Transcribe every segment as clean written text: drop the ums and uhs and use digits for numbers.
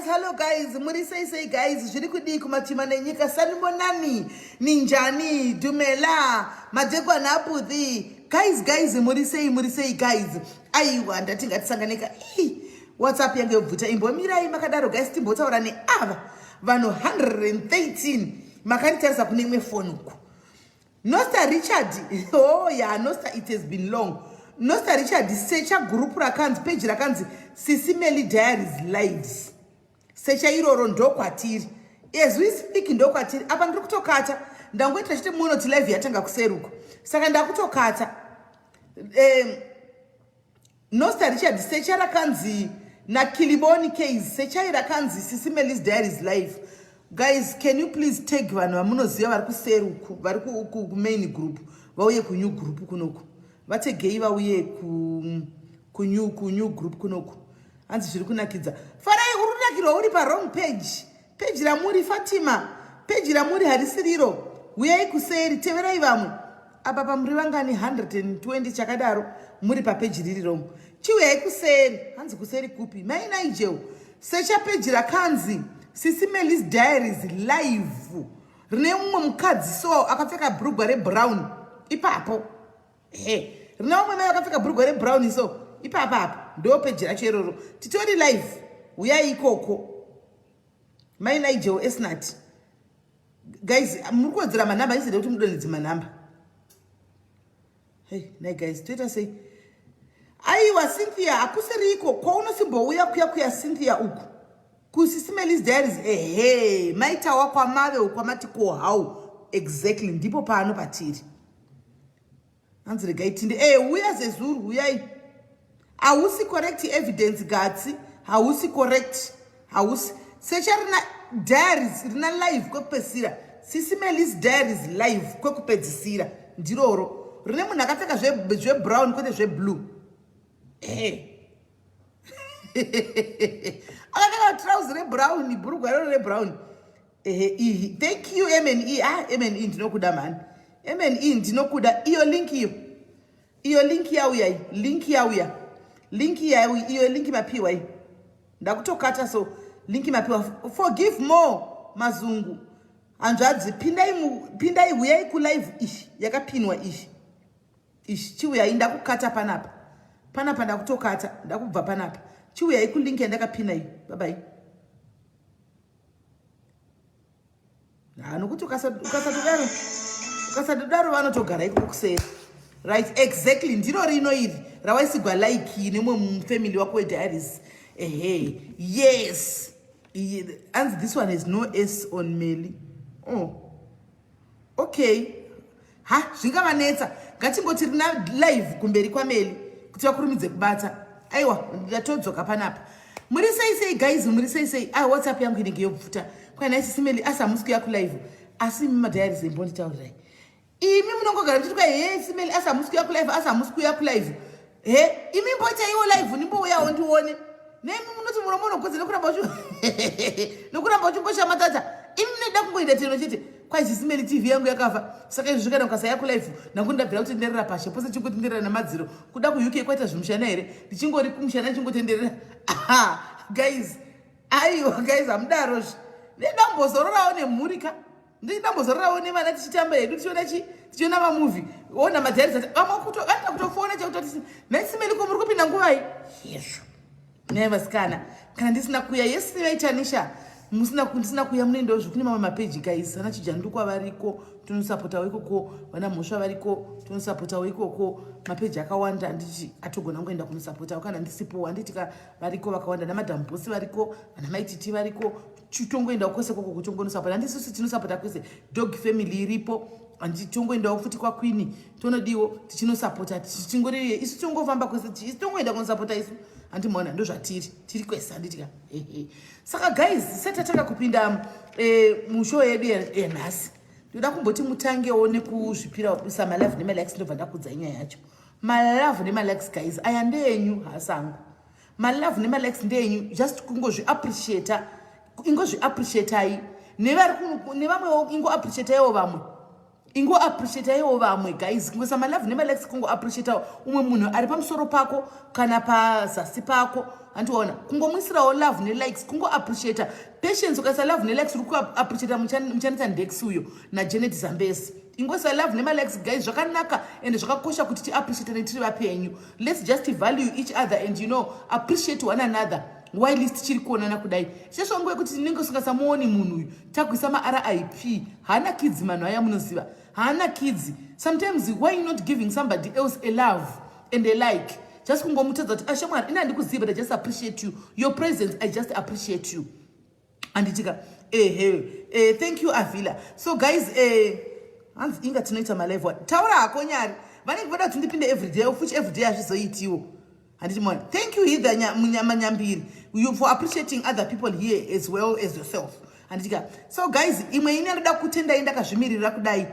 Hello guys, muri say guys, zviri kudii kumatima nenyika, sanibonani, ninjani, dumela, madekwa naputhi. Guys, muri say guys. Aiwa ndati ngatisanganeka. WhatsApp yange yobvuta imbomirai makadaro guys, timbotaura neava vanhu 113 makanitarisa kune imwe phone uku. Noster Richard, oh yeah, Noster, it has been long. Noster Richard, secha group rakanzi, page rakanzi, SIS MELLY Diaries Lives. Secha iroro ndokwatiri. As we speak ndokwatiri. Apa ndiri kutokata. Ndangoita chiti munoti live yatanga kuseruko. Saka ndakutokata. Noster Richard, secha rakanzi, na Kiliboni case, secha rakanzi, SIS MELLY's Diaries Live. Guys, can you please take vanhu vamunoziva vari kuseruko, vari ku main group, vauye ku new group kunoku. Vategei vauye ku new group kunoku. Hanzi zviri kunakidza. Farai urunakirwa uri pa wrong page. Page ramuri Fatima, page ramuri harisiriro. Uyai kuseri, teverai vamwe. Apa pamuri vangani 120 chakadaro, muri pa page riri wrong. Chiuyai kuseri, hanzi kuseri kupi. Maina ijeo. Secha page rakanzi SIS MELLY's Diaries Live. Rine mumwe mukadzi so akapfeka bhurugwa rebrown ipapo. Rine mumwe mai akapfeka bhurugwa rebrown so ipapo. Ndo page racho iroro. Titori live. Uyai ikoko. Mai naijo esnat. Guys, mukuwedzera manamba iside kuti mudonedze manamba. Hey, nai guys, Twitter say aiwa Cynthia akuseri iko kwaunosimboуya kuya Cynthia uku. Ku SIS MELLY's Diaries, maitawa kwa mave ukwamati ko how exactly ndipo pano patiri. Anzire gaitinde uya zezuru uyai. Hausi correct evidence gatsi, hausi correct, hausi secha rina diaries rina live kwekupedzisira. SIS MELLY's Diaries Live kwekupedzisira ndiroro. Rine munhu akapfeka zve brown kwete zve blue. Akapfeka trouser brown, bhurugwa rebrown. Thank you MNE. MNE ndinokuda man. MNE ndinokuda. Iyo link iyo. Iyo link yauya. Link yauya. Link yauya. Iyo link mapiwa hii. Ndakutokata so link mapiwa. Forgive more mazungu. Anjadzi pindai uyai ku live ishi. Yakapinwa ishi. Ishi chiuya ndakukata panapa. Panapa ndakutokata. Ndakubva panapa. Chiuya ku link yandakapina hii. Bye bye. Nokuti ukasadodaro vanotogara iko kuseri. Right, exactly. Ndiro rino iri rawaisigwa like nemwe mufamily wako weDiaries. Yes. And this one has no S on Melly. Oh. Okay. Zvingavanetsa. Ngatingoti rina live kumberi kwa Melly kuti vakurumidze kubata. Aiwa, ndatodzoka panapa. Muri say guys, muri say WhatsApp yangu inenge yobvuta. Kwa SIS MELLY asamusi yaku live. Asi madiaries emboni taurirai. Imi munongogara mchiti kwa SIS MELLY asamusi yaku live. Imi mbota iwo live nimbo uya ondione. Nemi munoti muromono koze nokuramba uchingosha matata. Imi neda kungoida tino chete. Kwa SIS MELLY TV yangu yakafa. Saka izvukana mukasa yaku live. Nakunda bhira kuti nderera pashe. Pose chingotenderera namadziro. Kuda ku UK kwaita zvimushana here. Ndichingori kumushana chingotenderera. Guys. Aiwa guys amudaro. Ndambozororawo nemhurika. Ndambozororawo nevana tichitamba hedu tichiona mamovie. Ona madiaries ati anda kutofona chautoti SIS MELLY ko muri kupinda nguvai. Yesho. Nevasikana. Kana ndisina kuya yesi vaitanisha. Ndisina kuya munendo zvokune mamwe mapage guys. Sana chijanduko variko, tunosupporta ikoko, vana mhosva variko, tunosupporta ikoko, mapage akawanda ndichi atogona ngoenda kumusupporta kana ndisipo handitika variko vakawanda namadam boss variko, vana maititi variko, chitongoenda kwese koko kutongonosupporta. Ndisusu tinosupporta kwese dog family iripo. Anditongoendawo futi kwa Queen. Tonodiwo tichinosupporta tichingori isu tongofamba kwese tichitongoenda kunosupporta isu. Andimona ndo zvatiri tiri kwese anditika. Saka guys, setatanga kupinda mushow yedu yenhasi. Ndoda kumboti mutangewo nekuzvipira kuisa my love nema likes ndobva ndakudza inyaya yacho. My love nema likes guys ayande yenyu hasangu. My love nema likes ndenyu just kungozvi appreciate ai. Nevamwe ingo appreciate yawo vamwe. ingo appreciate iwo vamwe guys kungoisa malove nemalikes kungo appreciate umwe munhu ari pamusoro pako kana pazasi pako andiona kungomuisirawo love nelikes kungo appreciate patience ukaisa love nelikes uri kuappreciate muchanita ndex uyo najanet zambesi ingoisa love nemalikes guys zvakanaka and zvakakosha kuti tiappreciate netiri vapenyu. Let's just value each other and appreciate one another while list chiri kuonana kudai chesvangu yekuti ninge usingasamuoni munhu uyu takuisa maRIP hana kids manhu aya munoziva hana kids. Sometimes why not giving somebody else a love and a like just kungomutadza kuti ashamwari ina ndikuziva but I just appreciate you, your presence, I just appreciate you. Anditika thank you Avila. So guys hanzi inga tinoita malive taura hako nyari vanenge voda kuti ndipinde everyday fuchi everyday azvizoitiwo. Thank you Hither Manyambiri for appreciating other people here as well as yourself. So guys, imwe ini anoda kutenda indakazvimirira kudai.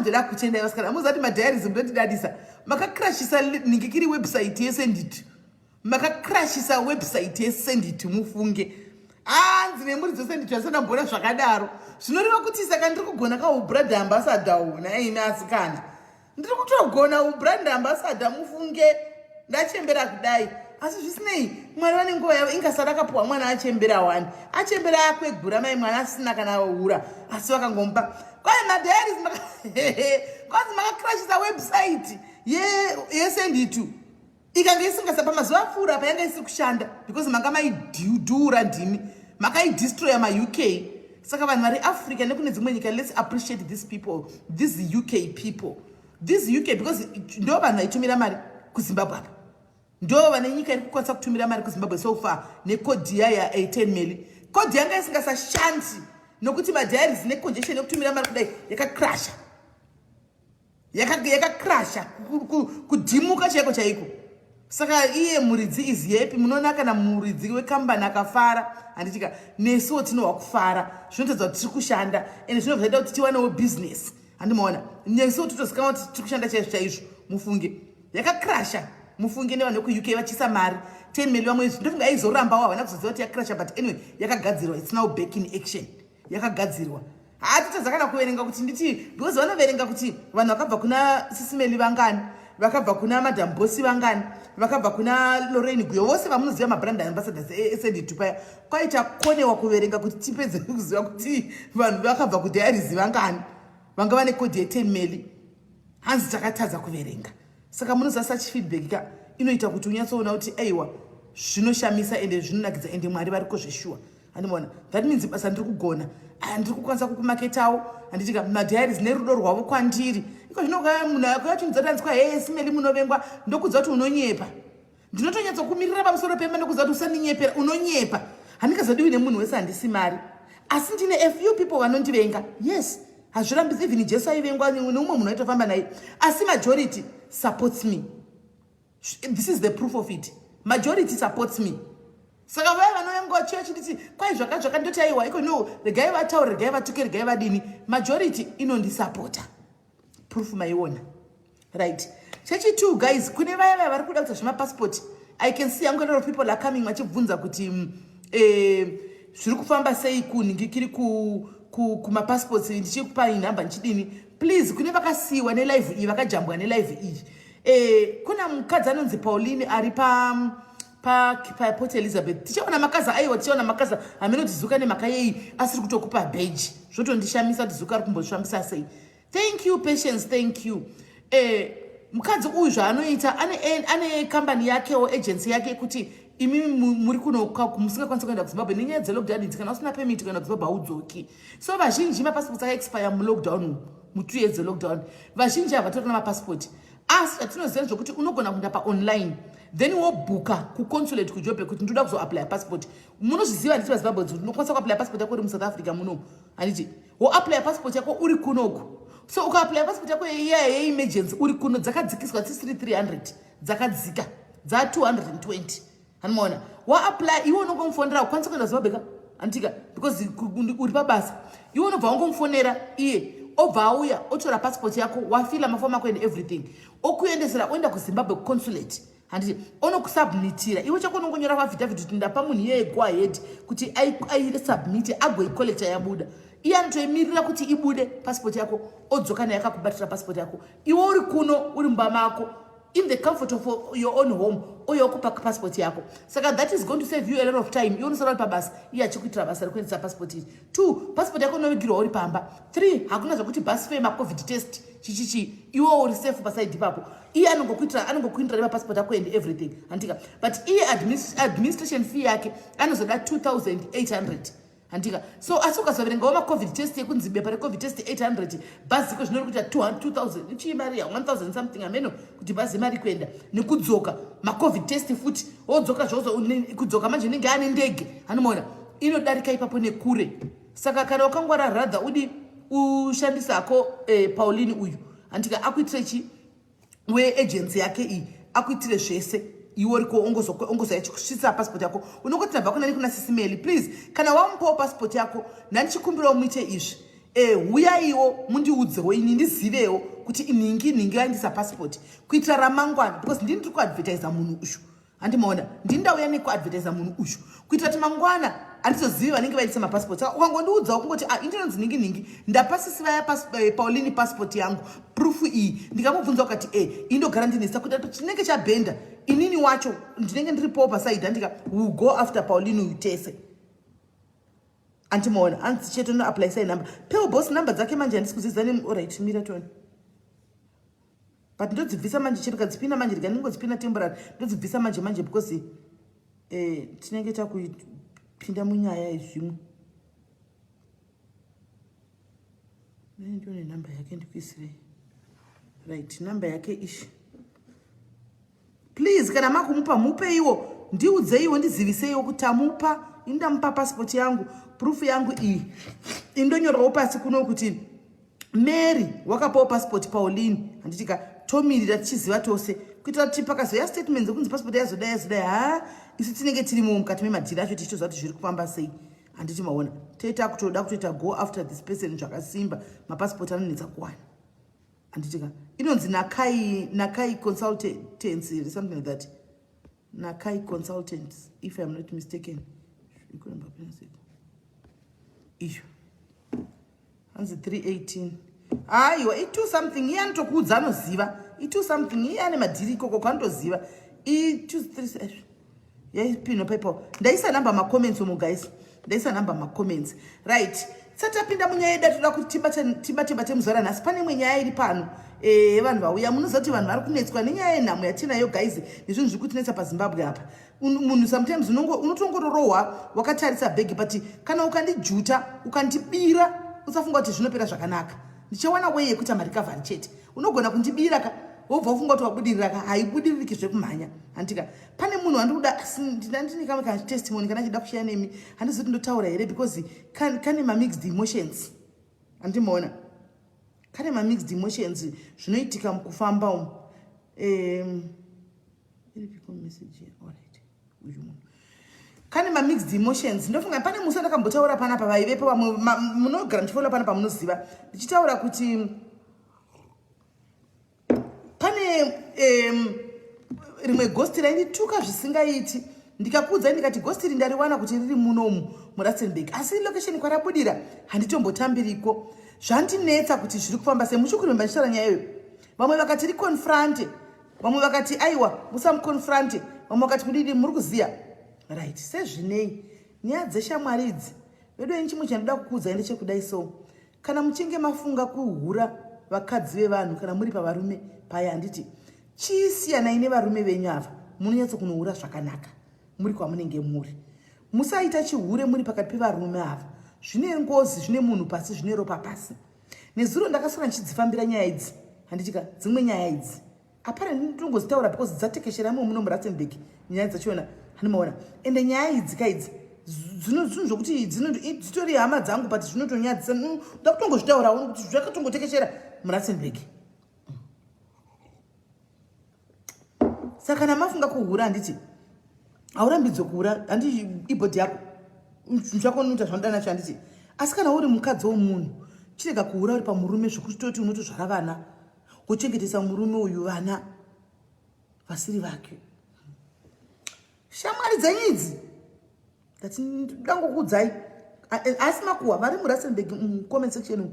Ndoda kutenda vasikana. Muzati madiaries mudotidadisa. Makakrashisa ningikiri website yesenditu. Makakrashisa website yesenditu mufunge. Nzine muri dzosenditu yasona mbona zvakadaro. Zvinoreva kuti saka ndiri kugona ka brand ambassador na imi asikana. Ndiri kutogona brand ambassador mufunge. Ndachembera kudai asi zvisinei mwari vane nguva yavo ingasara akapuwa mwana achembera wani achembera akwegura mai mwana asina kana ura asi vakangompa kwaye madiaries kwazi makakrashisa website yesenditu ikange isingasapa mazuva apfuura payanga isiri kushanda because manga maidhura ndimi makaidestroya maUK. Saka vanhu vari Africa nekune dzimwe nyika, let's appreciate these people, these UK people, these UK, because ndo vanhu vaitumira mari kuZimbabwe apa ndo vane nyika iri kukwanisa kutumira mari kuZimbabwe so far nekodhi ya 10 mili. Kodhi yanga isingasashandi nokuti madiaries necongestion yekutumira mari kudai yakakrasha kudhimuka chaiko chaiko. Saka iye muridzi is happy. Munoona kana muridzi wekambani akafara handitika nesuwo tinowa kufara zvinotadza kuti tiri kushanda ende zvinobvaita kuti tiwanewo business. Handimaona nesuwo totozikanwa kuti tiri kushanda chaizvo chaizvo. Mufunge yakakrasha mufunge nevanhu veku UK vachisa mari 10 million vamwe ndofunga aizorambawo havana kuzoziva kuti yakrasha but anyway yakagadzirwa. It's now back in action. Yakagadzirwa. Hatitadza kana kuverenga kuti nditi because vanoverenga kuti vanhu vakabva kuna SIS MELLY vangani, vakabva kuna Madam Bosi vangani, vakabva kuna Lorraine Guyo, vose vamunoziva mabrand ambassadors esenditu paya. Kwaita konewa kuverenga kuti tipedze kuziva kuti vanhu vakabva kudiaries vangani vanga vane kodhi 10 million. Hanzi takatadza kuverenga. Saka munoza such feedback ka inoita kuti unyatsoona kuti aiwa zvinoshamisa ende zvinonakidza ende mwari vari kozveshuwa. Handimaona that means basa ndiri kugona ndiri kukwanisa kukumaketawo handitika madiaries nerudo rwavo kwandiri iko zvinoga munhu akachimudza tanzwa SIS MELLY munovengwa ndokudza kuti unonyepa. Ndinotonyatsa kumirira pamusoro pemba ndokudza kuti usaninyepera unonyepa. Handikazodiwi nemunhu wese handisi mari asi ndine a few people vanondivenga. Yes, hazvirambidzi even Jesu aivengwa neumwe munhu aitofamba naye asi majority supports me. This is the proof of it. Majority supports me. Saka vaya vanoenga church nditi kwai zvakadzvaka ndoti aiwa iko no regai vataura regai vatuke regai vadini majority inondisupporta. Proof maiona right. Chechi 2 guys kune vaya vari kuda kuita zvemapassport. I can see a lot of people are coming vachibvunza kuti zviri kufamba sei kuningikiri kumapassports ndichikupa inhamba ndichidini. Please kune vakasiyiwa nelive iyi vakajambwa nelive iyi. Kuna mukadzi anonzi Pauline ari pa Port Elizabeth. Tichaona makaza aiwa tichaona makaza amenotizuka nemaka yei asiri kutokupa badge. Zvotondishamisa kuti zuka ari kumbosvambisa sei. Thank you Patience, thank you. Mukadzi uyu zvaanoita ane company yake o agency yake kuti imi muri kunoka musingakwanisa kuenda kuZimbabwe nenyaya dzelockdown kana usina permit kuenda kuZimbabwe haudzoki. So vazhinji mapassports aka-expire mulockdown mu2 years lockdown. Vazhinji havatorina mapassport. Asi atinoziva zvokuti unogona kuenda pa-online then wobhuka kuconsulate kuJoburg kuti ndoda kuzoapply passport. Munozviziva nditi vaZimbabwe kuti unokwanisa kuapply passport yako uri muSouth Africa muno. Handiti woapply passport yako uri kunoko. So ukaapply passport yako ye-emergency uri kuno dzakadzikiswa 300 dzakadzika dza 220. Handimaona waapply iwe unongomufondera ukwanisa kuenda kuZimbabwe antika because uri pabasa. Iwe unobva wangomufonera iye obva auya otora passport yako wafila mafomu ako and everything okuendesera oenda kuZimbabwe consulate. Handiti onokusubmitira iwe chako unongonyora affidavit kuti ndapa munhu yeye go ahead kuti aisubmit agoicollecta yabuda iye anotoimirira kuti ibude passport yako odzoka naye akakubatira passport yako iwe uri kuno uri mumba mako in the comfort of your own home uye okupa passport yako. Saka that is going to save you a lot of time. Iwe unosara uri pabasa iye achikuitira basa rekuendesa passport iyi. 2 passport yako inovigirwa uri pamba. 3 hakuna zvakuti bus fare covid test chichichi iwe uri safe pasaidi papo. Iye anongokuindira nepassport yako and everything handika, but iye administration fee yake anozoda 2800 handika. So asi ukazoverengawo macovid test yekunzi bepa recovid test 800 bhazi iko zvinori kuita 2000 ichimari ya 1000 something ameno kuti bhazi mari kuenda nekudzoka macovid test futi wodzoka zvozo kudzoka manje unenge ane ndege anomaona inodarika ipapo nekure. Saka kana wakangwara radha udi ushandisako Pauline uyu handika akuitire chi weagency yake iyi akuitire zvese iwe riko ongozoyachikushisa passport yako unongoti nabva kuna kuna SIS MELLY please kana wamupawo passport yako ndandichikumbirawo muite izvi huyaiwo mundiudzewo ini ndizivewo kuti ningi waindisa passport kuitira ramangwana because ndini ndiri kuadvertisa munhu uyu handimaona ndini ndauya nekuadvertisa munhu uyu kuitira kuti mangwana handizozivi vanenge vaindisa mapassport. Saka ukangondiudzawo kungoti indinonzi ningi ndapasisi vaya Pauline passport yangu proof iyi ndikamubvunza ukati indogara ndinisa kuti chinenge chabhenda inini wacho ndinenge ndiripowo pasaidi handika will go after Pauline uitese antimaona anzi cheto noapply sai number peo boss number dzake manje handisi kuzidzani alright mira toni but ndodzibvisa manje cheto kadzipina manje ndikaningodzipina temporary ndodzibvisa manje because tinenge takuipinda munyaya yezvimwe ndione number yake ndikuisirei right number yake ishi please kana makumupa mupe iwo ndiudzeiwo ndiziviseiwo kuti tamupa indamupa passport yangu proof yangu iyi indonyorawo pasi kuno kuti Mary wakapawo passport Pauline handitika tomirira tichiziva tose kuitira kuti pakazoya statements ekunzi passport yazodai isi tinenge tirimo mukati memadhiri acho tichitoziva kuti zviri kufamba sei handiti maona toita kutoda kutoita go after this person zvakasimba mapassport anonetsa kuwana handitika inonzi Nakai consultancy or something like that. Nakai consultants if I'm not mistaken. Issue hanzi 318 aiwa itu something iye anotokudza anoziva itu something iye ane madhiri ikoko kwanotoziva i2 yaipinwa paipo ndaisa namba macomments omo guys ndaisa namba macomments right. Satapinda munyaya yedu toda kuti tibate muzora nhasi pane imwe nyaya iri pano vanhu vauya munoziva kuti vanhu vari kunetswa nenyaya yenhamo yatinayo guys nezvinhu zviri kutinetsa paZimbabwe apa. Munhu sometimes unotongorohwa wakatarisa bhegi but kana ukandijuta ukandibira usafunga kuti zvinopera zvakanaka ndichawana way yekuti marikavhari chete unogona kundibira wobva ufunga kuti wabudirira haibudiririki zvekumhanya handika. Pane munhu andikuda ndine kamwe katestimony kana chida kushaya nemi handizoti ndotaura here because kane mixed emotions handimaona kane mixed emotions zvinoitika mukufamba umu kane mixed emotions ndofunga pane musi ndakambotaura panapa vaivepo munogara muchifonera panapa munoziva ndichitaura kuti pane rimwe ghost raindituka zvisingaiti ndikakuudzai ndikati ghost iri ndariwana kuti riri munomu muRustenburg asi location kwarabudira handitombotambiriko zvandinetsa kuti zviri kufamba sei muchikuremba ndichitaura nyaya iyoyo. Vamwe vakati riconfrante vamwe vakati aiwa musamuconfrante vamwe vakati kudidi muri kuziya right. Sezvinei nyaya dzeshamwari idzi vedu ini chimwe chandoda kukuudzai ndechekudai so kana muchinge mafunga kuhura vakadzi vevanhu kana muri pavarume paya handiti chisiyanai nevarume venyu ava munonyatsa kunohura zvakanaka muri kwamunenge muri musaita chihure muri pakati pevarume ava zvine ngozi zvine munhu pasi zvine ropa pasi. Nezuro ndakasara ndichidzifambira nyaya idzi handitika dzimwe nyaya idzi apara ndinongozitaura because dzatekeshera muno muRustenburg nyaya dzachona handimaona ende nyaya idzi kaidzi zvinhu zvokuti dzitori hama dzangu but zvinotonyadzisa nda kutongozvitaurawo kuti zvakatongotekeshera muRustenburg. Saka kana mafunga kuhura handiti haurambidzwe kuhura handi ibhodhi yako zvako unoita zvanoda nacho handiti asi kana uri mukadzi womunhu chirega kuhura uri pamurume zvekutoti unotozvara vana kuchengetesa murume uyu vana vasiri vake. Shamwari dzenyu idzi ndati ndangokuudzai asi makuwa vari muRustenburg comment section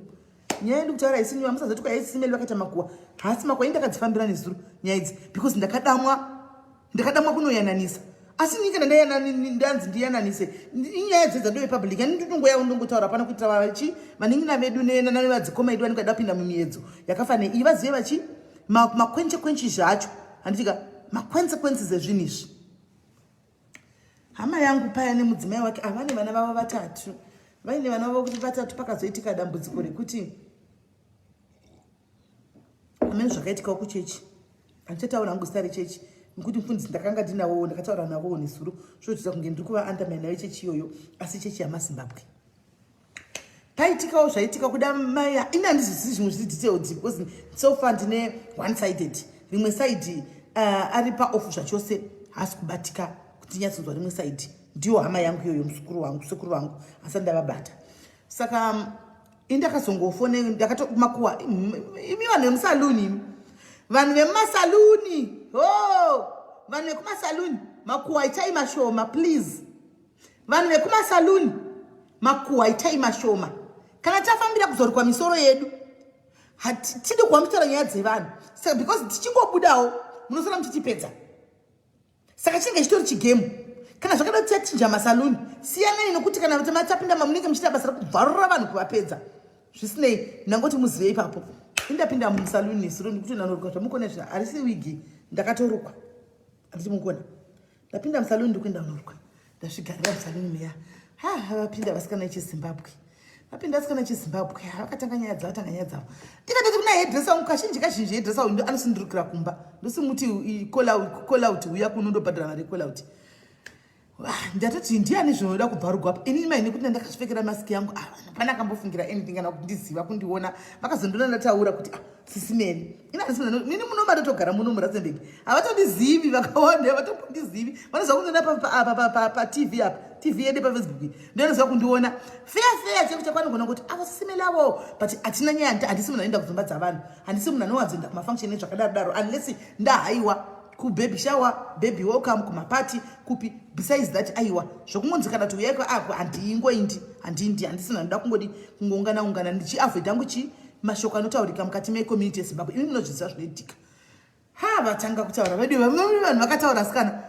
nyaya yedu kutaura isinyiwa musazoti kwa SIS MELLY vakaita makuwa hasi makuwa indakadzifambira nezuro nyaya idzi because ndakadamwa kunoyananisa asi nyika ndanzi ndiyananise inyaya dzedza ndo yepublic ani ndinongoya ndongotaura pana kuitira vachi vaningina vedu nevadzikoma edu vanenge vadapinda mumiedzo yakafanira iyi vazive vachi makwenchekwenchi zvacho handitika makonsequences ezvinhu izvi. Hama yangu paya nemudzimai wake avane vana vavo vatatu vaine vana vavo kuti vatatu pakazoitika dambudziko rekuti amene zvakaitikawo kuchechi handichataura hangu zita rechechi nekuti mufundisi ndakanga ndinawo ndakataura navo nesuro zvoita kunge ndiri kuva andamana wechechi iyoyo asi chechi yamaZimbabwe paitikawo zvaitika kuda mai ina handizvisi zvimwe zvidetailed because so far ndine one sided rimwe side ari paofu zvachose hasi kubatika kuti nyatsonzwa rimwe side ndiyo hama yangu iyoyo musekuru wangu asi ndavabata saka indakazongofone ndakatomakuwa imi vanhu vemusaluni vanhu vemumasaluni vanhu vekumasaluni makuwa itai mashoma please vanhu vekumasaluni makuwa itai mashoma kana tafambira kuzorukwa misoro yedu hatidi kuwamutara nyaya dzevanhu saka because tichingobudawo munosara muchitipedza saka chinge chitori chigemu kana zvakada kuti tachinja masaluni siyanai nokuti kana matapinda mamunenge muchiita basa rekubvarura vanhu kuvapedza zvisinei nangoti muzive ipapo indapinda musaluni nesuro nekuti ndanorukwa zvamukona zvina harisi wigi ndakatorukwa handiti mukona ndapinda musaluni ndikuenda norukwa ndasvigarira musaluni meya vapinda vasikana vechizimbabwe vapinda vasikana vechizimbabwe vakatanga nyaya dzavo tikatoti kuna hedresa wangu kazhinji hedresa wangu anosindirukira kumba ndosimuti call out uya kunondobhadhara mari call out ndatoti ndiani zvinoda kubvarugwa apa ini maini kuti ndakazvipfekera masiki yangu hapana akambofungira anything kana kundiziva kundiona vakazondona ndataura kuti SIS MELLY ini munomba ndotogara muno muRustenburg havatondizivi vakawanda havatondizivi vanoziva kundiona patv apa tv yedu paFacebook ndinoziva kundiona feya chekuti kwaanogona kuti avo SIS MELLY avo but hatina nyaya handisi munhu anoenda kudzimba dzavanhu handisi munhu anowanzoenda kumafunction ezvakadaro unless ndahayiwa kubaby shower baby welcome kumapati kupi besides that aiwa zvokungonzi kana kuti uyai kwaako handindi handisina ndoda kungodi kungoungana ndichiavoid hangu mashoko anotaurika mukati mecommunity yeZimbabwe imi munozviziva zvinoitika vatanga kutaura vedu vanhu vakataura sikana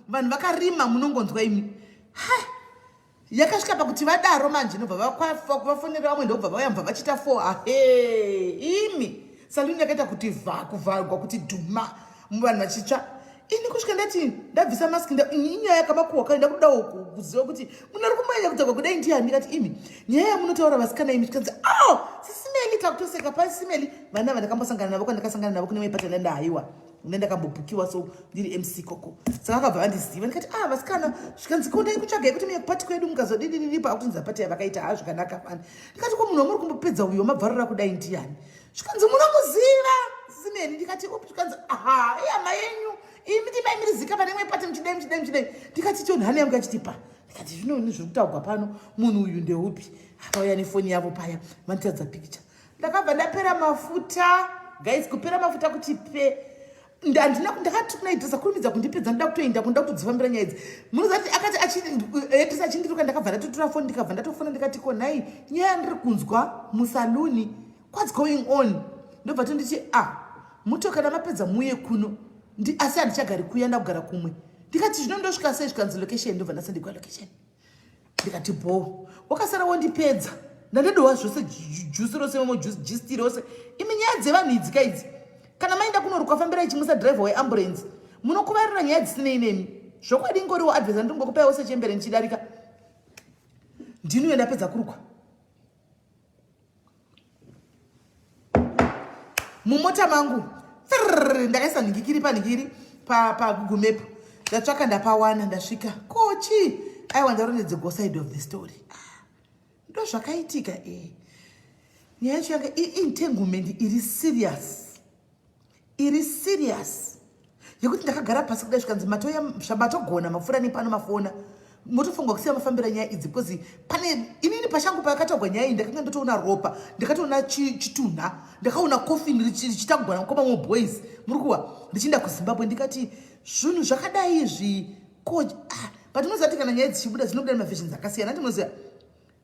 vanhu vakarima munongonzwa imi yakasvika pakuti vadaro manje nobva vafonera vamwe ndobva vauya mbva vachita 4 imi saluni yakaita kuti kuvharwa kuti dhuma vanhu vachitsva ini kusvika ndati ndabvisa masiki inyaya yakamakuwa kaenda kudawo kuziva kuti munari kumanya kutagwa kudai ndiani ndikati imi nyaya munotaura vasikana imi tikanzi SIS MELLY takutoseka paSIS MELLY vana vandakambosangana navo kwandakasangana navo kune maipatana ndahayiwa ndakambobhukiwa so ndiri MC koko saka vakabva vandiziva ndikati vasikana zvikanzi kondai kutsvagai kuti muyapati kwedu mukazodidiripa kuti nzapati yavakaita zvakanaka fani ndikati ko munhu wamuri kumbopedza uyo mabvarura kudai ndiani zvikanzi munomuziva SIS MELLY ndikati upi zvikanzi iyama yenyu imi timaimirizika pane maipati muchidai ndikati cho nhani yangu yachitipa ndikati zvinoni zvokutaurwa pano munhu uyu ndeupi akauya nefoni yavo paya vanditadza picture ndakabva ndapera mafuta guys kupera mafuta kuti ndakati kuna idresa kurumidza kundipedza ndoda kutoenda kunoda kutodzifambira nyaya idzi munozati akati edresa achindiruka ndakabva ndatotora foni ndikabva ndatofona ndikati ko nhai nyaya ndiri kunzwa musaluni what's going on ndobva tonditi mutokana mapedza muye kuno asi handichagari kuya ndakugara kumwe ndikati zvinondosvika sei zvikanzi location ndobva ndasandikwa location ndikati bo wakasara wondipedza ndandodowa zvose jusi rose gist rose imi nyaya dzevanhu idzi kaidzi kana maenda kunorukwa fambirai chimusa driver weambulance munokuvarira nyaya dzisinei nemi zvokwadi ngoriwo advisa ndingokupawo sechembere ndichidarika ndinu ndapedza kurukwa mumota mangu ndakaisa nhingikiri panhingiri paGoogle Map ndatsvaka ndapawana ndasvika kochi aiwa ndaronedze go side of the story ndo zvakaitika nyaya yacho yanga entanglement iri serious yekuti ndakagara pasi kudai zvikanzi matogona mafura nepano mafona motofunga kusiya mafambira nyaya idzi because pane inini pashangu pakatogwa nyaya iyi ndakanga ndotoona ropa ndakatoona chitunha ndakaona coffin richitagwa nakoma boys muri kuwa ndichienda kuZimbabwe ndikati zvinhu zvakadai izvi but unozati kana nyaya dzichibuda dzinobuda nemaversions akasiyana ndinoziva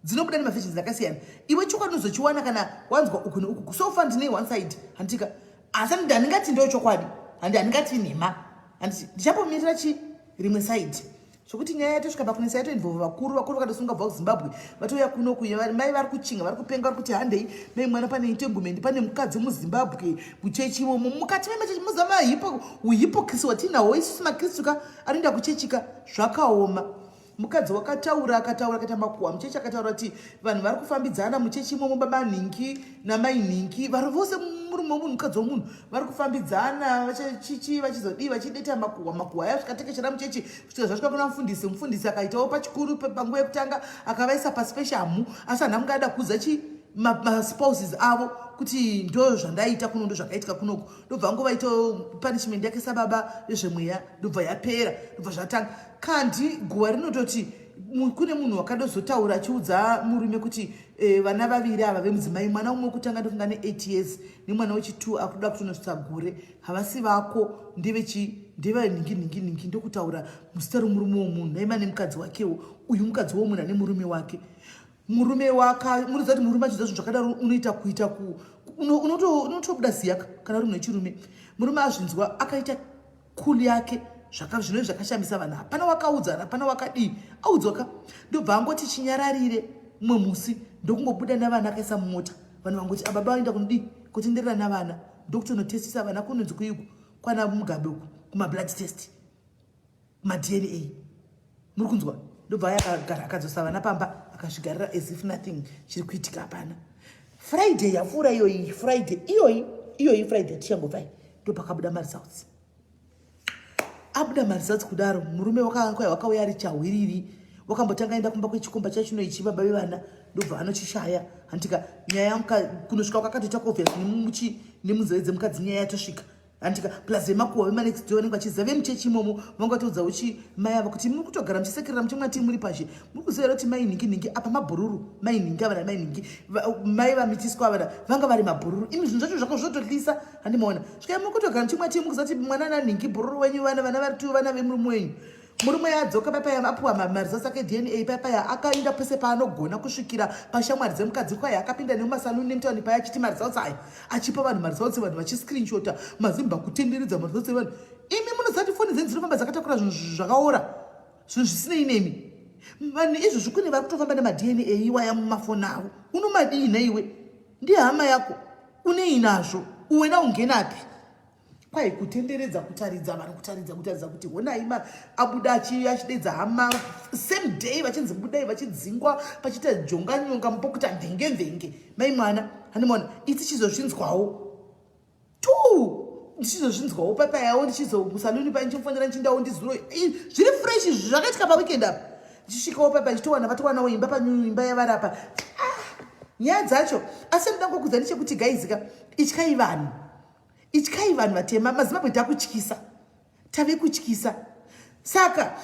dzinobuda nemaversions akasiyana iwe chokwadi unozochiwana kana wanzwa uku neuku so far ndine one side handika asi handingati ndo chokwadi handingati nhema ndichapomirira rimwe side zvokuti nyaya yatosvika pakunesa yatoinvolva vakuru vakatosungabva kuzimbabwe vatouya kunoku mai vari kuchinga vari kupenga vari kuti handei mai mwana pane entanglement pane mukadzi muzimbabwe muchechi imomo mukati memachechi muzama uhypocrisi watinahwo isusu makristu ka anoenda kuchechika zvakaoma mukadzi wakataura akati makuhwa muchechi akataura kuti vanhu vari kufambidzana muchechi imomo baba nhingi namai nhingi vari vose murume womunhu mukadzi womunhu vari kufambidzana vachichi vachizodii vachideta makuhwa aya zvikatekeshera muchechi kusvika zvasvika kuna mufundisi akaitawo pachikuru panguva yekutanga akavaisa pasi peshamhu asi anhu amungada kuza maspouses avo kuti ndo zvandaita kuno ndo zvakaitika kunoku ndobva nguva ito punishment yake sababa yezvemweya ndobva yapera ndobva zvatanga kandi guva rinototi kune munhu wakadozotaura achiudza murume kuti vana vaviri ava vemudzimai mwana umwe wekutanga ndofunga ne8 years nemwana wechi2 akuda kuti unosvitsa gure havasi vako ndevenhingi ndokutaura muzita romurume womunhu naima nemukadzi wakewo uyu mukadzi womunhu ane murume wake murume munoziva kuti murume achidza zvinhu zvakadaro unoita kuita unotobuda ziyaka kana uri munhu wechirume murume azvinzwa akaita kuli yake zvinove zvakashambisa vanhu hapana wakaudzana hapana wakadii audzwaka ndobva angoti chinyararire mumwe musi ndokungobuda navana akaisa mumota vanhu vangoti ababa vaenda kunodii kutenderera navana ndokutonotestisa vana kunonzi kuiku kwana mugabe uku kumablood test kumadna muri kunzwa ndobva yakagara akadzosa vana pamba akazvigarira as if nothing chiri kuitika hapana friday yapfuura iyoyi friday iyoyi friday tichangobvai ndopakabuda maresults abuda maresults kudaro murume wakauya ari chahwiriri wakambotanga enda kumba kwechikomba chachino ichi baba vevana ndobva anochishaya handika nyaya kunosvika kwakatoita obvious nemunzeve dzemukadzi nyaya yatosvika handika plus vemakuhwa vemanext door vanenge vachiziva vemuchechi imomo vangatoudza uchi mai ava kuti muri kutogara muchisekerera muchimwati muri pashe muri kuzivira kuti mai nhingi apa mabhururu mai nhingi avana mai nhingi mai vamitiswa avana vanga vari mabhururu imi zvinhu zvacho zvako zvototyisa handimaona svikai muri kutogara muchimwati muri kuziva kuti mwana nanhingi bhururu wenyu vana vari 2 vana vemurume wenyu murume yadzoka papaya apuwa maresults ake dna papaya akaenda pese paanogona kusvikira pashamwari dzemukadzi kwaya akapinda nemumasaluni nemutauni paya achiti maresults aya achipa vanhu maresults evanhu vachiscreenshota mazimba kutenderedza maresults evanhu imi munozati foni dzenyu dzinofamba dzakatakura zvinhu zvakaora zvinhu zvisinei nemi vanhu izvozvi kune vari kutofamba nemadna iwaya mumafoni avo unomadii naiwe ndihama yako unei nazvo uwe naungenapi kwai kutenderedza kutaridza vanhu kutaridza kuti honai abuda achidedza hama same day vachinzi budai vachidzingwa pachiita jonganyonga mupokuta mvenge mai mwana handimaona iti chizozvinzwawo ndichizozvinzwawo papayawo ndichizomusaluni pai ndichimufanira nchindawo ndizuro zviri fresh zvakaitika paweekend apa ndichisvikawo papa ndichitowana vatowanawo imba panyumba yavarapa nyaya dzacho asi ndangokudza ndechekuti gaizika ityai vanhu vatema mazimbabwe tave kutyisa saka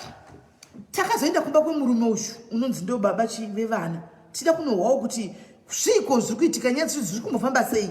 takazoenda kumba kwemurume uyu unonzi ndo baba vevana tida kunohwawo kuti sviko zviri kuitika nyaya zviri kumbofamba sei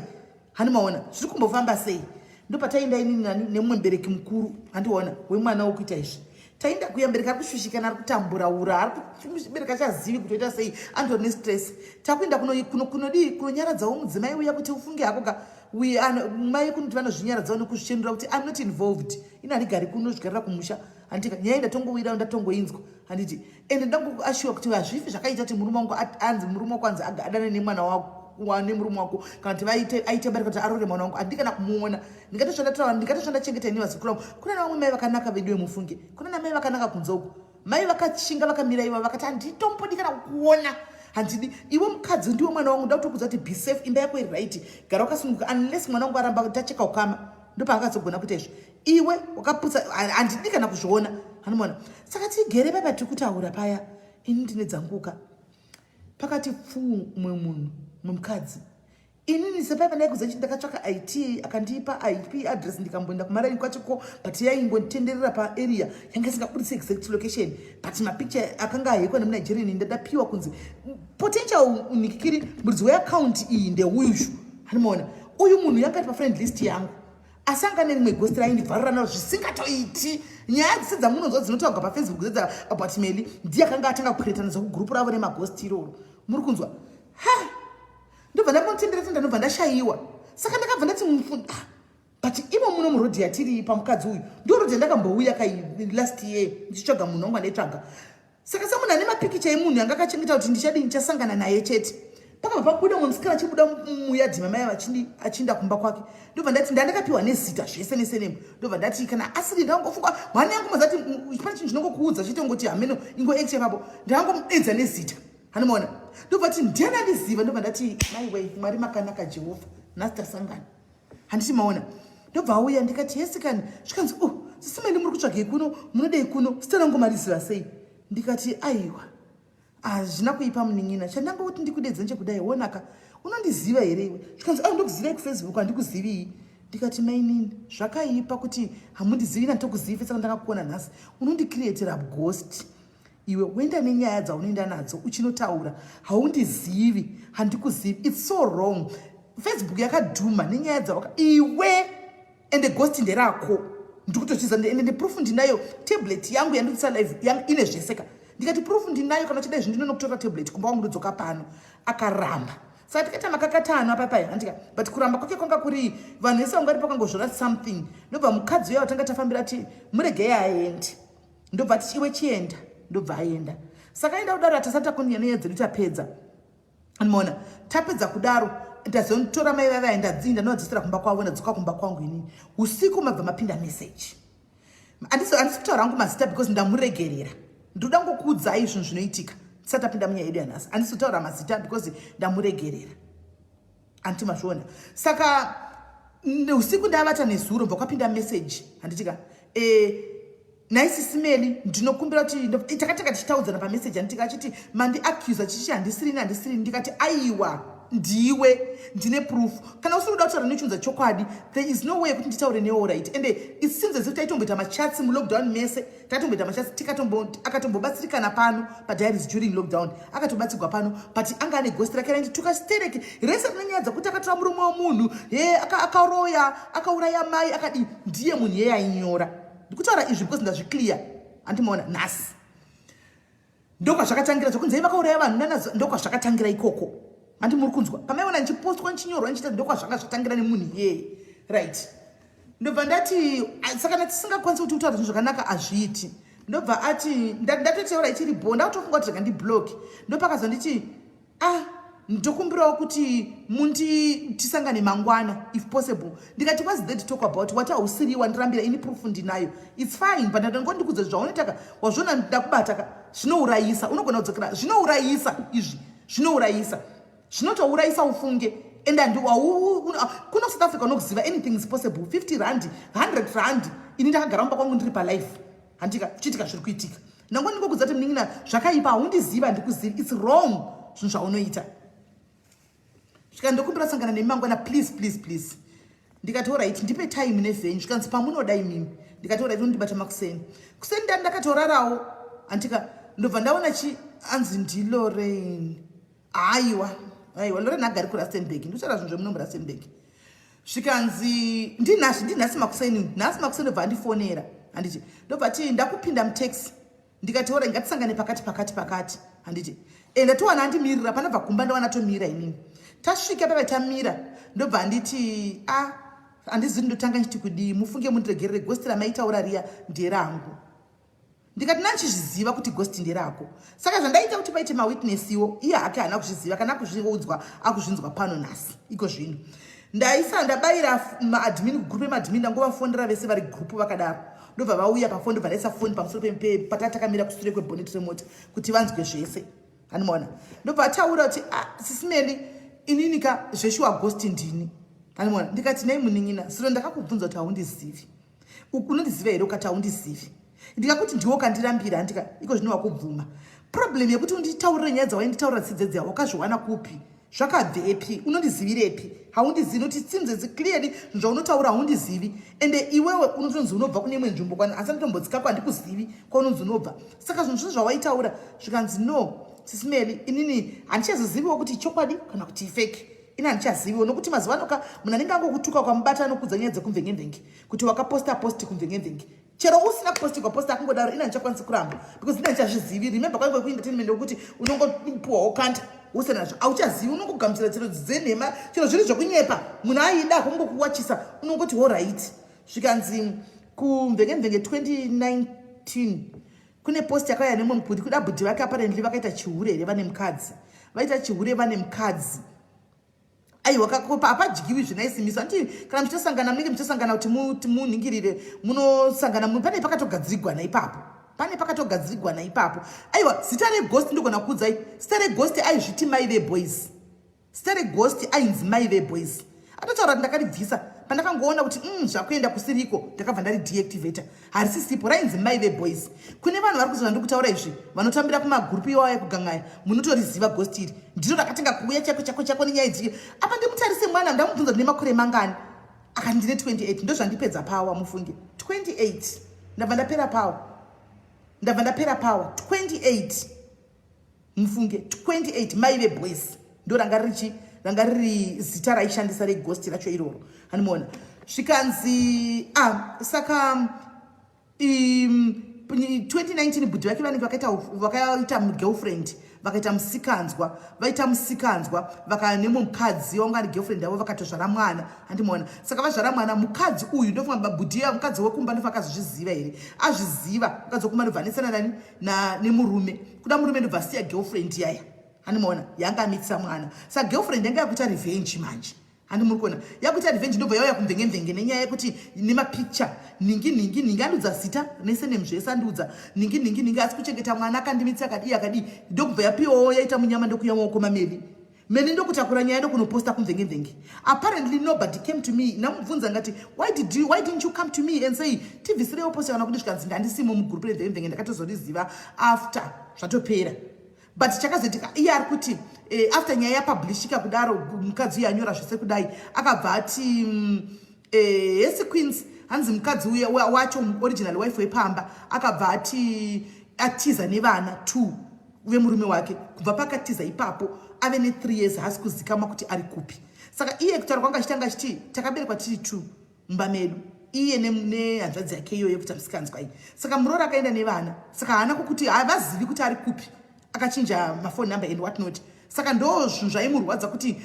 handimaona zviri kumbofamba sei ndopataenda inini nani nemumwe mbereki mukuru handiona wemwana wokuita izvi taenda kuya mbereki ari kushushikana ari kutamburaura mubereki achazivi kutoita sei andori nestress takuenda kunonyaradzawo mudzimai uya kuti ufunge hako mai kunoti vanozvinyaradzawo nekuzvichenura kuti I'm not involved ina harigari kunozvigarira kumusha handika nyaya ndatongowira ndatongoinzwa handiti ende ndangoashiwa kuti hazvifi zvakaita kuti murume wangu anzi murume wako anzi agadane nemwana wako nemurume wako kana kuti aite barika kuti arore mwana wangu handikana kumuona ndikatoshanda chengeta ini vazukuru vangu kuna navamwe mai vakanaka vedu vemufunge kuna namai vakanaka kunze uku mai vakashinga vakamira iva vakati handitombodi kana kuona handidi iwe mukadzi ndiwe mwana wangu ndakutokudza kuti be safe imba yako iri right gara wakasununguka unless mwana wangu aramba tacheka ukama ndopaakazogona kuita izvo iwe wakaputsa handidi kana kuzviona handimaona saka tigere papa tiri kutaura paya ini ndine dzanguka pakati pfuu mumwe munhu mumukadzi inini sepaipa ndaikuza chiti ndakatsvaka it akandipa ip address ndikamboenda kumaraini kwachiko but yaingonditenderera paarea yanga isingabudisi exact location but mapicture akanga ahekwa nemunigerian ndadapiwa kunzi potential unikikiri muridzi weaccount iyi ndeuyu handimaona uyu munhu yanga ari pafriend list yangu asi anga nerimwe ghost raindibvarira naro zvisingatoiti nyaya dzese dzamunonzwa dzinotaurwa paFacebook about Melly ndiye akanga atanga kucreata nezvekugrupu ravo nemaghost iroro. Muri kunzwa? Ha! Ndobva ndamutendera tenda ndobva ndashaiwa. Saka ndakabva ndati but imo muno murodhi yatiri pamukadzi uyu ndo rodhi ndakambouya last year ndichitsvaga munhu wangu andaitsvaga. Saka samunhu ane mapikicha emunhu yanga akachengeta kuti ndichadini ndichasangana naye chete. Pakabva pabuda musikana achibuda muyadhi mamai achinda kumba kwake. Ndobva ndati ndandakapiwa nezita zvese nesenemu. Ndobva ndati kana asiri ndangofunga mhani yangu mazati pane chinhu chinongokuudza chitongoti hameno ingo exe papo ndangomudedza nezita. Hanomuona? Ndobva ndati ndiani andiziva. Ndobva ndati maiwe Mwari makanaka Jehovha nhasi tasangana. Handiti maona. Ndobva auya ndikati yesi kani zvikanzi Sis Melly muri kutsvagei kuno munodei kuno zita rangu mariziva sei. Ndikati aiwa hazvina kuipa munin'ina chandangoti ndikudedza nechekudai wonaka unondiziva here iwe. Zvikanzi ndokuzivai kuFacebook handikuzivi. Ndikati mainini zvakaipa kuti hamundizivi nanditokuzivi saka ndakakuona nhasi unondicreatera ghost. Iwe wenda nenyaya dzaunoenda nadzo uchinotaura haundizivi handikuzivi. It's so wrong. Facebook yakadhuma nenyaya dzawaka iwe ende ghost nderako ndikutochiza ende proof ndinayo tablet yangu yandotsa live yangu ine zveseka. Ndikati proof ndinayo kana uchida izvi ndinokutora tablet kumba wangu ndodzoka pano. Akaramba. Saka tikaita makakatano apa pai handika but kuramba kwake kwanga kuri vanhu vese vanga ripo kangozvora something. Ndobva mukadzi uya watanga tafambira ati muregei aende. Ndobva ati iwe chienda. Ndobva aenda. Saka aenda kudaro atasati takonya nenyaya dzedu tapedza. Anoona tapedza kudaro ndazonitora mai vava ndadzinda ndinodzisira kumba kwavo ndadzoka kumba kwangu inini. Usiku mabva mapinda message. Handisi kutaura hangu mazita because ndamuregerera. Ndoda ngokuudzai zvinhu zvinoitika. Tisati tapinda munyaya yedu yanhasi. Handisi kutaura mazita because ndamuregerera. Anti mazviona. Saka usiku ndavata nezuro mbva kwapinda message. Handitika Sis Melly ndinokumbira kuti takataka tichitaudzana pamessage anditika achiti mandi accuse chichi handisiri ndikati aiwa ndiwe ndine proof kana usiri kuda kutaura nechunza chokwadi there is no way kuti nditaure newe right and it seems as if taitomboita machats mulockdown mese taitomboita machats akatombobatsirikana pano padiaries during lockdown akatobatsirwa pano but anga ane ghost rake randi tukastereke rese nenyaya dzakuti akatora murume womunhu akaroya akauraya mai akadi ndiye munhu yeye ainyora. Ndikutaura izvi because ndazviclear andimaona nhasi ndokwazvakatangira zvokunzi vakauraya vanhu nanazo ndokwazvakatangira ikoko. Handi muri kunzwa pamaiona ndichipostwa ndichinyorwa ndichita ndokwazvanga zvatangira nemunhu iyeye right. Ndobva ndati saka ndatisingakwanisi kuti utaura zvinhu zvakanaka hazviiti. Ndobva ati ndatoteura ichiripo ndakutofunga kuti ndiblock. Ndopakazwa ndichi ndokumbirawo kuti tisangane mangwana if possible. Ndikati what's there to talk about what hausiriwa ndirambira ini proof ndinayo it's fine but ndandikudza zvaunotaka wazvona ndakubata zvinourayisa unogona kudzokera zvinourayisa izvi zvinourayisa zvinotourayisa ufunge and kuno South Africa unokuziva anything is possible 50 rand 100 rand ini ndakagara mumba kwangu ndiri palife handika chiitika zviri kuitika nangoni ndingokudza kuti mnin'ina zvakaipa haundiziva ndikuzivi it's wrong zvinhu zvaunoita. Zvikandokumbira sangana nemangwana please. Ndikati alright ndipe time nevenue zvikanzi pamunoda imimi. Ndikati alright ndibata makuseni. Kuseni ndakatorarawo antika ndobva ndaona anzi ndiLorraine. Aiwa Lorraine agari kuRustenburg. Ndotaura zvinhu zvemuno muRustenburg. Zvikanzi ndinhasi makuseni. Nhasi makuseni ndobva andifonera. Handiti ndobva ati ndakupinda mutaxi. Ndikati alright ngatisangane pakati. Handiti ndatowana andimirira panabva kumba ndawana tomirira inini. Tasvika pavatamira ndobva handiti handizivi ndotanga nchiti kudii mufunge mundiregerere ghost ramaitaura riya nderangu. Ndikati nandichizviziva kuti ghost nderako. Saka zvandaita kuti paite mawitnessiwo iye hake haana kuzviziva kana kuzviudzwa akuzvinzwa pano nhasi iko zvino. Ndabayira maadmin group emadmin ndangovafonera vese vari group vakadaro. Ndobva vauya pafoni ndobva ndaisa foni pamusoro patatakamira kusure kweboneti remota kuti vanzwe zvese. Anomaona ndobva ataura kuti Sis Melly ininika zveshuwa ghost ndini. Anomaona ndikati nei munin'ina siro ndakakubvunza kuti haundizivi unondiziva here ukati haundizivi ndikakuti ndiwo kandirambira ndika iko zvino wakubvuma problem yekuti unditaurire nyaya dzawainditaurira dzidzedzi wakazviwana kupi zvakabvepi unondizivirepi haundizivi noti tsimdzedzi clearly zvaunotaura haundizivi ende iwewe unotonzi unobva kune imwe nzvimbo kwani asi anditombodzika kwandikuzivi kwaunonzi unobva saka zvinhu zvose zvawaitaura zvikanzi no Sis Melly inini handichazoziviwo kuti chokwadi kana kuti fake ini handichaziviwo nokuti mazuva anoka munhu anenge angokutuka kwamubata anokudza nyaya dzekumvenge kuti wakaposta posti kumvenge chero usina kupostigwa posta akungodaro ina ndichakwanisa kuramba because ina ndichazvizivi. Remember kwaiva kuentertainment yokuti unongopuwawo kanta usenazvo auchazivi, unongogamuchira chero dzenhema, chero zviri zvokunyepa, munhu aida kungokuwachisa unongoti alright. Zvikanzi kumvenge 2019 kune post yakauya nemwe mubhudhi kuda bhudhi vake apparently vakaita chihure vane mukadzi, vaita chihure vane mukadzi. Aiwa kakopa apajigiwi zvinaisimiswa anditi kana muchitosangana munenge muchitosangana kuti munhingirire munosangana pane pakatogadzirigwana ipapo, pane pakatogadzirigwana ipapo. Aiwa zita reghost ndogona kuudzai, zita reghost aizviti mai veboys, zita reghost ainzi mai veboys. Atotaura kuti ndakaribvisa pandakangoona kuti zvakuenda kusiriko ndakabva ndari deactivata, harisisipo, rainzi mai veboys. Kune vanhu vari kuzova ndikutaura izvi vanotambira kumagurupu iwayo ekugangaya, munotoriziva ghost iri ndiro rakatenga kuuya chako nenyaya idzi. Apa ndimutarise mwana ndamubvunza ndine makore mangani, akati ndine 28. Ndozvandipedza pawa, mufunge 28 ndabva ndapera pawa 28 mufunge 28 mai veboys ndo ranga riri zita raishandisa reghost racho iroro. Hanimuona zvikanzi saka 2019 bhudhi vake vanenge vakaita girlfriend, vakaita musikanzwa, vakanemo mukadzi wanga ari girlfriend yavo, vakatozvara mwana. Handimuona saka vazvara mwana, mukadzi uyu ndofunga bhudhi mukadzi wekumba ndofa akazvizviziva here, azviziva mukadzi wekumba ndobvanisana nani nemurume, kuda murume ndobva asiya girlfriend yaya. Hanimuona yanga amitsa mwana, saka girlfriend yanga yakuita revenge manje. Handi muri kuona yakuita revenge ndobva yauya kumvenge nenyaya yekuti nemapicture ningi andudza zita nese nemzvese andudza ningi asi kuchengeta mwana akandimitsa akadi ndokubva yapiwawo yaita munyama ndokuya maoko mameli ndokutakura nyaya ndokunoposta kumvenge. Apparently nobody came to me namubvunza ngati why didn't you come to me and say tibvisirewo posta kana kuti zvikanzi ndandisimo mugroup remvenge ndakatozoriziva after zvatopera. But chakazoitika iye ari kuti after nyaya yapublishika kudaro mukadzi uyu anyora zvose kudai akabva ati Hesi Queens hanzi mukadzi uya wacho original wife wepamba akabva ati atiza nevana 2 vemurume wake, kubva pakatiza ipapo ave ne3 years hasi kuzikama kuti ari kupi. Saka iye kutaura kwanga achitanga achiti takaberekwa tiri 2 mumba medu, iye nehanzvadzi yake iyoyo kuti musikanzwa iyi. Saka Muroora akaenda nevana, saka haana kuti havazivi kuti ari kupi, akachinja mafoni number and what not. Saka ndo zvinhu zvaimurwadza kuti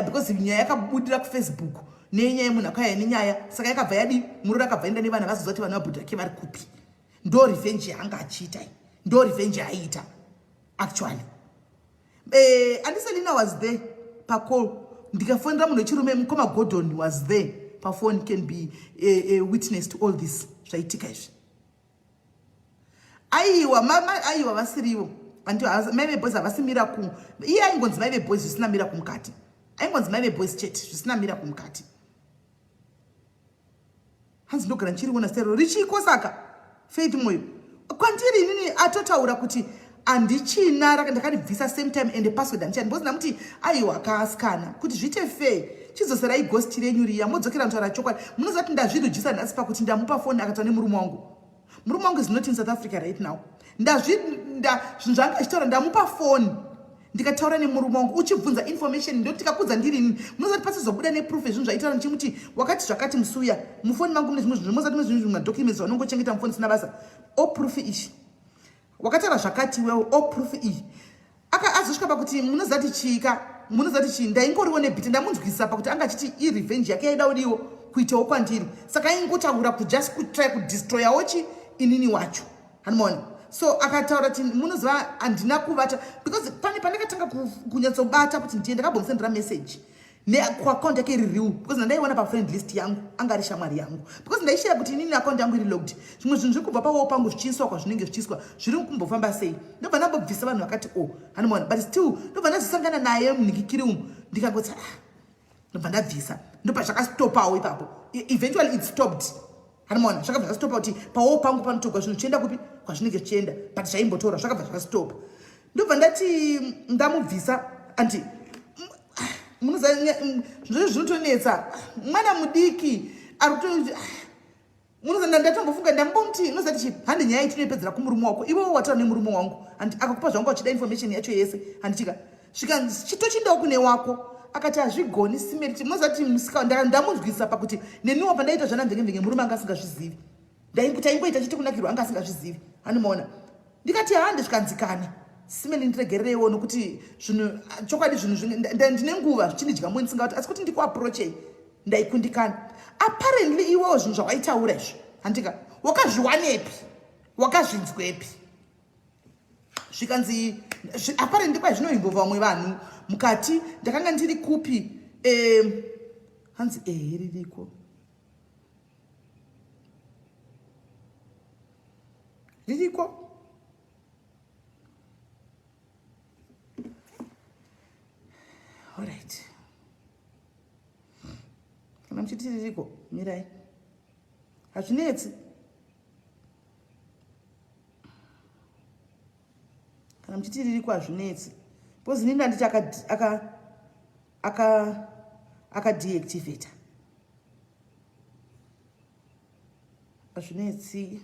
because nyaya yakabudira kufacebook nenyaya yemunhu akauya nenyaya, saka yakabva yadi Muroora akabva enda nevana vazoziva kuti vana vabhudhi vake vari kupi. Ndo revenge yaanga achiita, ndo revenge yaaiita actually. Andiselina was there pacall, ndikafonera munhu wechirume mukoma Gordon was there pafone, can be a witness to all this zvaitika izvi. Aiwa vasirivo anti mai boys avasimira ku iye aingonzi mai boys zvisina mira kumukati, aingonzi mai boys chat zvisina mira kumukati. Hanzi ndogara nchiriona stero richiko saka Faith moyo kwandiri inini atotaura kuti andichina ndakaribvisa same time and password andichani because namuti aiwa akaskana kuti zvite fair chizoserai ghost renyu riya modzokera mutaura chokwadi. Munoziva kuti ndazvirujisa nhasi pakuti ndamupa phone akataura nemurume wangu is not in South Africa right now. Zvinhu zvanga achitaura ndamupa phone ndikataura nemurume wangu uchibvunza information ndo tikakudza ndiri ini. Munoziva kuti pasizobuda neproof ezvinhu zvaitaura ndichimuti wakati zvakati musuya mufoni mangu mune zvimwe zvinhu munoziva kuti zvimwe madocuments vanongochengeta mufoni sina basa o proof ishi wakataura zvakati wewe o proof iyi azosvika pakuti munoziva kuti chika munoziva kuti ndaingoriwo nebhiti ndamunzwisisa pakuti anga achiti irevenge yake yaida udiwo kuitawo kwandiri, saka aingotaura kujust kutry kudestroyawo inini wacho. Hanimuona so akataura kuti munoziva handina kuvata because pane pandakatanga kunyatsobata kuti ndiye ndakambomsendera message neaccount yake iri real because ndaiona pafriend list yangu anga ari shamwari yangu because ndaishiya kuti inini account yangu iri logged. Zvimwe zvinhu zviri kubva pawo pangu zvichiiswa kwazvinenge zvichiiswa zviri kumbofamba sei ndobva ndambobvisa vanhu vakati hanimuona but still ndobva ndazosangana naye munhingikiri umu ndikangoti ndobva ndabvisa ndobva zvakastopawo ipapo. Eventually it stopped. Hanimuona zvakabva zvastopa kuti pawo pangu panotogwa zvinhu zvichienda kupi kwazvinenge zvichienda but zvaimbotora zvakabva zvakastopa. Ndobva ndati ndamubvisa anti munoziva zvinotonetsa mwana mudiki munoziva ndatombofunga ndambomuti unoziva kuti handi nyaya itinopedzera kumurume wako iwewo wataura nemurume wangu and akakupa zvanga uchida information yacho yese handichika svika chitochindawo kune wako akati hazvigoni simeriti. Munoziva kuti musika ndamunzwisisa pakuti neniwo pandaita zvana mvenge murume anga asingazvizivi ndaingoita chichikunakirwa anga asingazvizivi anomaona ndikati hande zvikanzikana simeli ndiregererewo nokuti zvinhu chokwadi zvinhu ndine nguva zvichinidya mwe ndisingati asi kuti ndikuapproachei ndaikundikana apparently iwewo zvinhu zvawaitaura izvo handika wakazviwanepi wakazvinzwepi zvikanzi apparently kwai zvinoimbova vamwe vanhu mukati ndakanga ndiri kupi hanzi ririko alright kana muchiti ririko mirai hazvinetsi kana muchiti ririko hazvinetsi because nini handiti akadeactivata hazvinetsi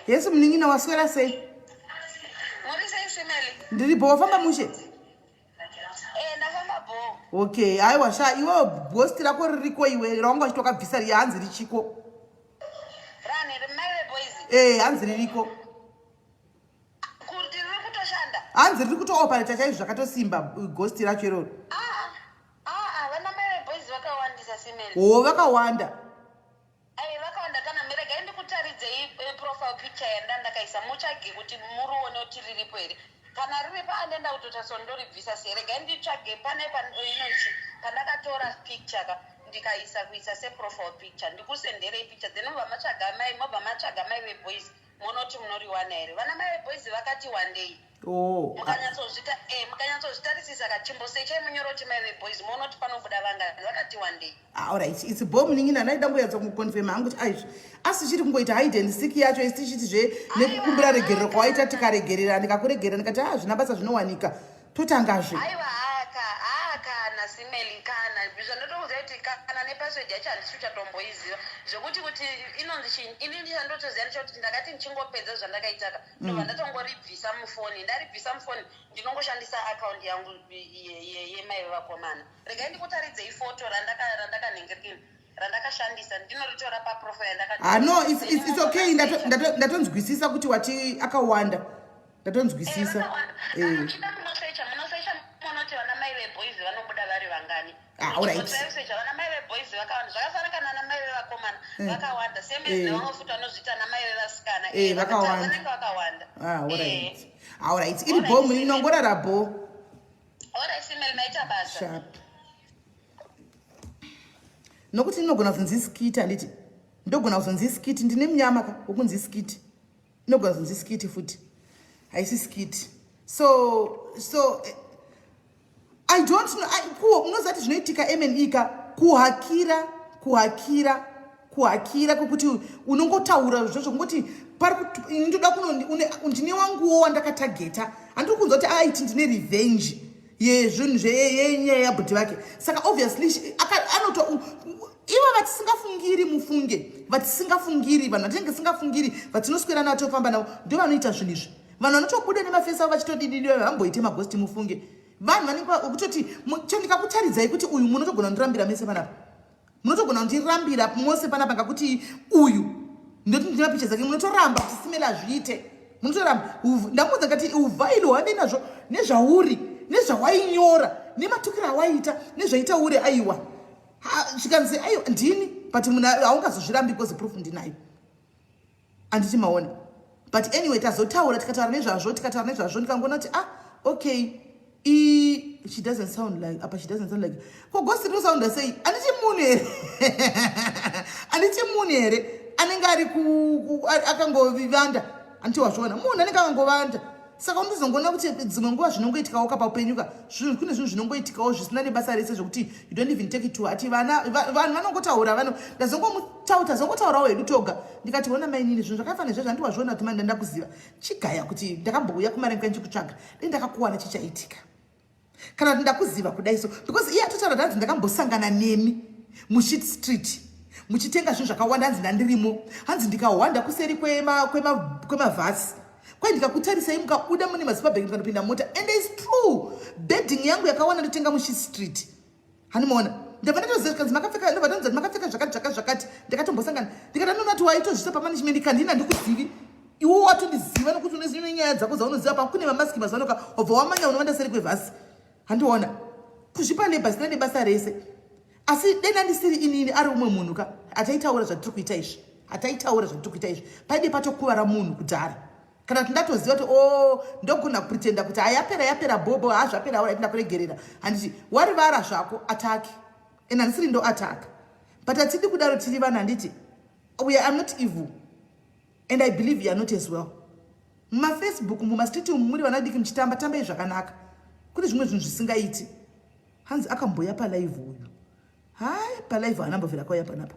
Yesu mningina waswera sei? Muri sei semeli? Ndiripo wafamba mushe? Ndafamba bo. Okay, aiwa sha iwe bosti rako ririko iwe raunga chitoka bvisa ri hanzi richiko. Rani rimai boys. Hanzi ririko. Kuti riri kutoshanda. Hanzi riri kutooperator chaizvo zvakatosimba ghost racho iroro. Vana mai boys vakawandisa semeli. Vakawanda. Profile picture yandandakaisa mutsvage kuti muruone kuti riripo here kana riripo andenda kutotariswa ndoribvisa sei regai nditsvage pane inonzi pandakatora picture ka ndikaisa kuisa seprofile picture ndikusenderei picture then mobva matsvaga mai veboys munoti munoriwana here vana mai veboys vakati one day mukanyatsozvitarisisa kachimbosei chaimunyoroti mai veboys munoti panobuda vangani vakati one day. Alright, it's a bomb ningina naida ngoyatsa kuconfirm hangu kuti aizvo asi chiri kungoita hide and seek yacho isichiti zve nekukumbira regerero kwaita tikaregerera ndikakuregerera ndikati zvina basa zvinowanika totangazve aiwa kana simeli kana zvandotokuza kuti kana nepassword yacho handisi uchatomboiziva zvokuti inonzi chinyi ini ndichandotoziva ndichoti ndakati ndichingopedza zvandakaitaka ndobva ndatongoribvisa mufoni ndaribvisa mufoni ndinongoshandisa akaunti yangu yemai vakomana regai ndikutaridzei foto randakashandisa ndinoritora paprofile no it's okay ndatonzwisisa kuti wati akawanda ndatonzwisisa munoti vana mai veboys vanobuda vari vangani vana mai veboys vakawanda zvakafanana kana vana mai vevakomana vakawanda same vanofuta vanozviita na mai vevasikana vanenge vakawanda alright iri bomu inongorara bo alright simeli maita basa nokuti ndinogona kuzonzi skiti handiti ndogona kuzonzi skiti ndine munyama wokunzi skiti ndinogona kuzonzi skiti futi haisi skiti so I don't know unozati zvinoitika MNE kuhakira kwekuti unongotaura zvozvo ngoti ndoda ndine wanguwo wandakatageta handiri kunzwa kuti aiti ndine revenge yezvinhu zvenyaya yabhuti vake saka obviously ivo vatisingafungiri mufunge vatisingafungiri vanhu vatinenge singafungiri vatinoswera navo tofamba navo ndo vanoita zvinhu izvi vanhu vanotobuda nemafesi avo vachitodidiriwa vamboite maghosti mufunge vanhu vanenge kutoti ndikakutaridzai kuti uyu munotogona kundirambira mese panapa munotogona kundirambira mose panapa ngakuti uyu ndoti ndina picha dzake munotoramba kuti simeli azviite munotoramba ndamuudza ngati uvhailo hwave nazvo nezvauri nezvawainyora nematukiro awaita nezvaita uri aiwa zvikanzi aiwa ndini but munhu haungazozvirambi because proof ndinayo handiti maona but anyway tazotaura tikataura nezvazvo ndikangona kuti okay she doesn't sound like kogosi rinosounda sei handiti munhu here anenge ari akangovivanda handiti wazviona munhu anenge akangovanda saka undizongona kuti dzimwe nguva zvinongoitikawo kapapenyuka kune zvinhu zvinongoitikawo zvisina nebasa rese zvokuti you don't even take it to ati vanhu vanongotaura tazongotaurawo hedu toga ndikati ona mainini zvinhu zvakafanira izvezvo handiwazviona kuti mani ndandakuziva chigaya kuti ndakambouya kumarenga ndichikutsvaga dei ndakakuwana chichaitika kana kuti ndakuziva kudai so because iye atotaura ndanzi ndakambosangana nemi mushit street muchitenga zvinhu zvakawanda hanzi ndandirimo hanzi ndikahwanda kuseri kwemavhasi kwai ndikakutarisai mukabuda mune mazipabheki ndikandopinda mota and it's true bedding yangu yakawanda ndotenga muStreet hanimaona ndabva ndatoziva makapfeka ndobva ndonzi makapfeka zvakati ndakatombosangana ndikatanonati waitozvisa pamanagement kandina ndikuzivi iwo watondiziva nokuti unezive nyaya dzako dzaunoziva pa kune mamaski mazanoka obva wamanya unovanda seri kwevhasi handiona kuzvipa lebha sina nebasa rese asi dena ndisiri inini ari umwe munhu ka ataitaura zvatiri kuita izvi paide patokuvara munhu kudhara kana kuti ndatoziva kuti ndogona kupretenda kuti yapera bobo zvapera aura ndakuregerera handiti warivara zvako ataki and handisiri ndo ataka but hatidi kudaro tiri vanhu handiti we are not evil and I believe you are not as well mumafacebook mumastreet muri vanadiki muchitamba tambai zvakanaka kune zvimwe zvinhu zvisingaiti hanzi akamboya palive uyu hai palive anambovhira kwaya panapa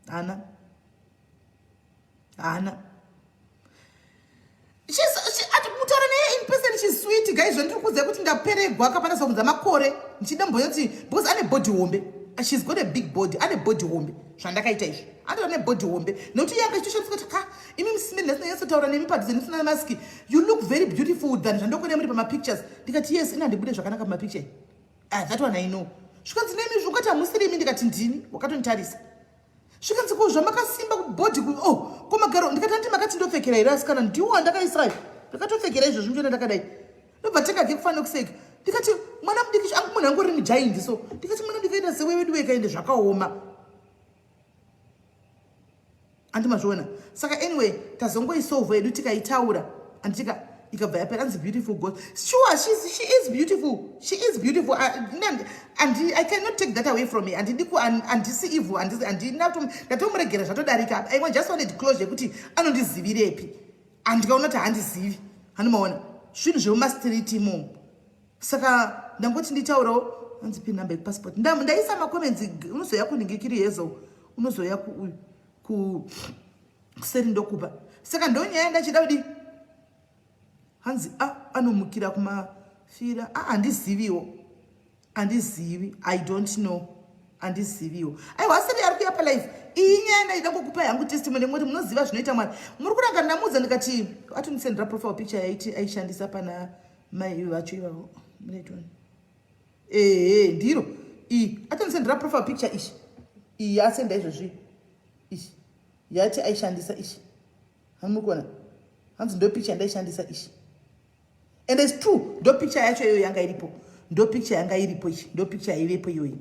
hana mutaura naye in person she's sweet guys zvandiri kuziva kuti ndaperegwa akapana sakunza makore ndichida mbonyati because ane body hombe she's got a big body ane body hombe zvandakaita izvi andone body hombe nokuti yanga ichitoshandiswa kuti imi msimeni nesinanyatsotaura nemi padhuze nisina maski you look very beautiful than zvandokona muri pamapictures ndikati yes inandibude zvakanaka pamapicture that one I know zvikanzi nemi zvokati hamusiri imi ndikati ndini wakatonitarisa zvikanzi ko zvamakasimba kubhodhi komagaro ndikati andi makati ndopfekera here asi kana ndiwo wandakaisai ndakatopfekera izvo zvimchona ndakadai ndobva tekage kufanira kuseka ndikati mwana mudiki angu munhu angori mujaindi so ndikati mwana ndikaita sewewedu wekaende zvakaoma andimazviona saka anyway tazongoisolve yedu tikaitaura anditika ikabva yapera anzi beautiful girl sure she is beautiful and I cannot take that away from me andisi evil ndatomuregera zvatodarika I just wanted closure yekuti anondizivirepi andikaona kuti handizivi hanimaona zvinhu zvemumastreet imomo saka ndangoti nditaurawo hanzi pin number yepassport ndaisa macomments unozoya kuningikiri hezo unozoya kuseri ndokupa saka ndonyaya ndachida kudi hanzi anomukira kumafira handizivi I don't know handiziviwo aiwa asiri ari kuya palive iyi nyaya ndaida kukupa yangu testimony ngoti munoziva zvinoita mwari muri kuranga ndamudza ndikati atondisendera profile picture yaiti aishandisa pana mai vacho ivavo munaitoni ndiro iyi atondisendera profile picture ishi iyi asenda izvozvi ishi yati aishandisa ishi hamuri kuona hanzi ndo picture ndaishandisa ishi and it's true ndo picture yacho iyoyo yanga iripo ndo picture yanga iripo ichi ndo picture iripo iyoyo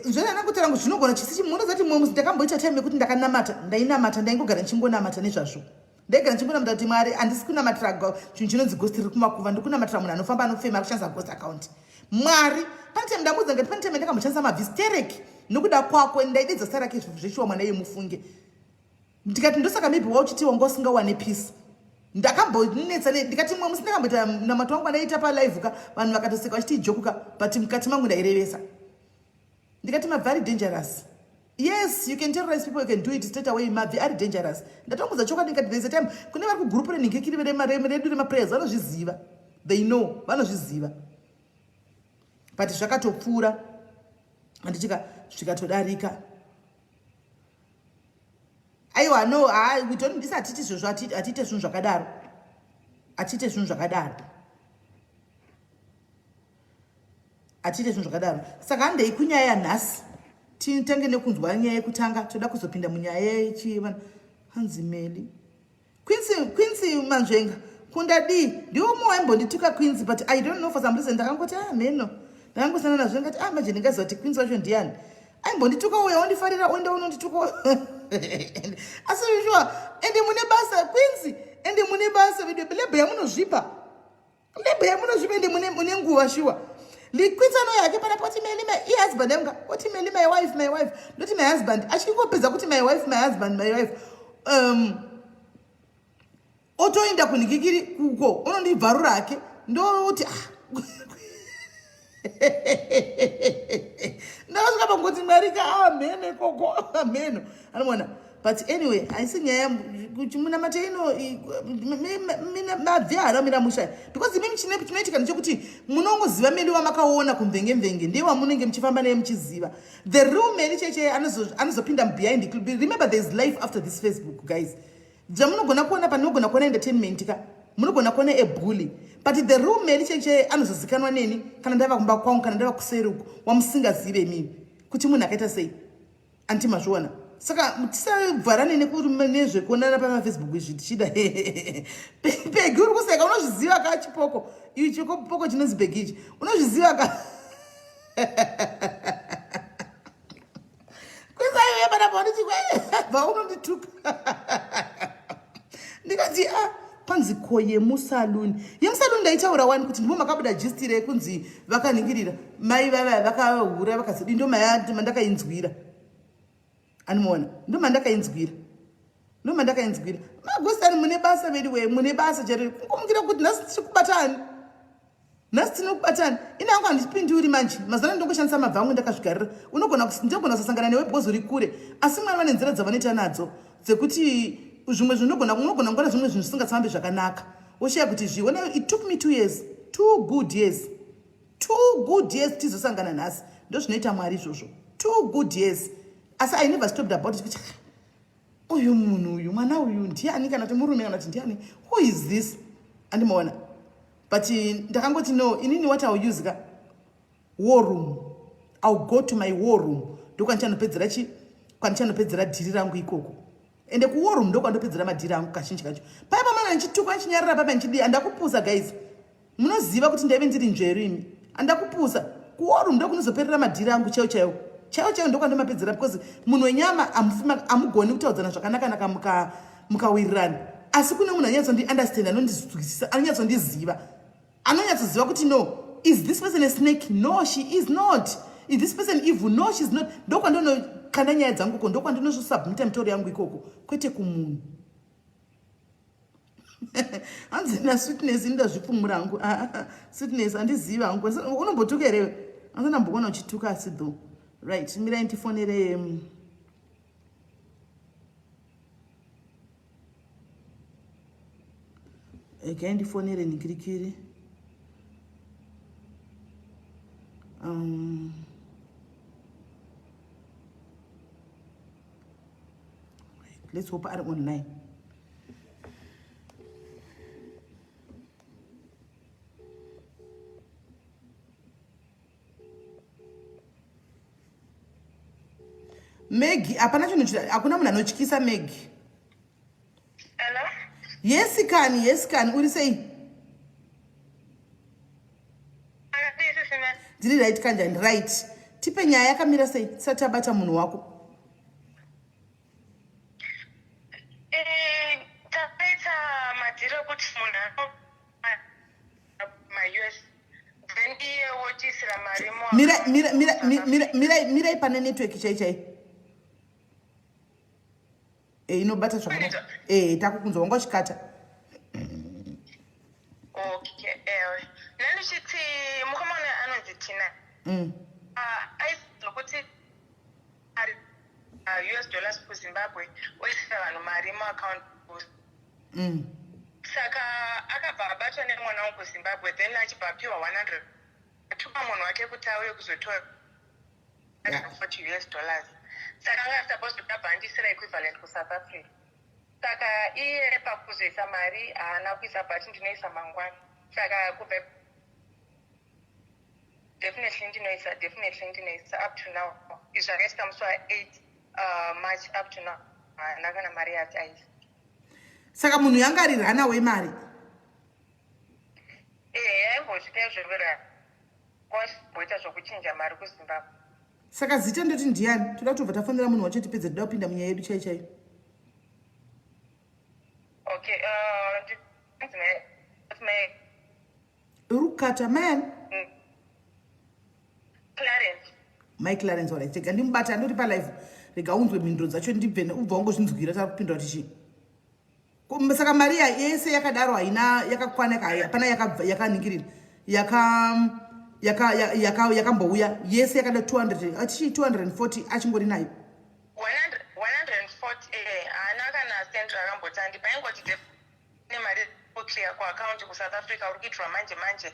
zvona nakutaura kuti zvinogona chisi munozati mwe musi ndakamboita time yekuti ndainamata ndaingogara nchingonamata nezvazvo ndaigara nchingonamata kuti mwari handisi kunamatira chinhu chinonzi ghost riri kumakuva ndikunamatira munhu anofamba anofema akushandisa ghost account mwari pane time ndamudza ngati pane time ndakamboshandisa mavhistereki nokuda kwako ndaidedza sarake zveshuwa mwana iye mufunge ndikati ndosaka maybe wauchitiwa ngo usingawane peace ndakambonetsa ndikati mwe musi ndakamboita namato wangu anaita palive ka vanhu vakatoseka vachiti ijokuka but mukati mangu ndairevesa ndikati very dangerous. Yes, you can terrorize people, you can do it straight away, very dangerous. Ndatongoza choka ndikati there's a time kune vari kugroup reningekiri redu remaprayers vanozviziva, they know vanozviziva, but zvakatopfuura andichika zvikatodarika. Aiwa no, we don't ndisa atiti zvozvo atite zvinhu zvakadaro, atite zvinhu zvakadaro. Saka handei kunyaya yanhasi tintange nekunzwa nyaya yekutanga toda kuzopinda munyaya yechiva hanzi Melly Quincy Manzvenga kundadi ndiwo mwaimbondituka Quincy, but I don't know for some reason ndakangoti meno ndakangosana nazvo ngati manje ndingaziva kuti Quincy wacho ndiani aimbondituka uyo wandifarira oenda unondituka asi sure ende mune basa Quincy ende mune basa video lebe yamunozvipa ende mune nguva sure Quincy ano yake pana poti Melly my husband emga poti Melly my wife not my husband achingopedza kuti my wife otoenda kunigigiri kuko unondibvarura ake ndoti ndakasvika pangoti mwari ka amene koko ameno anamona but anyway haisi nyaya kuti munamata ino mavyara mira musha because imimi chinoitika ndechekuti munongoziva meli wamakaona kumvenge ndiye wamunenge muchifamba naye muchiziva. The real meli cheche anozopinda behind. Remember there is life after this Facebook, guys. Jamunogona kuona panogona kuona entertainment ka munogona kuona a bully, but the real meli cheche anozozikanwa neni kana ndava kumba kwangu kana ndava kuseruku wamusingazive mimi kuti munhu akaita sei anti mazviona. Saka tisavharane nekuti nezvekuonana pamafacebook izvi tichida bhegi uri kuseka unozviziva ka chipoko ichi chipoko chinonzi bhegi ichi unozviziva ka kwisaiwe panapa nditi vaunondituka ndikati panziko yemusaluni ndaitaura wani kuti ndimo makabuda gist rekunzi vakaningirira mai vava vakahura vakazidi ndo mai mandakainzwira anoona ndo mandakainzwira magosani mune basa vediwe mune basa chero kungomukira kuti nhasi tiri kubatana ina angu handipindi uri manje mazana ndongoshandisa mabva angu ndakazvigarira ndogona kusasangana newe because uri kure asi mwari vane nzira dzavanoita nadzo dzekuti zvimwe unogona ngona zvimwe zvinhu zvisingatsambe zvakanaka woshaya kuti zviona. It took me 2 years, 2 good years tizosangana nhasi ndo zvinoita mwari izvozvo. 2 good years asi I never stopped about it kuti uyu munhu uyu mwana uyu ndiani kana kuti murume kana kuti ndiani, who is this andimaona. But ndakangoti no, inini what I'll use ka war room. I'll go to my war room ndokwanichanopedzera dhiri rangu ikoko ende kuwar room ndokwandopedzera madhiri angu kazhinji kacho. Paya pamana ndichituka chinyarira papa ndichidi andakupusa guys, munoziva kuti ndaive ndiri njeri imi andakupusa kuwar room ndokunozoperera madhiri angu chaiwo ndokwandomapedzera because munhu wenyama amugoni kutaudzana zvakanaka mukawirirana, asi kune munhu anonyatsondi understand anondizwisisa anonyatsondiziva anonyatsoziva kuti no, is this person a snake? No, she is not. Is this person evil? No, she's not. Ndokwandono nyaya dzangu ko ndokwandinozosubmita mitori yangu ikoko kwete kumunhu. Anzina sweetness ndazvipfumura hangu. Sweetness andiziva hangu. Unombotuka here? Anzana mbona uchituka asi though. Right, mira ndifonere ndifonere nikirikiri. Let's hope I'm online. Maggie, apana hakuna munhu anotyisa Maggie. Hello? Yes, can. Uri sei? Diri right kanjani? Right. Tipe nyaya yakamira sei? Tisati abata munhu wako. Tapaita madhiro kuti munhu ma-US then iye wotisira mari Mira ipane network chai. Inobata zvakanaka. Takukunzwa wanga uchikata. Okay, nanichiti mukomana anonzi Tina. Lokuti ari US dollars kuZimbabwe oisira vanhu mari muaccount. Saka akabva abatwa nemwana wangu kuZimbabwe then achibva apiwa 100 atupa munhu wake kuti auye kuzotora 140 US dollars. Saka anga supposed to be handisira equivalent kuSouth Africa. Saka iye pakuzoisa mari haana kuisa but ndinoisa mangwana. Saka kubve definitely ndinoisa up to now. Izvo akaisika musi wa8 March up to now. Ndakana mari yati aisa. Saka munhu yanga ari rana wemari. Yaimboita zvekura kwasboita zvokuchinja mari kuZimbabwe. Saka zita ndoti ndiani? Toda kutobva tafonera munhu wacho tipedze toda kupinda munyaya yedu chai. Okay, Rukata man. Clarence. My Clarence alright. Tega ndimubata ndori pa live. Rega unzwe mindro dzacho ndibvene ubva wangozvinzwira tapinda kuti chi. Saka Maria yese yakadaro haina yakakwana kai hapana yakaningirira. Yakambouya yese yakada 200 achi 240 achingori nayo. 140 Tandi Bangoti Nemari clear account to South Africa or get from manje.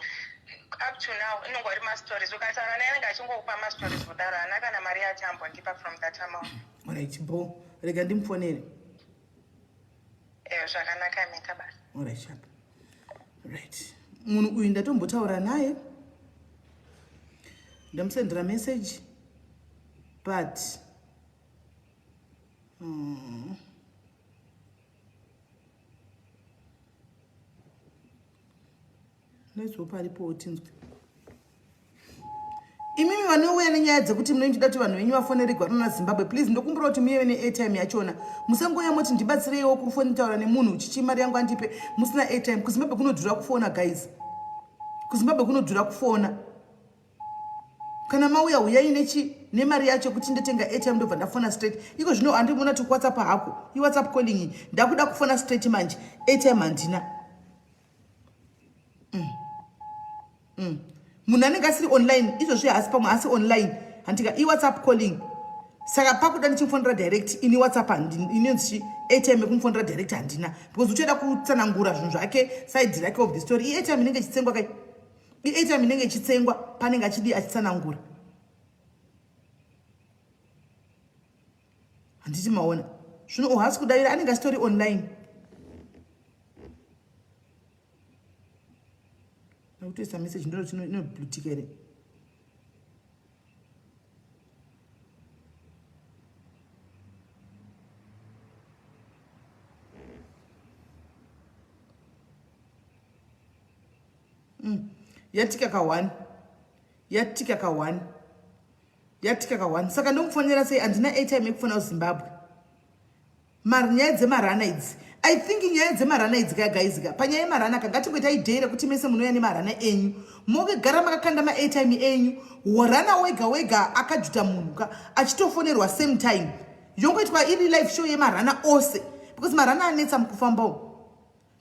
Up to now, no got my stories. So guys, I should go my stories for that. And I can Maria Champ and keep up from that amount. All right, Bo. Regarding phone. All right, sharp. Right. Munhu uyu ndatombotaura naye. Ndamusendera message. But let's hope aripo tinzwe. Imimi vanouya nenyaya dzekuti munochida kuti vanhu venyu vafonere gwaro naZimbabwe, please ndokumbura kuti muye neairtime yachona. Musangoya moti ndibatsireiwo kufoni taura nemunhu uchichi mari yangu andipe musina airtime. KuZimbabwe kunodhura kufona guys. KuZimbabwe kunodhura kufona. Kana mauya huyai nemari yacho kuti ndotenga airtime ndobva ndafona straight. Iko zvino handimuna kuti WhatsApp hako. WhatsApp calling ndakuda kufona straight manje. Airtime handina. Munhu anenge asiri online izvozvi haasi pamwe asi online handika WhatsApp calling. Saka pakuda ndichimufonera direct ini WhatsApp inonzi airtime yekumufonera direct handina because uchoda kutsanangura zvinhu zvake side rake of the story. Airtime inenge ichitsengwa kai airtime inenge ichitsengwa panenge achidi achitsanangura. Handiti maona zvino uhasi kudaira anenge astori online. Nakutoisa message ndiro chinoblutika here. Yatika ka 1 saka ndomufonera sei andina airtime yekufona kuZimbabwe. Mari nyaya dzemarana idzi I think nyaya dzemarana idzi guys panyaya yemarana kangatingoita idheire kuti mese munouya nemarana enyu mogara makakanda maairtime enyu rana wega akajuta munhu achitofonerwa same time yongoitwa iri live show yemarana ose because marana anetsa mukufamba.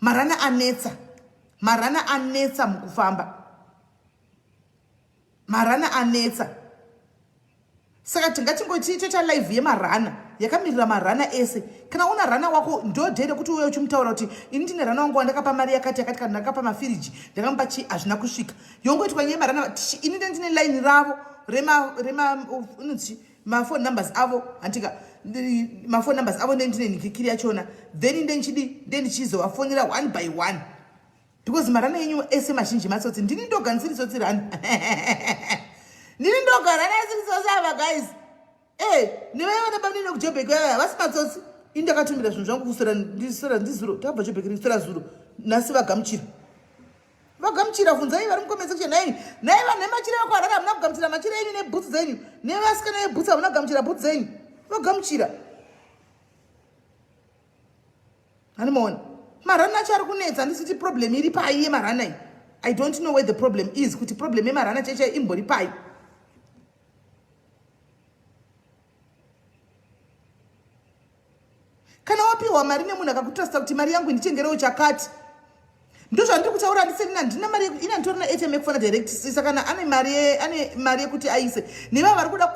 Marana anetsa mukufamba. Marana anetsa. Saka tingatingoti toita live yemarana yakamirira marana ese. Kana una rana wako ndodhere kuti uye uchimutaura kuti ini ndine rana wangu wandakapa mari yakati kana ndakapa mafiriji ndakamupa chi hazvina kusvika. Yongoitwa nyaya yemarana ini ndine line ravo ma phone numbers avo handika ma phone numbers avo ndine nikikiri yachona then ndichizovafonera one by one because marana yenyu ese mazhinji matsotsi ndini ndoga ndisiri rana. Ndini ndoga rana isiri ava guys. Nevana bamnene kuJoburg vasi matsotsi. Indakatumira zvinhu zvangu kusora ndizuro tabva Joburg risora zuro nasi vagamuchira funzai vari mucomment section nai vanhu nemachira yako harara hamuna kugamuchira machira enyu nebhutsi dzenyu nevasikana yebhutsi hamuna kugamuchira bhutsi dzenyu vagamuchira. Hanimaona marana acho ari kunetsa handisiti problem iri pai yemarana iyi. I don't know where the problem is kuti problem yemarana chaichai imbori pai. Kana wapiwa mari nemunhu akakutrasta kuti mari yangu nditengerewo chakati ndozvandiri kutaura handiseni handina mari ina nditorina airtime yekufona direct. Saka kana ane mari yekuti aise neva vari kuda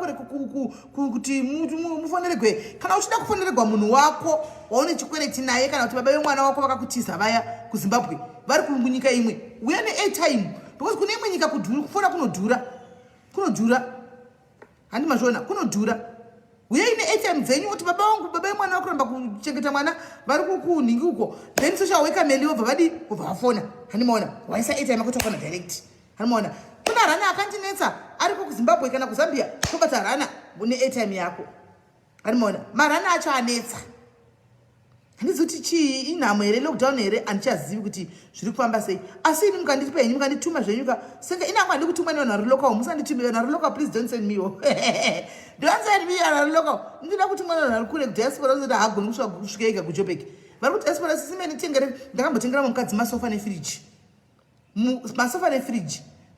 kuti mufoneregwe. Kana uchida kufoneregwa munhu wako waune chikwereti naye kana kuti baba vemwana wako vakakutiza vaya kuZimbabwe vari kunyika imwe uya neairtime because kune imwe nyika kufona kunodhura handimazviona kunodhura. Uyai neairtime dzenyu kuti baba vemwana wako ramba kuchengeta mwana vari kunhingi uko then social worker meli obva vafona. Handimaona waisa airtime akutofona direct. Handimaona kuna rana akandinetsa ariko kuZimbabwe kana kuZambia tobata rana une airtime yako. Handimaona marana acho anetsa. Handizoti chii inhamo here lockdown here handichazivi kuti zviri kufamba sei asi ini mukandipa henyu mukandituma zvenyuka senge ina hangu handi kutuma nevanhu vari local musanditumi vanhu vari local please don't send me don't send me vanhu vari local ndinoda kutumwa nevanhu vari kure kudiaspora kuti hagoni kusvika ega kuJoburg vari kudiaspora sisimeni tengere ndakambotengera mukadzi masofa nefiriji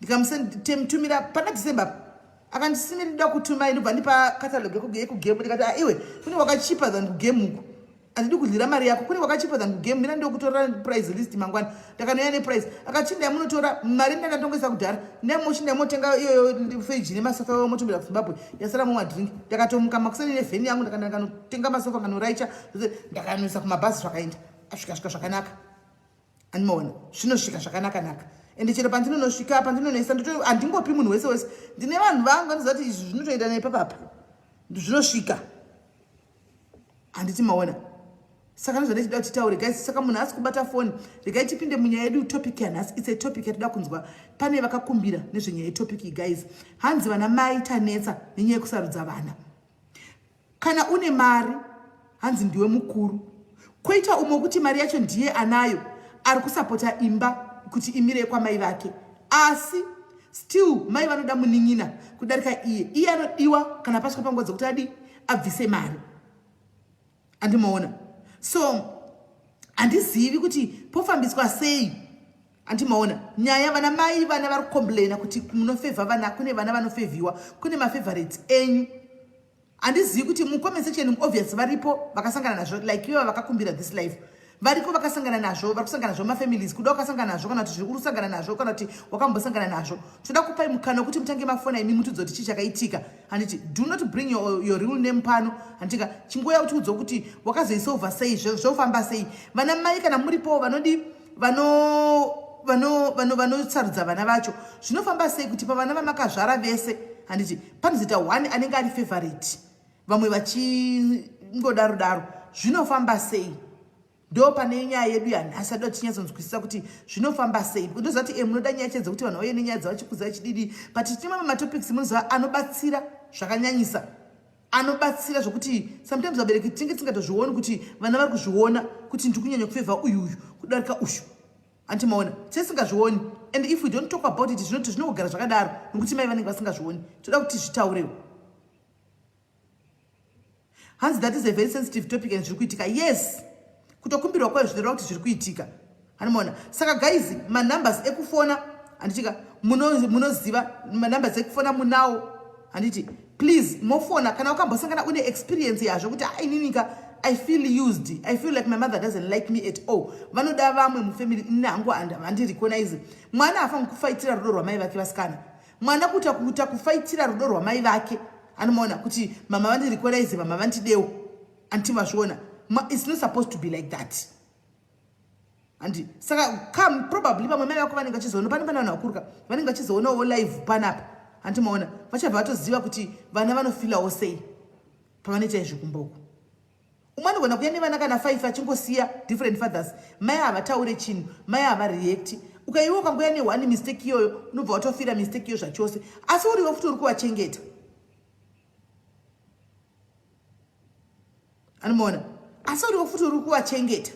ndikamutumira pana December akandisimira ndida kutuma inobva ndipa catalog yekugame ndikati iwe kune wakachipa than kugame uku andidi kudlira mari yako kune wakachipa than kugame mina ndokutora price list mangwana ndakanoya neprice akachinda yamunotora mari ndakatongesa kudhara ndamochinda motenga iyoyo fridge nemasofa motumira kuZimbabwe yasara mumadrink ndakatomuka makuseni nevheni yangu ndakanotenga masofa kanoraicha ndakanoisa kumabhazi zvakaenda asvika zvakanaka. Andinoona zvinosvika zvakanaka naka. Ende chero pandinonosvika pandinonoisa handingopi munhu wese wese. Ndine vanhu vangu vanoziva kuti izvi zvinotoenda nepapapa. Zvinosvika. Handiti maona. Saka ndizvo ndachida kuti taure guys. Saka munhu asi kubata foni. Regai tipinde munyaya yedu topic yanhasi. It's a topic yatoda kunzwa. Pane vakakumbira nezvenyaya yetopic guys. Hanzi vana mai tanetsa nenyaya yekusarudza vana. Kana une mari hanzi ndiwe mukuru. Koita umwe kuti mari yacho ndiye anayo. Ari kusapota imba kuti imire kwa mai vake. Asi still mai vanoda munin'ina kudarika iye anodiwa kana pasvika panguva dzokuti adi abvise mari. Andimoona. So handizivi kuti pofambiswa sei. Andimoona. Nyaya vana mai vana vari kukomplaina kuti munofevha vana, kune vana vanofevhiwa, kune mafavorites enyu. Handizivi kuti mucomment section obvious varipo vakasangana nazvo like ivo vakakumbira this life. Variko vakasangana nazvo, vari kusangana nazvo mafamilies, kuda wakasangana nazvo kana kuti zviri kusangana nazvo kana kuti wakambosangana nazvo. Toda kupai mukana kuti mutange mafona imi mutudze kuti chii chakaitika. Handiti do not bring your real name pano. Handika chingoya utiudze kuti wakazoisolva sei, zvofamba sei. Vana mai kana muripo vanodi vanosarudza vana vacho. Zvinofamba sei kuti pavana vamakazvara vese. Handiti panozoita one anenge ari favorite. Vamwe vachingodaro daro. Zvinofamba sei. Do pane nyaya yedu yanhasi ado tinyatsonzwisisa kuti zvinofamba sei. Ndoziva kuti munoda nyaya chedza kuti vanhu vauye nenyaya dzavachikuza chididi. But tichimama matopics munoziva anobatsira zvakanyanyisa. Anobatsira zvokuti sometimes vabereki tinge tingatozvioni kuti vana vari kuzviona kuti ndiri kunyanya kufevha uyu kudarika uyu. Antimaona tisingazvioni. And if we don't talk about it zvinogara zvakadaro nokuti mai vanenge vasingazvioni. Toda kuti zvitaurewo. Hanzi that is a very sensitive topic and zviri kuitika. Yes. Kutokumbirwa kwayo zvinoreva kuti zviri kuitika. Handimoona. Saka guys, manumbers ekufona handitika munoziva manumbers ekufona munawo. Handiti please mofona kana wakambosangana une experience yazvo kuti ininika I feel used. I feel like my mother doesn't like me at all. Vanoda vamwe mufamily nangu handirecognize. Mwana hafaniri kufaitira rudo rwamai vake vasikana. Mwana kuta kufaitira rudo rwamai vake. Handimoona kuti mama vandirecognize, mama vandidewo. Antimazviona. It's not supposed to be like that. And saka come probably pamwe mai vako vanenge vachizoona pane vanhu vakuruka vanenge vachizoonawo live panapa. Antimaona vachabva vatoziva kuti vana vanofilawo sei pavanoita izvi kumboko. Umwe anogona kuya nevana kana 5 achingosiya different fathers. Mai havataure chinhu, mai havareact. Ukaiwe ukangoya ne1 mistake iyoyo unobva watofira mistake iyo zvachose. Asi uriwo futi uri kuvachengeta. Anomaona. Asi uriwo futi uri kuvachengeta.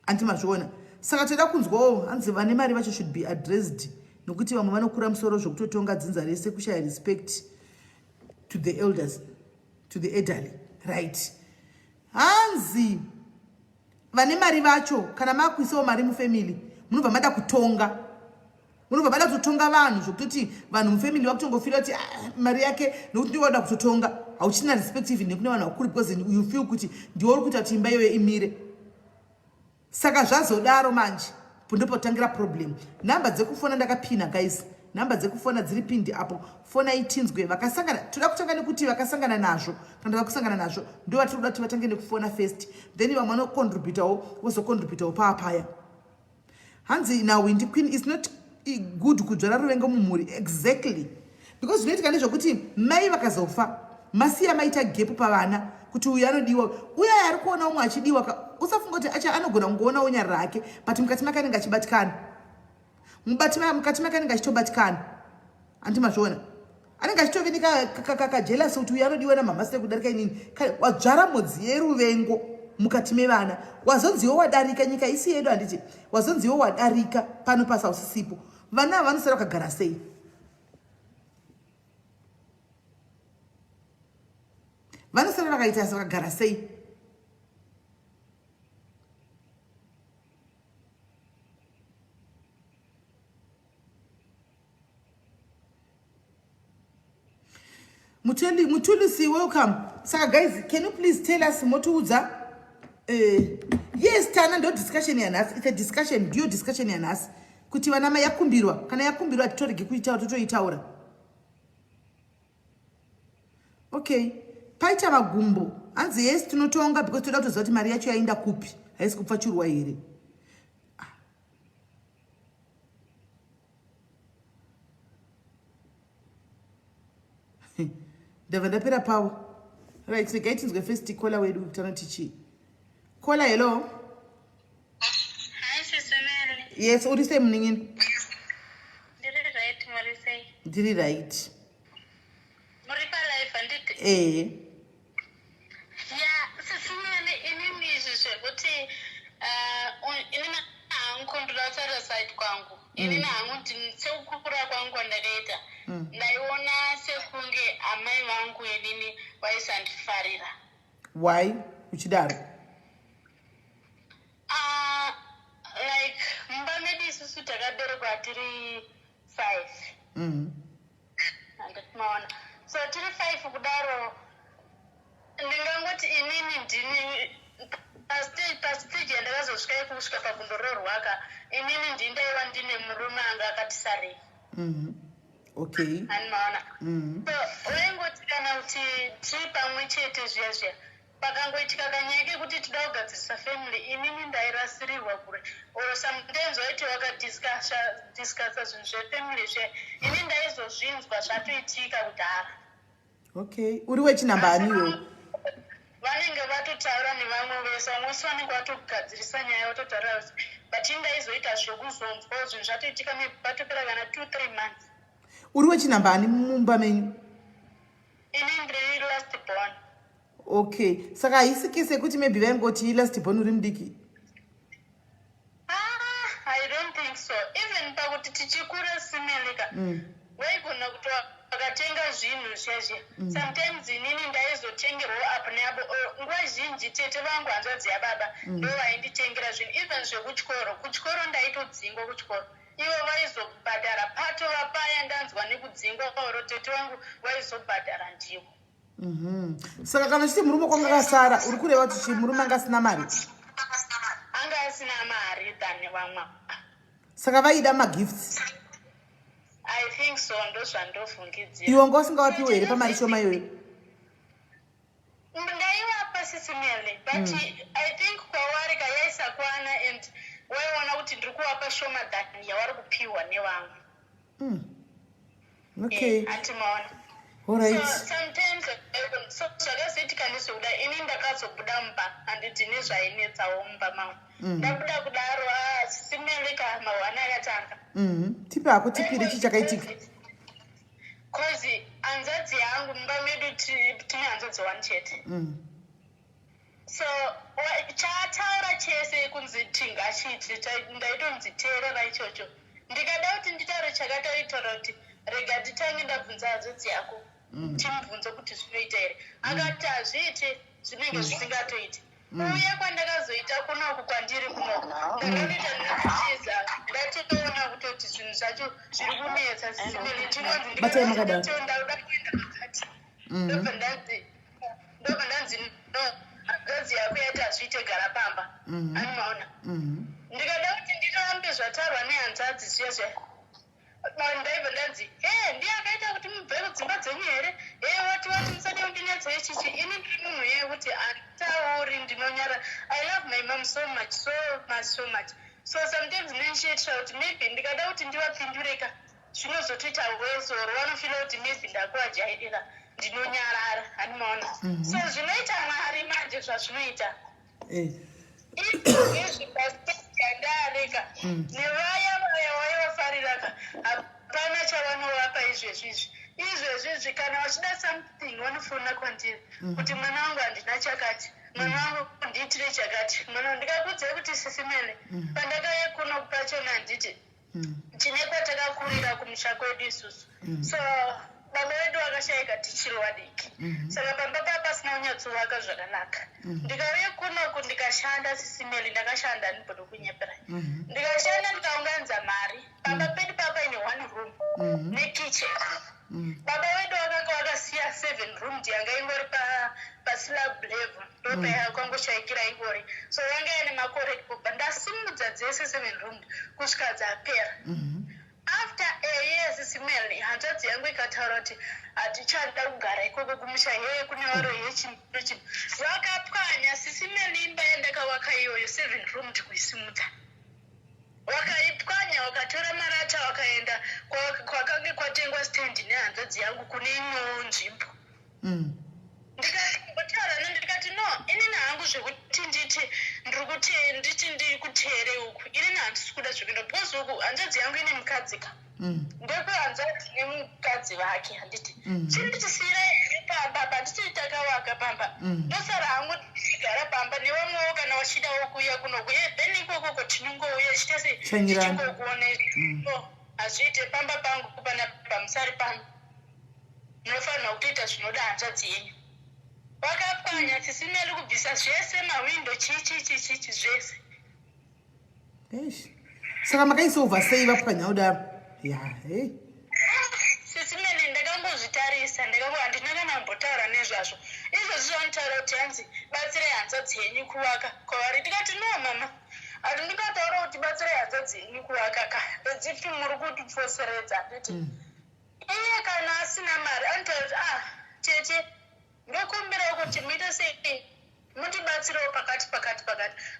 Antimazviona. Saka toda kunzwawo hanzi vane mari vacho should be addressed. Nokuti vamwe vanokura musoro zvokutotonga dzinza rese kushaya respect to the elders, to the elderly, right? Hanzi vane mari vacho kana makuisawo mari mufamily munobva mada kutonga. Munobva mada kutonga vanhu zvokutoti vanhu mufamily vakutongofira kuti mari yake nokuti ndiwe wada kutotonga hauchina respect even nekune vanhu vakuru because you feel kuti ndiwe uri kuita kuti imba iyoyo imire. Saka zvazodaro manje pondopotangira problem. Namba dzekufona ndakapina guys. Namba dzekufona dziri pindi apo. Fona itinzwe vakasangana. Toda kutanga nekuti vakasangana nazvo. Kana vakusangana nazvo ndo vatinoda kuti vatange nekufona first. Then vamwe vanocontributawo wozocontributawo papaya. Hanzi now Windy Queen is not good kudzvara ruvengo mumhuri. Exactly. Because zvinoitika ndezvokuti mai vakazofa masiya maita gap pavana kuti uyu anodiwa uya ari kuona umwe achidiwa usafunga kuti acha anogona kungoona nyara rake but mukati make anenge achibatikana mukati make anenge achitobatikana. Antimazviona anenge achitovenika kakajealous kuti uyu anodiwa namama site kudarika inini wadzvara modzi yeruvengo mukati mevana. Wazonziwo wadarika nyika isi yedu handiti wazonziwo wadarika pano pasausisipo. Vana vanosara vakagara sei? Vanosara vakaita vakagara sei? Mutulisi, welcome. Saka guys, can you please tell us motuudza? Yes, tana ndo discussion yanhasi. It's a discussion, ndio discussion yanhasi. Kuti vana mai yakumbirwa, kana yakumbirwa titorege kuitaura totoitaura. Okay. Paita magumbo Hanzi yes tinotonga because toda kutoziva kuti mari yacho yaenda kupi, haisi kupfachurwa here. Ndabva ndapera pawo. Right, regai tinzwe first caller wedu tanoti chi. Caller, hello. Hi, SIS MELLY. Yes, uri sei muningini? Ndiri right, muri sei? Ndiri right. Muri pa live anditi? SIS MELLY, inini izvi zvekuti inini hangu ndinotaura side kwangu. Inini hangu sekukura kwangu ndakaita. Ndaiona sekunge amai vangu inini vaisandifarira. Why? Uchidaro? Like mumba medu isusu takaberekwa tiri 5. Anditimaona. So tiri 5 kudaro ndingangoti inini ndini pastage yandakazosvika kusvika pakundororwaka inini ndindaiva ndine murume anga akatisarei. Okay. Animaona. So waingoti kana kuti tiri pamwe chete zviya zviya pakangoitika kanyeke kuti tida kugadzirisa family inini ndairasirirwa kure or sometimes waiti wakadiskasa zvinhu zvefamily zviya inini ndaizozvinzwa zvatoitika kudhara. Okay. Uri wechinambaniwo? Vanenge vatotaura nevamwe vese vamwese vanenge vatogadzirisa nyaya vatotaura but ini ndaizoita zvekuzonzwa zvinhu zvatoitika patopera kana 2-3 months. Uri wechinambani mumba menyu? Inini ndiri last born. Okay. Saka haisi kese kuti maybe vaingoti last born uri mudiki? I don't think so. Even pakuti tichikura simelika waigona kuti wakatenga zvinhu zvezve. Sometimes inini ndaizotengerwa up neapo nguva zhinji tete vangu hanzvadzi yababa ndo vainditengera zvinhu even zvekuchikoro ndaitodzingwa kuchikoro. Ivo vaizobhadhara pato vapaya ndanzwa nekudzingwa kwauro tete vangu vaizobhadhara ndivo. Saka kana chiti murume kwanga kasara uri kureva kuti murume anga asina mari? Anga asina mari than vamwe. Saka vaida magifts? I think so, ndo zvandofungidzira. Iwe wanga usingawapiwo here pamari shoma iyoyo? Ndaiwapa SIS MELLY but I think kwavari kayaisakwana and waiona kuti ndiri kuwapa shoma than yavari kupiwa nevamwe. Okay. Atimaona. Alright. So sometimes zvakazoitika nezvekuda ini ndakazobuda mumba handiti nezvainetsawo mumba mangu. Ndabuda kudaro SIS MELLY kamahwana akatanga. Tipe hako tipire chichakaitika. Cause hanzvadzi yangu mumba medu tine hanzvadzi 1 chete. So chataura chese kunzi tingachiti ndaitonziteerera ichocho. Ndikada kuti nditaure chakataitaura kuti rega nditange ndabvunza hanzvadzi yako timubvunze kuti zvinoita here. Akati hazviiti zvinenge zvisingatoiti. Uye kwandakazoita kunoku kwandiri kunoku ndakatoita nekutiza ndatoona kutoti zvinhu zvacho zviri kunetsa SIS MELLY ndinonzi ndikatoda kuenda pakati ndobva ndanzi no hanzvadzi yako yaiti hazviite gara pamba. Animaona ndikada kuti nditorambe zvatarwa nehanzvadzi zviya ndaibva ndanzi ndiye akaita kuti mubve kudzimba dzenyu here wati musade kundinetsa ichichi ini ndiri munhu yekuti handitauri ndinonyara. I love my mom so much so much so sometimes ndinchiitira kuti maybe ndikada kuti ndivapindureka zvinozotoita wese or vanofila kuti maybe ndakuvajairira ndinonyarara. Hanimaona so zvinoita mwari manje zvazvinoita izvibasyandareka nevaya vaivafariraka hapana chavanovapa izvezvizvi kana vachida something vanofonera kwandiri kuti mwana wangu handina chakati, mwana wangu ndiitire chakati. Mwana ndikakudzai kuti SIS MELLY pandakauya kuno pachona handiti tine kwatakakurira kumusha kwedu isusu. So baba vedu vakashayika tichiri vadiki. Saka pamba pasina unyatsovaka zvakanaka. Ndikauye kunoku ndikashanda SIS MELLY ndakashanda ndibvoda kunyepera. Ndikashanda ndikaunganidza mari. Pamba pedu papa ine 1 room nekitchen. Baba vedu vakasiya 7 room yanga ingori paslab level. Ndopa yakangoshayikira ingori. So yanga ine makore kubva ndasimudza dzese 7 room kusvika dzapera. After yes simeli hanzvadzi yangu ikataura kuti hatichada kugara ikoko kumusha yeye kune oro yechino vakapwanya sisimeli imba yandakavaka iyoyo 7 room tikuisimudza wakaipwanya wakatora marata wakaenda kwakange kwatengwa stendi nehanzvadzi yangu kune imwewo nzvimbo ndikabotaura ndikati no inini hangu zvekuti nditi ndiri kuteere uku inini handisi kuda zvekuenda because uku hanzvadzi yangu ine mukadzika ndekuhanzvadzi nemukadzi vake handiti chinditisirai pamba banditi takavaka pamba ndosara hangu tigara pamba nevamwewo kana wachidawo kuuya kunokuye then ikokoko tinongouya chitese tichingokuone hazviite pamba pangu pana pamusari pangu munofanira kutoita zvinoda hanzvadzi yenyu wakapwanya sisimeli kubvisa zvese mawindo chichi zvese saka makaisovha sei vapwanya kuda sisimeli ndakambozvitarisa handina kana mbotaura nezvazvo izvozvi zvanotaura kuti hanzi batsirai hanzvadzi yenyu kuvaka kwavari tikati no mama hati ndikataura kuti batsirai hanzvadzi yenyu kuvaka ka edzipi muri kutifoseredza handiti iye kana asina mari anotaura kuti tete ndokumbira kuti muite sei mutibatsirewo pakati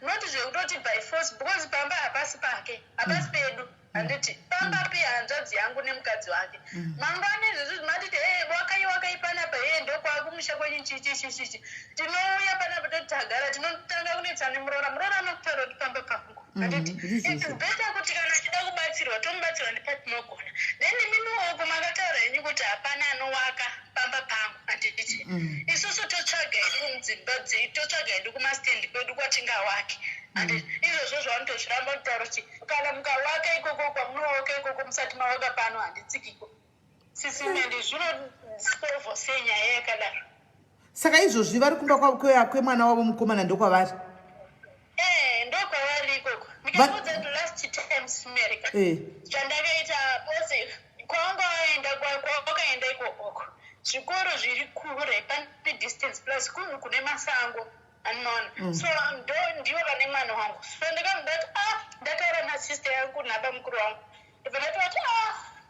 noti zvekutoti by force because pamba hapasi pake hapasi pedu handiti pamba pehanzvadzi yangu nemukadzi wake mangwana izvozvo matiti wakaiwakai panapa ndokwakumusha kwenyu chichi tinouya panapa toti tagara tinotanga kunetsa nemuroora anokutaura kuti pamba pangu handiti it's better kuti kana achida kubatsirwa tomubatsirwa nepatinogona then iminuoko makataura henyu kuti hapana anowaka pamba pangu handiti isusu totsvaga hedu mudzimba totsvaga hedu kumastendi kwedu kwatingawake handiti izvozvo zvanotozviramba kutaura kuti kana mukawaka ikoko kwamunowaka ikoko musati mawaka pano handitsikiko sisimende zvinosolva sei nyaya yakadaro saka izvozvi vari kumba kwemwana wavo mukomana ndokwavari ndokwavari ikoko ndikaudza kuti last time simerika zvandakaita bose kwawakaenda ikokoko zvikoro zviri kure pane distance plus kunhu kune masango anoona so ndivo vane mwana wangu so ndikamudati ndataura nasister yangu naba mukuru wangu ndibvanatoti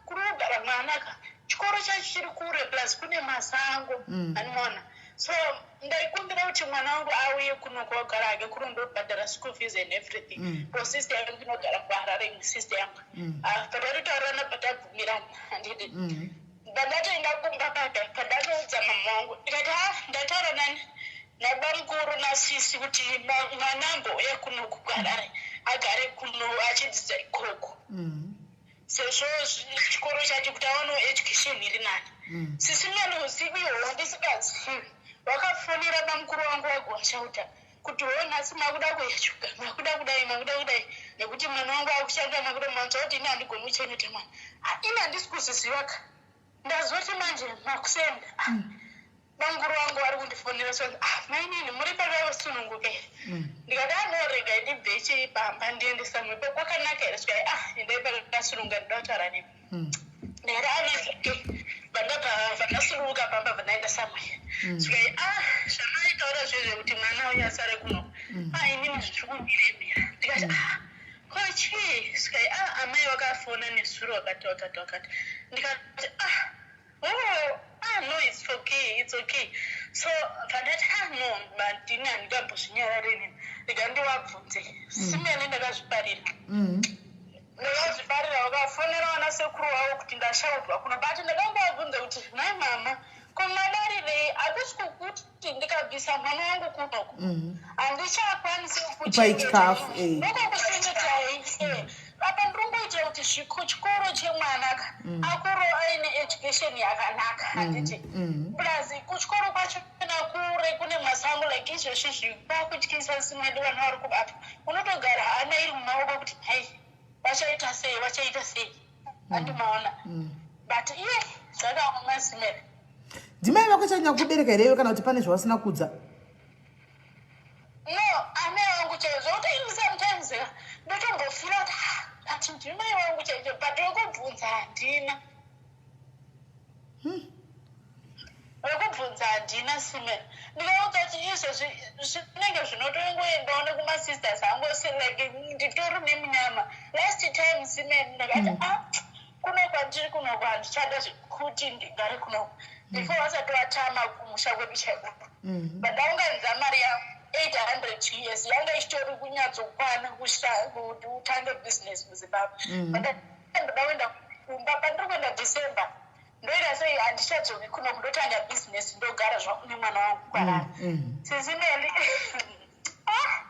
kuri kugara mwanaka chikoro chacho chiri kure plus kune masango anoona so ndaikumbira kuti mwana wangu auye kuno kwagara ake kuri ndobhadhara school fees and everything ko sister yangu inogara kuharare sister yangu pataritaurana patabvumirana handidi ndatoenda kumba paka padanoudza mama wangu ndikati ndataura nani naba mukuru nasisi kuti mwana ambouya kuno kugarare agare kuno achidzidza ikoko sezvo chikoro chacho kuti aonewo education iri nani sisimene uziviwo ndisingazivi wakafonera bamukuru wangu wagowachauta kuti nhasi makuda kuyachuka makuda kudai nekuti mwana wangu akushanda makuda manza kuti ini handigoni kuchengeta mwana ini handisi kuzizivaka ndazoti manje makusenda bamukuru wangu vari kundifonera so mainini muri pakavasununguka here ndikati anorega ndibvechi pamba ndiendesa mwepo kwakanaka here skai endai pakakasununga ndida kutaura nemi ndikati anezike vandakasununguka pamba vandaenda samwe skai zvamaitaura zvezve kuti mwana uyu asare kuno inini zvichikumviremira ndikati kochi skai amai vakafona nezuro wakati ndikati no, it's okay. So, vandati no, bandini handingambozvinyarareni ndikandivabvunze simene ndakazviparira vakafonera vana sekuru wavo kuti ndashaurwa kuno bati ndakambovabvunza kuti nai mama komadarire hakusi kuti ndikabvisa mwana wangu kunoku handichakwanisi kuchengeta apa ndirongoita kuti chikoro chemwanaka akuro aine education yakanaka handiti plus kuchikoro kwacho nakure kune masango like izvozvi zvipakutyisa simwedu vana vari kubata unotogara hana iri mumaoko kuti hai vachaita sei handimaona but iye zvakaoma simere ndimai vako chanya kubereka here kana kuti pane zvavasina kudza no amai vangu chaizvo utoini sometimes ndotombofira kuti ati ndimai vangu chaizvo but wekubvunza handina wekubvunza handina simene ndikaudza kuti izvozvi zvinenge zvinotongoendawo nekumasisters angu like nditori nemunyama last time simene ndakati kuno kwandiri kunoko handichada kuti ndigare kunoko before vasati vatama kumusha kwedu chaiko vandaunganidza mari ya800 US yanga ichitori kunyatsokwana kuti utange business muZimbabwe ndoda kuenda kumba pandiri kuenda December ndoita sei handichadzoki kunoko ndotanga business ndogara zvangu nemwana wangu kwarara SIS MELLY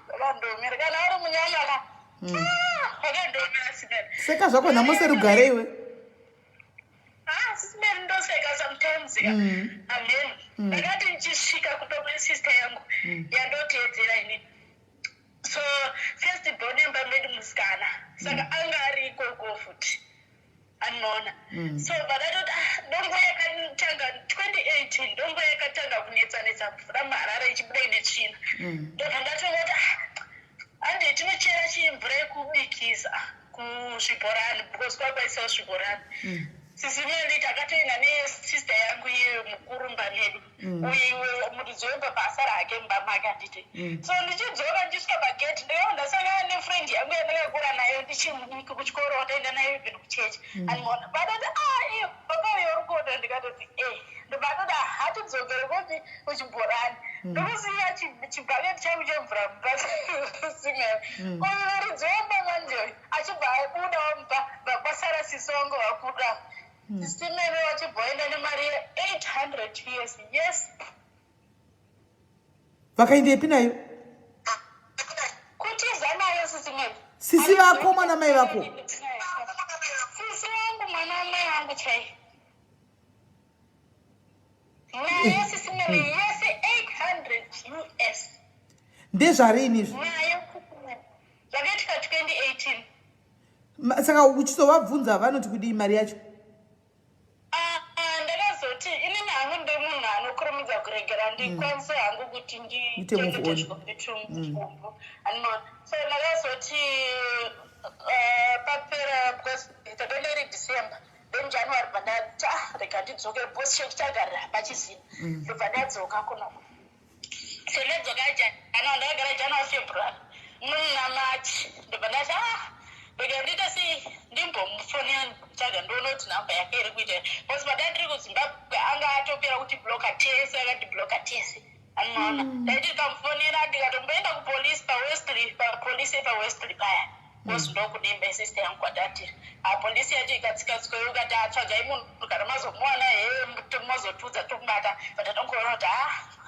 vakandomira kana uri munyanyaka vakandomira SIS MELLY seka zvako nhamose rugare iwe SIS MELLY ndoseka sometimes amen ndakati nchisvika kutope sister yangu yandoteedzera ini so first born yamba medu musikana saka anga ari ikoko futi anoona so vakatoti ndongo yakatanga 2018 ndongo yakatanga kunetsanetsa kuvhura marara ichibuda ine tsvina ndokandatongoti hande tinochera chimvura yekubikisa kuzvibhorani because kwakwaisawo zvibhorani SIS MELLY takatoenda nesister yangu iye mukurumba medu uye muridzi wembabasa rake mumba make handiti so ndichidzoka ndisvika pageti ndikaona ndasangana nefriend yangu yandakakura nayo ndichimudiki kuchikoro wataenda nayo even kuchechi andimona vatoti iyo baba uyo uri kuona ndikatoti ndovatoti hatidzokere kopi kuchibhorani ndokusiya chibhaketi changu chemvura mubasa SIS MELLY uyu muridzi wemba manjoyi achibva abudawo mumba vakwasara sisongo vakuda SIS MELLY wachibhoenda nemari ye800 US yes vakaendepi nayo kutiza nayo SIS MELLY sisi vako mwana mai vako sisi wangu mwana mai wangu chai nayo SIS MELLY yese 800 US ndezvarini izvo nayo zvakaitika 2018 saka uchizovabvunza vanoti kudii mari yacho ndakazoti inini hangu ndemunhu anokurumidza kuregera ndikwanise hangu kuti ndichengetezvombetumumbu andimaona so ndakazoti papera because tatoenda iri December then January pandati rega ndidzoke bosi chekuchagarira pachizina ndobva ndadzoka kunoko so ndadzoka ndakagara January February muna March ndobva ndati rega ndiita sei ndimbomufonera chaga ndoona kuti nhamba yake iri kuita because padandiri kuZimbabwe anga atopera kuti bloka tese akandibloka tese anoona ndaiti ndikamufonera ndikatomboenda kupolisi papolisi paWestly paya because ndokudimba sister yangu kwadatiri apolisi yacho ikatsikatsikoyo ukati atsvagai munhu kana mazomuwana mazotudza tomubata but atongoona kuti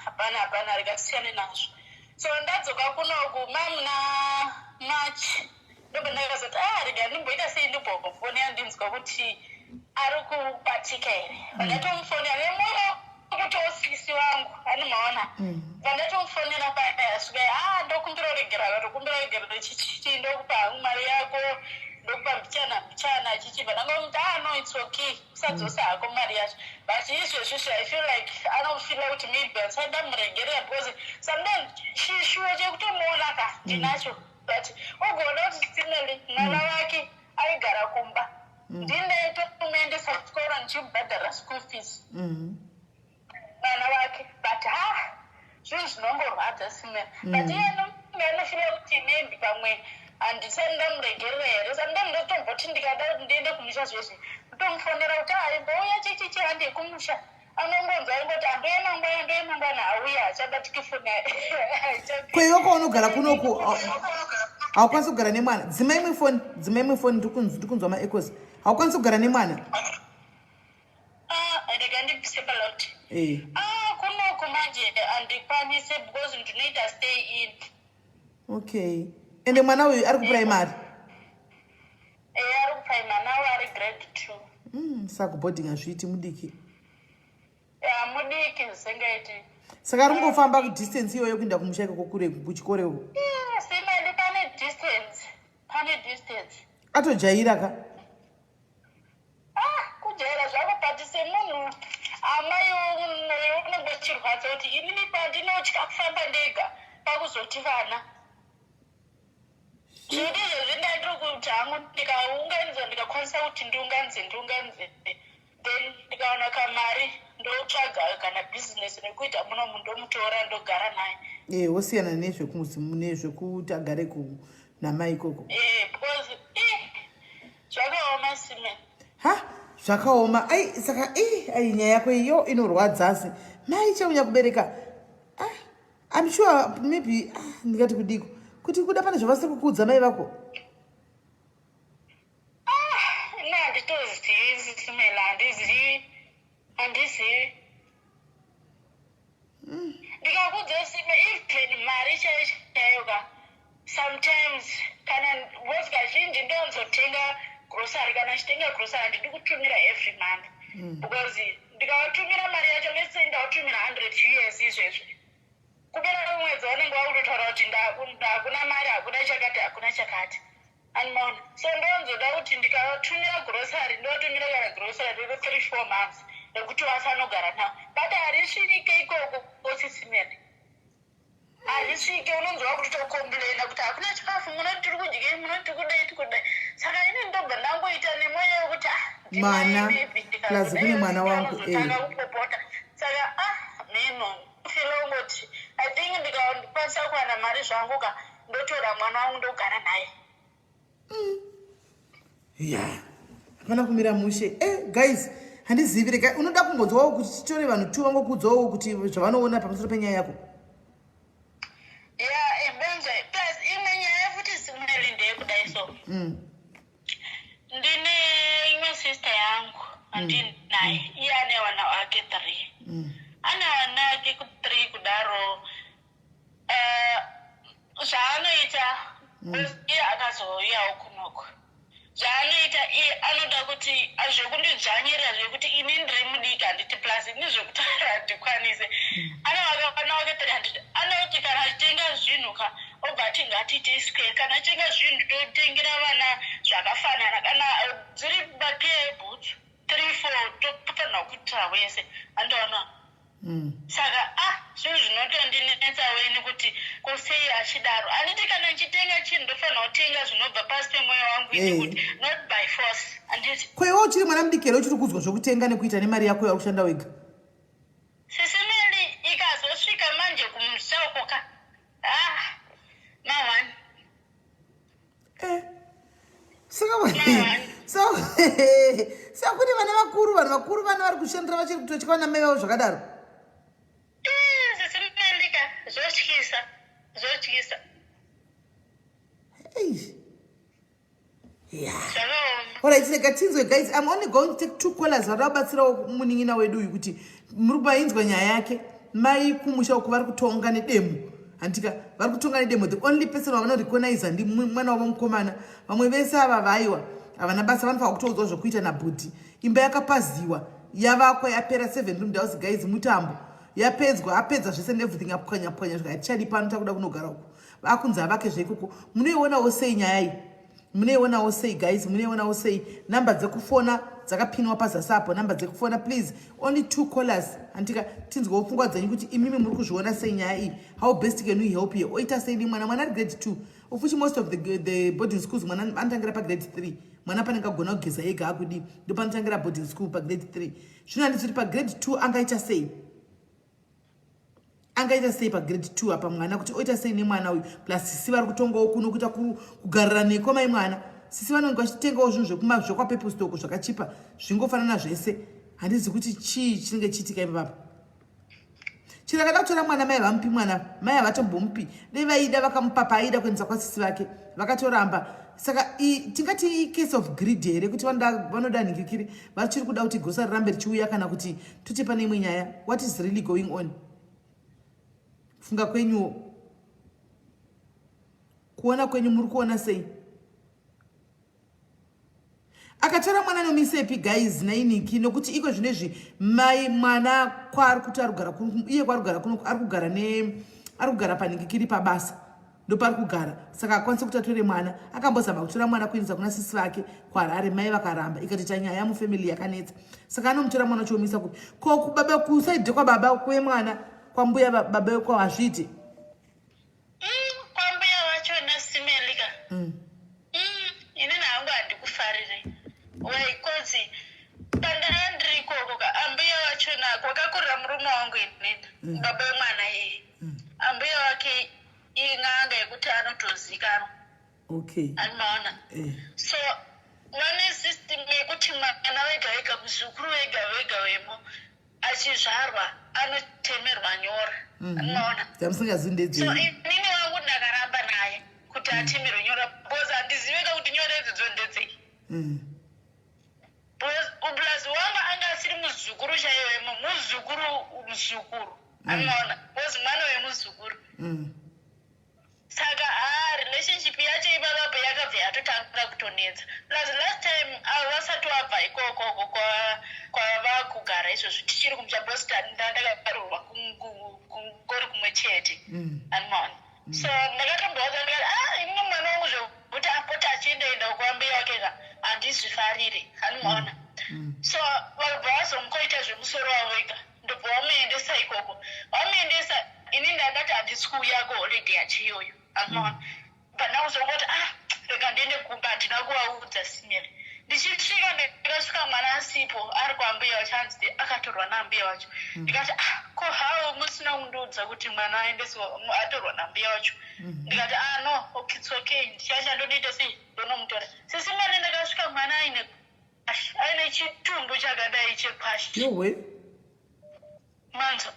hapana rikatisiyane nazvo so ndadzoka kunoku mamuna March ndobva ndakazoti rega ndimboita sei ndimbomufonera ndinzwa kuti ari kubatika here vandatomufonera nemwoyo kuti osisi wangu animaona vandatomufonera payasvika ndokumbira uregera katokumbira uregera chichi ndokupa hangu mari yako ndokupa mbichana chichibva ndangomuti no it's okay usadzosa hako mari yacho but izvezvi I feel like anofila kuti maybe asai ndamuregerera because sometimes chishuwo chekutomuona ka ndinacho but ugoona kuti SIS MELLY mwana wake aigara kumba ndine tomuendesa kuchikoro ndichimubhadhara school fees mwana wake but zvinhu zvinongorwadza SIS MELLY but iye anofila kuti maybe pamwe handisani ndamuregerera here sometimes ndotomboti ndikada kuti ndiende kumusha zvezvi ndotomufonera kuti imbouya chichichi hande kumusha anongonzwa ingoti andoemangwana auya achabatike foni kweiwe kwaunogara kunoku haukwanisi kugara nemwana dzima imwe foni ndikunzwa maecos haukwanisi kugara nemwana rega ndibvise paloti kunoku manje handikwanise because ndinoita stay in okay ende mwana uyu ari kupuraimary ari kupuraimary nawo ari grade 2 saka kubhodhingi hazviiti mudiki mudiki zvisingaiti saka ari kungofamba kudistance iyoyo kuenda kumusha ikoko kure kuchikoreko SIS MELLY pane distance atojaira ka kujaira zvako but semunhu amai unenge uchirwadza kuti inini pandinotya kufamba ndega pakuzoti vana zvidi izvezvi ndandiri kuti hangu ndikaunganidzwa ndikakwanisa kuti ndiunganidze then ndikaona kamari ndotsvaga kana business nekuita munomu ndomutora ndogara naye wosiyana nezvekuti agare namai ikoko because zvakaoma SIS MELLY zvakaoma. Ai saka ai nyaya yako iyo inorwadza asi mai chaunya kubereka. I'm sure maybe ndingati kudiko kuti kuda pane zvavasiri kukudza mai vako. Sometimes kana was kazhinji ndonzotenga grocery kana chitenga grocery ndiri kutumira every month because ndikawatumira mari yacho let's say ndawatumira 100 US izvezvi kupera mwedzi wanenge wakutotaura kuti hakuna mari hakuna chakati anmona so ndonzoda kuti ndikawatumira grocery ndowatumira kana grocery ndiri 3-4 months nekuti vasanogara navo but harisvike ikoko kosisimene harisvike unonzwa kuti tokomplaina kuti hakuna chikafu munoti tiri kudyei munoti kudai saka ini ndobva ndangoita nemwoyo wekuti mwana plazi kune mwana wangu kupopota saka neno filongoti I think ndikakwanisa kuwana mari zvangu ka ndotora mwana wangu ndogara naye hapana kumira mushe guys handizivire unoda kungonzwawo kuti titore vanhu 2 vangokudzawo kuti zvavanoona pamusoro penyaya yako benza plus imwe nyaya futi simeri ndeyekudai so ndine imwe sister yangu andinaye iye ane vana vake 3 ane vana vake 3 kudaro zvaanoita iye akazouyawo kunoko zvaanoita iye anoda kuti zvekundidzvanyira zvekuti ini ndiri mudiki handiti plus ini zvekutaura handikwanise ana vakavana vake 300 anoti kana achitenga zvinhu ka obva ati ngatitiswe kana achitenga zvinhu totengera vana zvakafanana kana dziri mapeya ebhutsu 3-4 tofanira kuitira wese andoona saka zvinhu zvinotondinetsa weni kuti kusei achidaro handiti kana nchitenga chinhu ndofanira kutenga zvinobva pasi pemwoyo wangu ini kuti not by force handiti kwaiwo uchiri mwana mudikero uchiri kudzwa zvokutenga nekuita nemari yako yauri kushanda wega sisimeli ikazosvika manje kumusaokoka mawani saka kune vana vakuru vanhu vakuru vana vari kushandira vachiri kutotyawa namai vavo zvakadaro sisimeli zotyisa alright rega tinzwe guys. I'm only going to take 2 callers varabatsirawo munin'ina wedu uyu kuti muri kubainzwa nyaya yake mai kumusha uku vari kutonga nedemo handika vari kutonga nedemo. The only person vanorecognize ndi mwana wavo mukomana. Vamwe vese ava vaiwa havana basa vanofanira kutoudzwa zvokuita nabhuti. Imba yakapaziwa yavakwa yapera 7 room house guys mutambo yapedzwa apedza zvese neverything apwanya zvakatichadi pano takuda kunogara uku vakunzi havake zveikoko. Munoionawo sei nyaya iyi? Munoionawo sei guys? Munoionawo sei? Namba dzekufona dzakapinwa pazasapo. Namba dzekufona please only 2 callers. Andika tinzwa pfungwa dzenyu kuti imimi muri kuzviona sei nyaya iyi? How best can we help you? Oita sei mwana ari grade 2 of which most of the boarding schools mwana anotangira pa grade 3 mwana panenge agona kugeza ega akudi ndo panotangira boarding school pa grade 3. Zvino handiti pa grade 2 angaita sei? Angaita sei pa grade 2 apa mwana kuti oita sei nemwana uyu plus sisi vari kutongawo kuno kuita kugarira neko mai mwana sisi vanonge vachitengawo zvinhu zvekwapeple stock zvakachipa zvingofanana zvese. Handizi kuti chii chinenge chiitika ipapa. Chirakada kutora mwana mai vamupi mwana mai havatombomupi dei vaida vakamupa paaida kuendesa kwasisi vake vakatoramba. Saka tingati case of greed here kuti vanoda ningirikiri vachiri kuda kuti gosa rirambe richiuya kana kuti tuti pane imwe nyaya. What is really going on? Funga kwenyuwo kuona kwenyu muri kuona sei? Akatora mwana nomisepi guys nainiki nokuti iko zvinezvi mai mwana kwari kuti arikugara iye kwarikugara kuno arikugara paningikiri pabasa ndo pari kugara. Saka akwanisa kuti atore mwana akambozama kutora mwana kuendesa kuna sisi vake kwaRare mai vakaramba ikatoita nyaya mufamily yakanetsa. Saka anomutora mwana chiomisa kuti ko kubaba kusaidhe kwababa kwemwana kwambuya baba yuko hazviti kwambuya wachona simelika ini nangu handikufarire waikozi pandandiri ikoko ambuya wachona kwakakurira murume wangu inini baba wemwana yeye ambuya wake ing'anga yekuti anotozikanwa okay animaona so vane system yekuti kuti mwana wega wega muzukuru wega wega wemo achizvarwa anotemerwa nyora. Unaona? So inini wangu ndakaramba naye kuti atemerwe nyora because handizive kuti nyora idzodzo ndedzei. Plus wanga anga asiri muzukuru chaiwemo muzukuru. Unaona? Because mwana wemuzukuru. Saka relationship yacho ipapo yakabva yatotanga kutonetsa. Last time vasati wabva ikoko kwava kugara izvozvo tichiri kumucha Boston ndakabarwa kuri kumwe chete. Unaona? So ndakatomboudza ndikati imwe mwana wangu zvokuti apota achiendaenda kwambuya wake handizvifarire. Unaona? So vabva vazomukoita zvemusoro wavo vega ndobva vamuendesa ikoko. Vamuendesa ini ndandati handisi kuuya kuholiday yachiyoyo. Unaona? Pandakuzongoti rega ndiende kumba handina kuvaudza simere. Ndichisvika ndikasvika mwana asipo ari kwambuya wacho hanzi akatorwa nambuya wacho. Ndikati ko hawo musina kundiudza kuti mwana atorwa nambuya wacho. Ndikati no, okay, it's okay. Ndichachandondiita sei ndonomutora. Sesimene ndakasvika mwana aine chitumbu chakadai chepashi. Yowe. Manzo.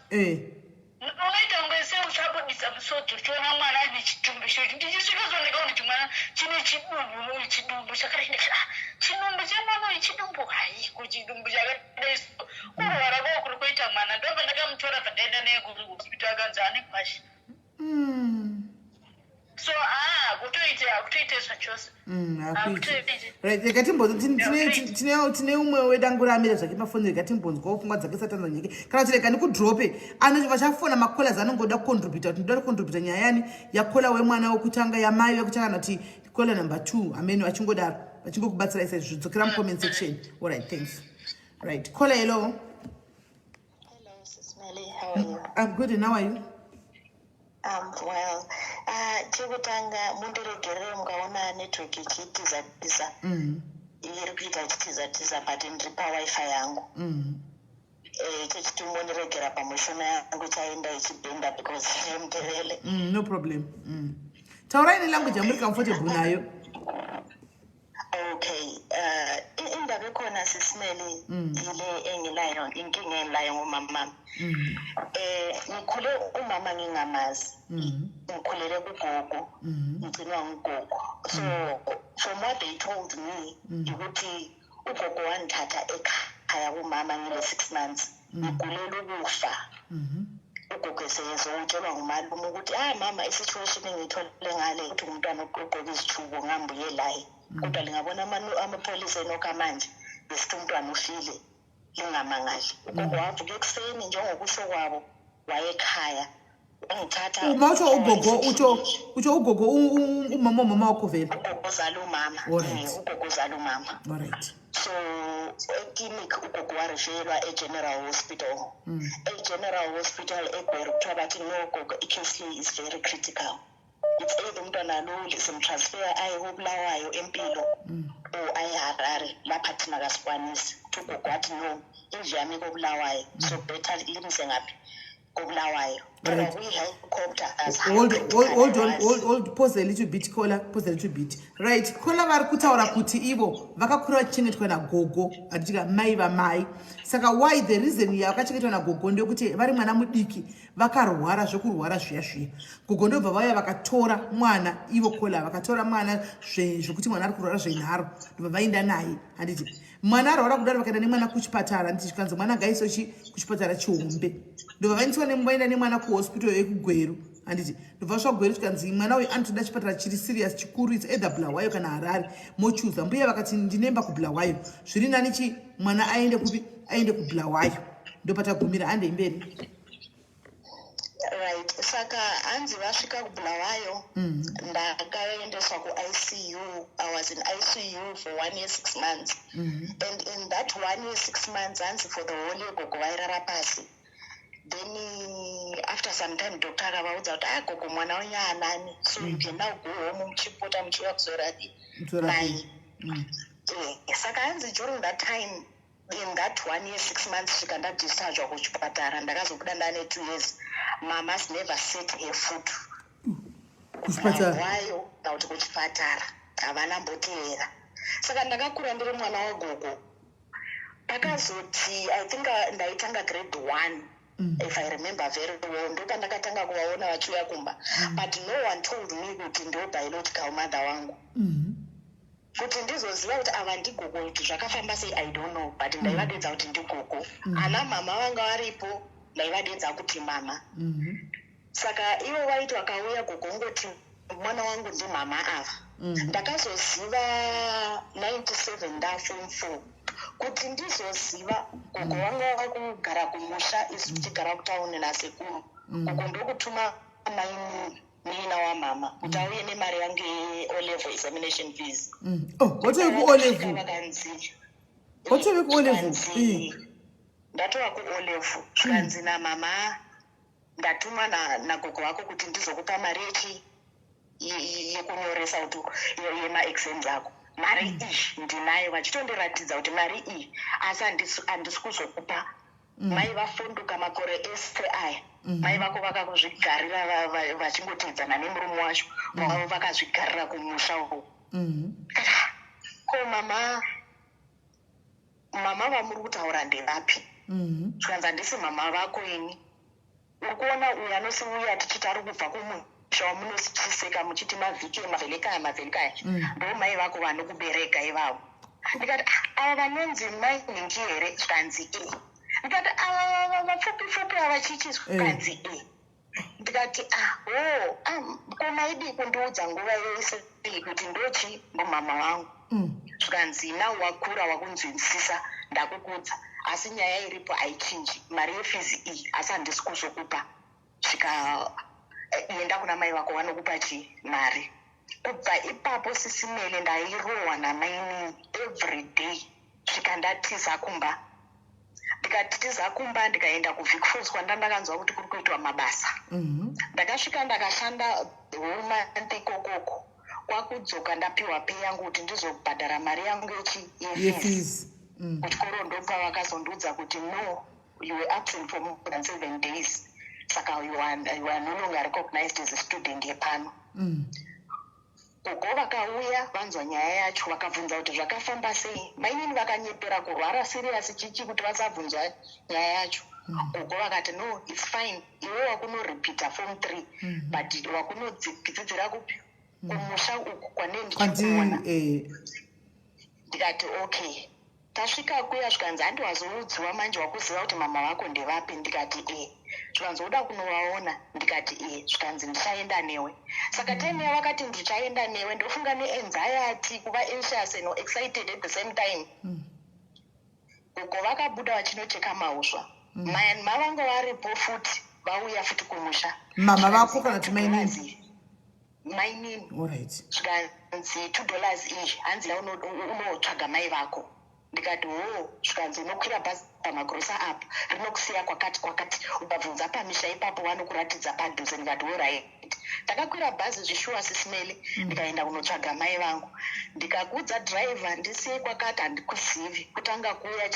Unoita ngwese uchabudisa musodzi uchiona mwana ane chitumbu ichocho. Ndichisvika ndikaona kuti mwana chine chidumbu chakadai. Chidumbu chemwana uyu chidumbu haiko chidumbu chakadai. Kurwara kwavo kuri kuita mwana ndobva ndakamutora pandaenda naye kuhospital akanzi ane kwashi. So kutoite zvachose. Tine umwe wedanguramira zvake mafonero ikatimbonzwawo pfungwa dzake satani nyeke kana kuti rega ndikudrope vachafona makolas anongoda kucontributa kuti ndoda kucontributa nyaya yani yakola wemwana wekutanga yamai wekutanga kana kuti kola number 2 amene vachingodaro vachingokubatsira isa zvidzokera mucomment section. Alright, thanks. Right, kola hello. Hello, Sis Melly. How are you? I'm good, and how are you? I'm well. Chekutanga mundiregerere mukaona network ichitiza iri kuita ichitiza but ndiri pawifi yangu. Chechiti mundiregera pamushona yangu chaenda ichibhenda because ndemutevele. No problem. Taurai nelanguage yamuri comfortable nayo. Okay. Indaba ekhona Sis Melly ile engilayo inkinga engilayo ngomama. Ngikhule umama ngingamazi. Ngikhulele kugogo. Ngigcinwa ngugogo. So from what they told me ukuthi ugogo wandithatha ekhaya kumama ngile 6 months. Ngigulela ukufa. Ugogo seyezotshelwa ngumalume ukuthi mama isituation engiyithole ngale ukuthi umntwana ogqoka izithubo ngambuye laye. Kodwa lingabona amapholisa enokha manje besithi umntwana ufile lingamangali. Ugogo wavuka ekuseni njengokusho kwabo wayekhaya ungithatha. Uma utsho ugogo umama wakho vele. Ugogo zala umama. Ugogo zala umama. Alright. So eklinik ugogo wareferwa eGeneral Hospital. eGeneral Hospital eGweru kuthiwa bathi no gogo i-case is very critical. It's either umntwana lo lisimtransfer aye koBulawayo empilo or aye Harare lapha thina kasikwanisi. Ugogo wathi no indlu yami koBulawayo so better limse ngaphi koBulawayo. But we helicopter as hold on, pause a little bit, Kola, pause a little bit. Right, Kola vari kutaura kuti ivo vakakura vachichengetwa nagogo atika mai vamai. Saka why the reason yakachengetwa nagogo ndekuti vari mwana mudiki vakarwara zvokurwara zviya. Gogo ndobva vaya vakatora mwana ivo Kola vakatora mwana zvokuti mwana ari kurwara zvenharo ndobva vaenda naye. Handiti mwana arwara kudaro vakaenda nemwana kuchipatara. Handiti kanzi mwana ngaisochi kuchipatara chihombe ndobva vaendeswa vaenda nemwana kuhospital yekugweru. Handiti ndobva zvagweru tikanzi mwana uyu anotoda chipatara chiri serious chikuru it's either Bulawayo kana Harare mochuza. Mbuya vakati ndinemba kuBulawayo zviri nani mwana aende kupi aende kuBulawayo ndopatagumira ande imberi. Right. Saka anzi vasvika kuBulawayo ndakaendeswa kuICU. I was in ICU for 1 year 6 months. And in that 1 year 6 months anzi for the whole year gogo vairara pasi. Then after some time doctor akavaudza kuti gogo mwana wenyu anani so you can now go home muchipota muchiuya kuzoradi mai. Saka anzi during that time in that 1 year 6 months svika ndadischargwa kuchipatara ndakazobuda ndane 2 years. Mama has never set her foot kuchipatara. Kuti kuchipatara havana mboteera. Saka ndakakura ndiri mwana wagogo pakazoti I think ndaitanga grade 1 if I remember very well ndo pandakatanga kuvaona vachiuya kumba but no one told me kuti ndo biological mother wangu kuti ndizoziva kuti ava ndigogo kuti zvakafamba sei I don't know but ndaivadedza kuti ndigogo ana mama vanga varipo ndaivadedza kuti mama saka ivo vaiti vakauya gogo ngoti mwana wangu ndi mama ava ndakazoziva 97 ndaform 4 kuti ndizoziva gogo wangu wakugara kumusha isu tichigara kutauni nasekuru gogo ndokutuma muina wamama kuti auye nemari yangu ye-O-level examination fees watove ku-O-level ndatova ku-O-level zvikanzi namama ndatuma nagogo wako kuti ndizokupa mari yekunyoresa kuti yema-exams ako mari iyi ndinayo vachitondiratidza kuti mari iyi asi handisi kuzokupa mai vafunduka makore ese aya mai vako vakakuzvigarira vachingotedzana nemurume wacho vavo vakazvigarira kumusha uko ko mama vamuri kutaura ndevapi zvikanzi handisi mama vako ini uri kuona uyu anosiuya tichiti ari kubva kumusha wamunochiseka muchiti mavhiki mavhelikaya ndo mai vako vanokubereka ivavo ndikati ava vanonzi mai ningi here zvikanzi ndikati ava vapfupi ava chichizvikanzi ndikati komaidi kundiudza nguva yose kuti ndochi mumama wangu zvikanzi nawo wakura wakunzwisisa ndakukudza asi nyaya iripo haichinji mari yefizi iyi asi handisi kuzokupa svika enda kuna mai vako vanokupa mari kubva ipapo SIS MELLY ndairohwa namaini every day svika ndatiza kumba ndikatiza kumba ndikaenda kuVicfos kwandandakanzwa kuti kuri kuitwa mabasa ndakasvika ndakashanda hurumende ikokoko kwakudzoka ndapiwa pei yangu kuti ndizobhadhara mari yangu yefees kuchikoro ndopa vakazondiudza kuti no you were absent for more than 7 days saka you are no longer recognized as a student yepano gogo vakauya vanzwa nyaya yacho vakabvunza kuti zvakafamba sei mainini vakanyepera kurwara siriasi chichi kuti vasabvunzwa nyaya yacho gogo vakati no its fine iwe wakunorepeata form 3 but wakunodzidzira kupi kumusha uku kwanendichiona ndikati okay tasvika kuya zvikanzi handiwazoudziwa manje wakuziva kuti mama vako ndevapi ndikati zvikanzi uda kunovaona ndikati zvikanzi ndichaenda newe saka time yavakati ndichaenda newe ndofunga neanxiety kuva anxious and excited at the same time uko vakabuda vachinocheka mauswa mavanga varipo futi vauya futi kumusha mama vako kana kuti mainini zvikanzi $2 iyi hanzi unotsvaga mai vako ndikati zvikanzi unokwira bhazi pamagrosa apo rinokusiya kwakati ukabvunza pamisha ipapo vanokuratidza padhuze ndikati right ndakakwira bhazi zvishuwa SIS MELLY ndikaenda kunotsvaga mai vangu ndikakudza dhiraivha ndisiye kwakati handikuzivi kutanga kuuya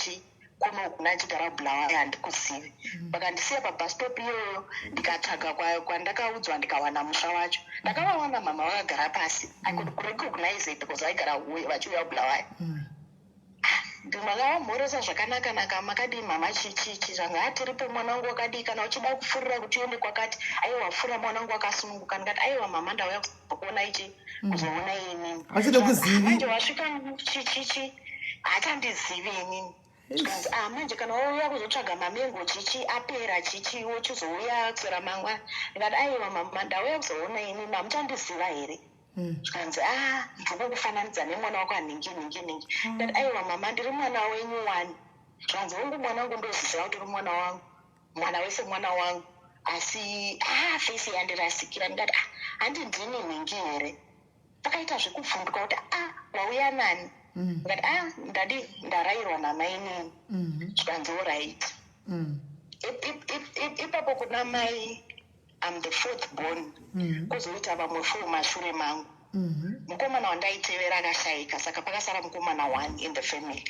kuno kuna chigara Bulawayo handikuzivi vakandisiya pabhastop iyoyo ndikatsvaga kwandakaudzwa ndikawana musha wacho ndakavawana mama vakagara pasi I could recognize it because vaigara vachiuya Bulawayo ndimangavamhoresa zvakanaka makadii mama chichi zvanga tiripo mwana wangu wakadii kana uchida kupfurira kuti uende kwakati aiwa pfura mwana wangu akasununguka ndikati aiwa mama ndauya kuona ichi kuzoona inini manje wasvika chichi hatandizivi inini zvikanzi manje kana wauya kuzotsvaga mamengo chichi apera chichi wochizouya kusera mangwana ndikati aiwa mama ndauya kuzoona inini hamuchandiziva here zvikanzi ndikukufananidza nemwana wako aningi ndati aiwa mama ndiri mwana wenyu wani zvikanzi wangu mwana wangu ndoziziva kuti uri mwana wangu mwana wese mwana wangu asi fesi yandirasikira ndikati handi ndini ningi here pakaita zvekubvunduka kuti wauya nani ndikati ndadi ndarayirwa namainini zvikanzi oright ipapo kuna mai I'm the fourth born kuzoita vamwe 4 mashure mangu mukomana wandaitevera akashayika saka pakasara mukomana 1 in the family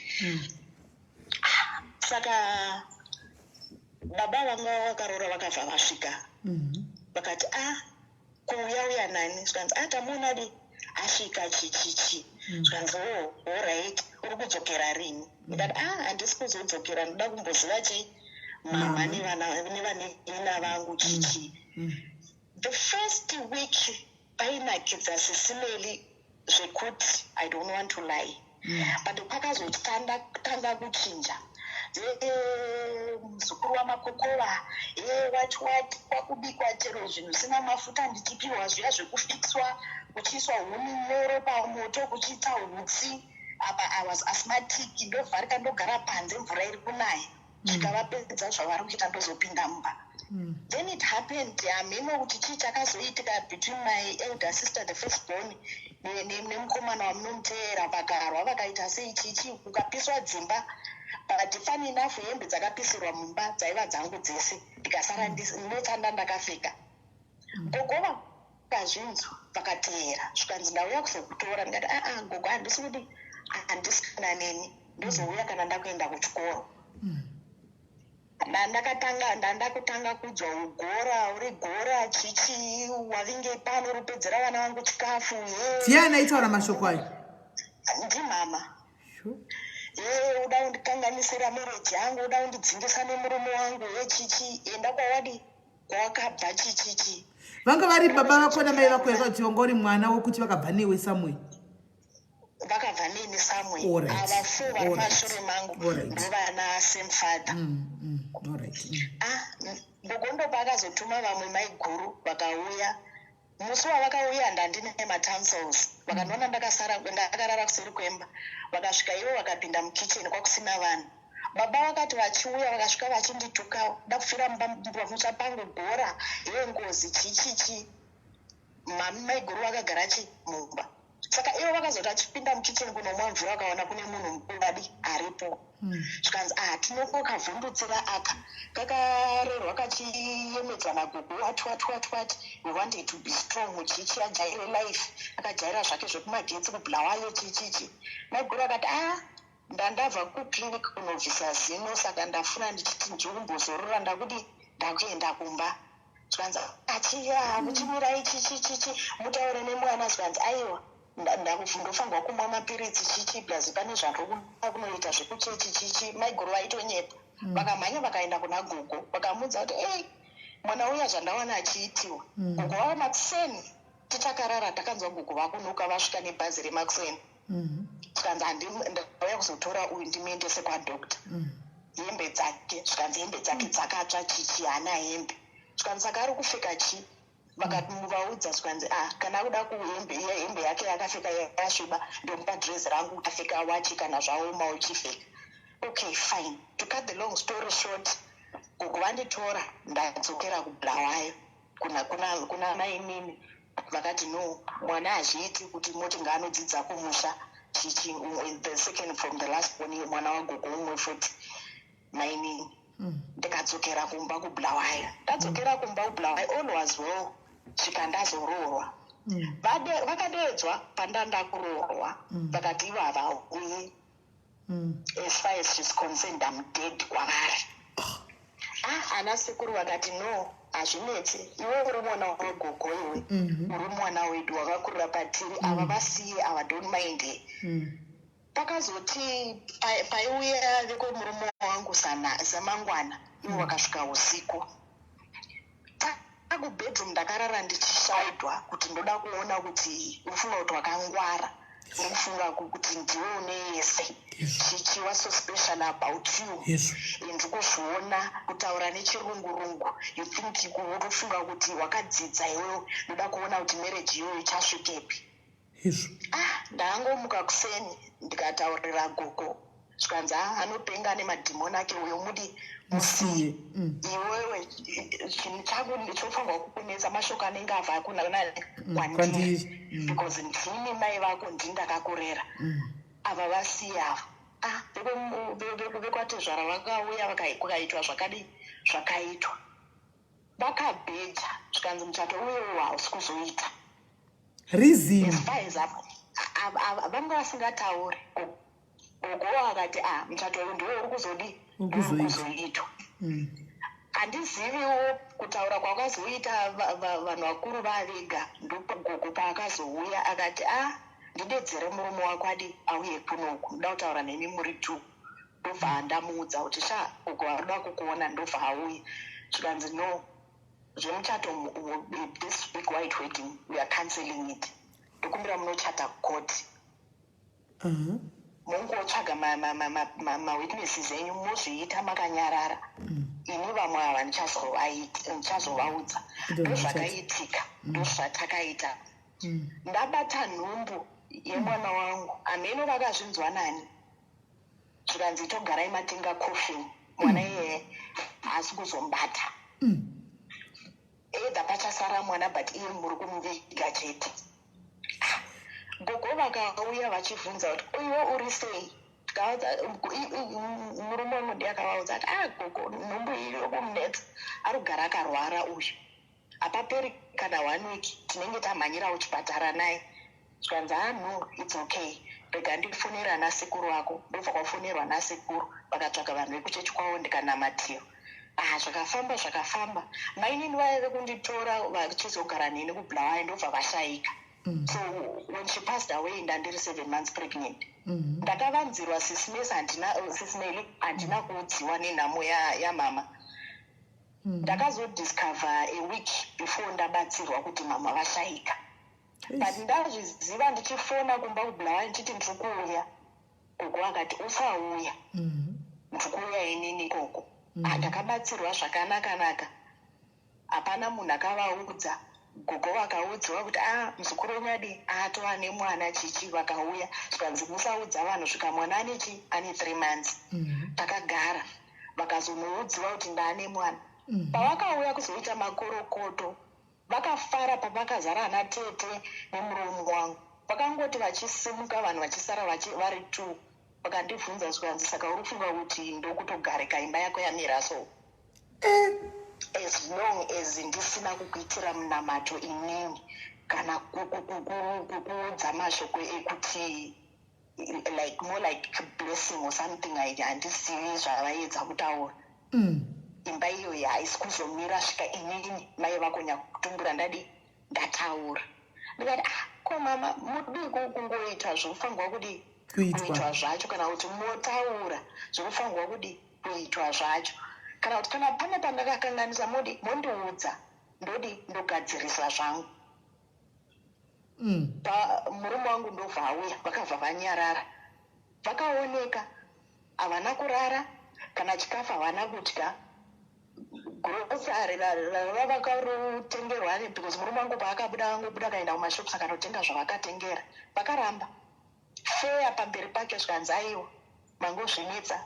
saka baba vanga vakarora vakabva vasvika vakati kuuya nani zvikanzi tamuonadi asvika chichichi zvanzi alright uri kudzokera rini ndikati handisi kuzodzokera ndoda kumboziva chei mama nevana vangu chichi. The first week painakidza sisimeli zvekuti I don't want to lie but pakazotanga kuchinja muzukuru wamakokova wati kwakubikwa chero zvinhu zvisina mafuta ndichipiwa zviya zvekufixwa kuchiiswa huni nyoro pamoto kuchiita hutsi apa I was asthmatic ndovharika ndogara panze mvura iri kunaya zvikavapedza zvavari kuita ndozopinda mumba. Then it happened hameno kuti chii chakazoitika between my elder sister the firstborn nemukomana wamunomuteera pakarwa vakaita sei chichi kukapiswa dzimba but funny enough hembe dzakapisirwa mumba dzaiva dzangu dzese ndikasara ndinotsanda ndakapfeka. Gogo vakazvinzwa vakateera zvikanzi ndauya kuzokutora ndikati gogo handisi kuti handisi kana neni ndozouya kana ndakuenda kuchikoro. Ndakutanga kudzwa uri gora chichi wavinge pano rupedzera vana vangu chikafu ndiani aitaura mashoko ayo? Ndimama. Uda kundikanganisira mereji yangu uda kundidzingisa nemurume wangu chichi enda kwawadi kwawakabva chichichi. Vanga vari baba vako namai vako here kuti wanga uri mwana wokuti vakabva newe Samuel? Vakabva neni Samuel. Ava 4 vari mashure mangu ndovana same father. Gogondo pakazotuma vamwe maiguru vakauya. Musi wavakauya handandine matonsils. Vakandiona ndakarara kuseri kwemba. Vakasvika ivo vakapinda mukicheni kwakusina vanhu. Baba vakati vachiuya vakasvika vachinditukawo. Ndakufira mumusha pangu gora iwe ngozi chichichi. Maiguru vakagara mumba. Saka ivo vakazoti achipinda mukicheni kunomwa mvura vakaona kune munhu mukuvadi aripo. Zvikanzi tinokoka vhundutsira aka kakarerwa kachiyemedza magugu what we wanted to be strong chichi ajaire life akajaira zvake zvekumagetsi kubulawayo chichichi. Maiguru akati ndandabva kuclinic kunobvisa zino saka ndafuna ndichiti ndikumbozorora ndakuti ndakuenda kumba. Zvikanzi kuchimirai chichichichi mutaure nemwana. Zvikanzi aiwa ndofanirwa kumwa mapiritsi chichi plus pane kunoita zvekuchechi chichi. Maiguru vaitonyepa vakamhanya vakaenda kuna gogo vakamudza kuti mwana uya zvandawana achiitiwa. Gogo vava Maxeni tichakarara takanzwa gogo vakunuka vasvika nebhazi reMaxeni. Zvikanzi ndauya kuzotora uyu ndimuendese kwadhokta. Hembe dzake zvikanzi hembe dzake dzakatsva chichi haana hembe. Zvikanzi saka ari kupfeka chii? Vakamuvaudza zvikanzi kana kuda hembe yake yakapfeka yakasviba ndomupa dhirezi rangu utapfeka wachi kana zvaoma uchipfeka. Okay fine, to cut the long story short, gogo vanditora ndadzokera kubulawayo kuna mainini. Vakati no mwana hazviiti kuti moti ngaanodzidza kumusha chichi the second from the last born mwana wagogo umwe futi mainini. Ndikadzokera kumba kubulawayo. Ndadzokera kumba kubulawayo all was well. Zvikandazoroorwa vakadeedzwa pandanda kuroorwa vakati ivo havauyi. As far as she's concerned I'm dead kwavari. Ana sekuru vakati no hazvinetsi iwe uri mwana wagogo iwe uri mwana wedu wakakurira patiri ava vasiye ava don't mind. Pakazoti paiuya vekomurume wangu samangwana ivo vakasvika usiku. Kubedroom ndakarara ndichishaidwa kuti ndoda kuona kuti ufunga kuti wakangwara ufunga kuti ndiwe une yese chichi was so special about you ndikuzviona kutaura nechirungurungu you think unofunga kuti wakadzidza iwewe ndoda kuona kuti marriage iyoyo ichasvikepi. Ndaangomuka kuseni ndikataurira gogo zvikanzi anopenga nemadhimoni ake uyo mudi musiye iwewe chinhu changu ndichofanirwa kukunetsa mashoko anenge abva kwandiri because ndini mai vako ndindakakurera ava vasiye ava vekwatezvara vakauya kukaitwa zvakaitwa vakabheja zvikanzi muchato uyewo hausi kuzoita reason vanga vasingatauri. Gogo vakati muchato uyu ndiwe uri kuzoitwa. Handiziviwo kutaura kwakazoita vanhu vakuru vavega. Ndipo gogo paakazouya akati ndidedzere murume wako adi auye kunoku ndoda kutaura nemi muri 2 ndobva ndamuudza kuti uko arida kukuona ndobva auye zvikanzi no zvemuchato this big white wedding we are cancelling it ndokumbira munochata kukoti mungotsvaga mawitnesses enyu muzviita makanyarara ini vamwe ava ndichazovaudza ndozvakaitika ndozvatakaita ndabata nhumbu yemwana wangu ameno vakazvinzwa nani zvikanzi togarai matenga coffin mwana iyeye haasi kuzombata edha pachasara mwana but iye muri kumuviga chete gogo vakauya vachibvunza kuti iwe uri sei murume wangu akavaudza kuti gogo nhumbu iyi yokumunetsa ari kugara akarwara uyu hapaperi kana 1 week tinenge tamhanyira kuchipatara naye zvikanzi no its okay rega ndifonera nasekuru wako ndobva kwafonerwa nasekuru vakatsvaga vanhu vekuchechi kwavo ndikanamatiro zvakafamba mainini vaive kunditora vachizogara neni kubulawayo ndobva vashayika so when she passed away ndandiri 7 months pregnant ndakavanzirwa sis Melly handina kuudziwa nenhamo yamama ndakazodiscover a week before ndabatsirwa kuti mama vashayika but ndazviziva ndichifona kumba kubulawayo ndichiti ndiri kuuya gogo akati usauya ndiri kuuya inini ikoko ndakabatsirwa zvakanaka hapana munhu akavaudza gogo vakaudziwa kuti muzukuru wenyadi atova nemwana chichi vakauya zvikanzi musaudza vanhu svika mwana ane 3 months takagara vakazomuudziwa kuti ndaane mwana pavakauya kuzoita makorokoto vakafara pavakazara ana tete nemuromo wangu vakangoti vachisimuka vanhu vachisara vari 2 vakandibvunza zvikanzi saka uri kufunga kuti ndokutogarika imba yako yamira so as long as ndisina kukuitira munamato inini kana kuudza mashoko ekuti like more like blessing or something handisivi zvavaedza kutaura imba iyoyo haisi kuzomira svika inini mai vakonya kutumbura ndataura ndikati ko mama mudii kungoita zvokufanirwa kudi kuitwa zvacho kana kuti motaura zvokufanirwa kudi kuitwa zvacho kana kuti kana pane pandakakanganisa mondiudza ndodi ndogadzirisa zvangu murume wangu ndobva auya vakabva vanyarara vakaoneka havana kurara kana chikafu havana kudya grosari vavakatengerwa because murume wangu paakabuda kaenda kumashops akanotenga zvavakatengera vakaramba feya pamberi pake zvikanzi aiwa mangozvinetsa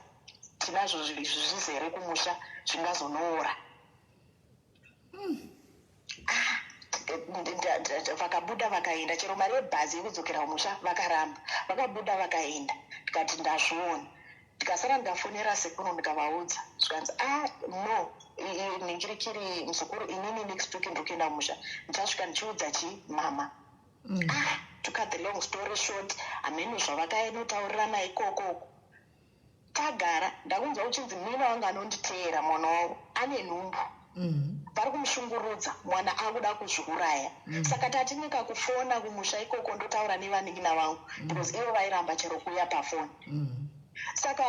tinazvo zvizere kumusha zvingazonoora vakabuda vakaenda chero mari yebhazi yekudzokera kumusha vakaramba vakabuda vakaenda ndikati ndazviona ndikasara ndikafonera sekuru ndikavaudza zvikanzi no ndingirikiri muzukuru inini next week ndokuenda kumusha ndichasvika ndichiudza mama to cut the long story short hamene zvavakaenotaurirana ikoko tagara ndakunzwa uchinzi mina wanga anonditeera mwana wavo ane nhumbu vari kumushungurudza mwana akuda kuzviuraya saka tatinika kufona kumusha ikoko ndotaura nevanin'ina vangu because ivo vairamba chero kuuya pafoni saka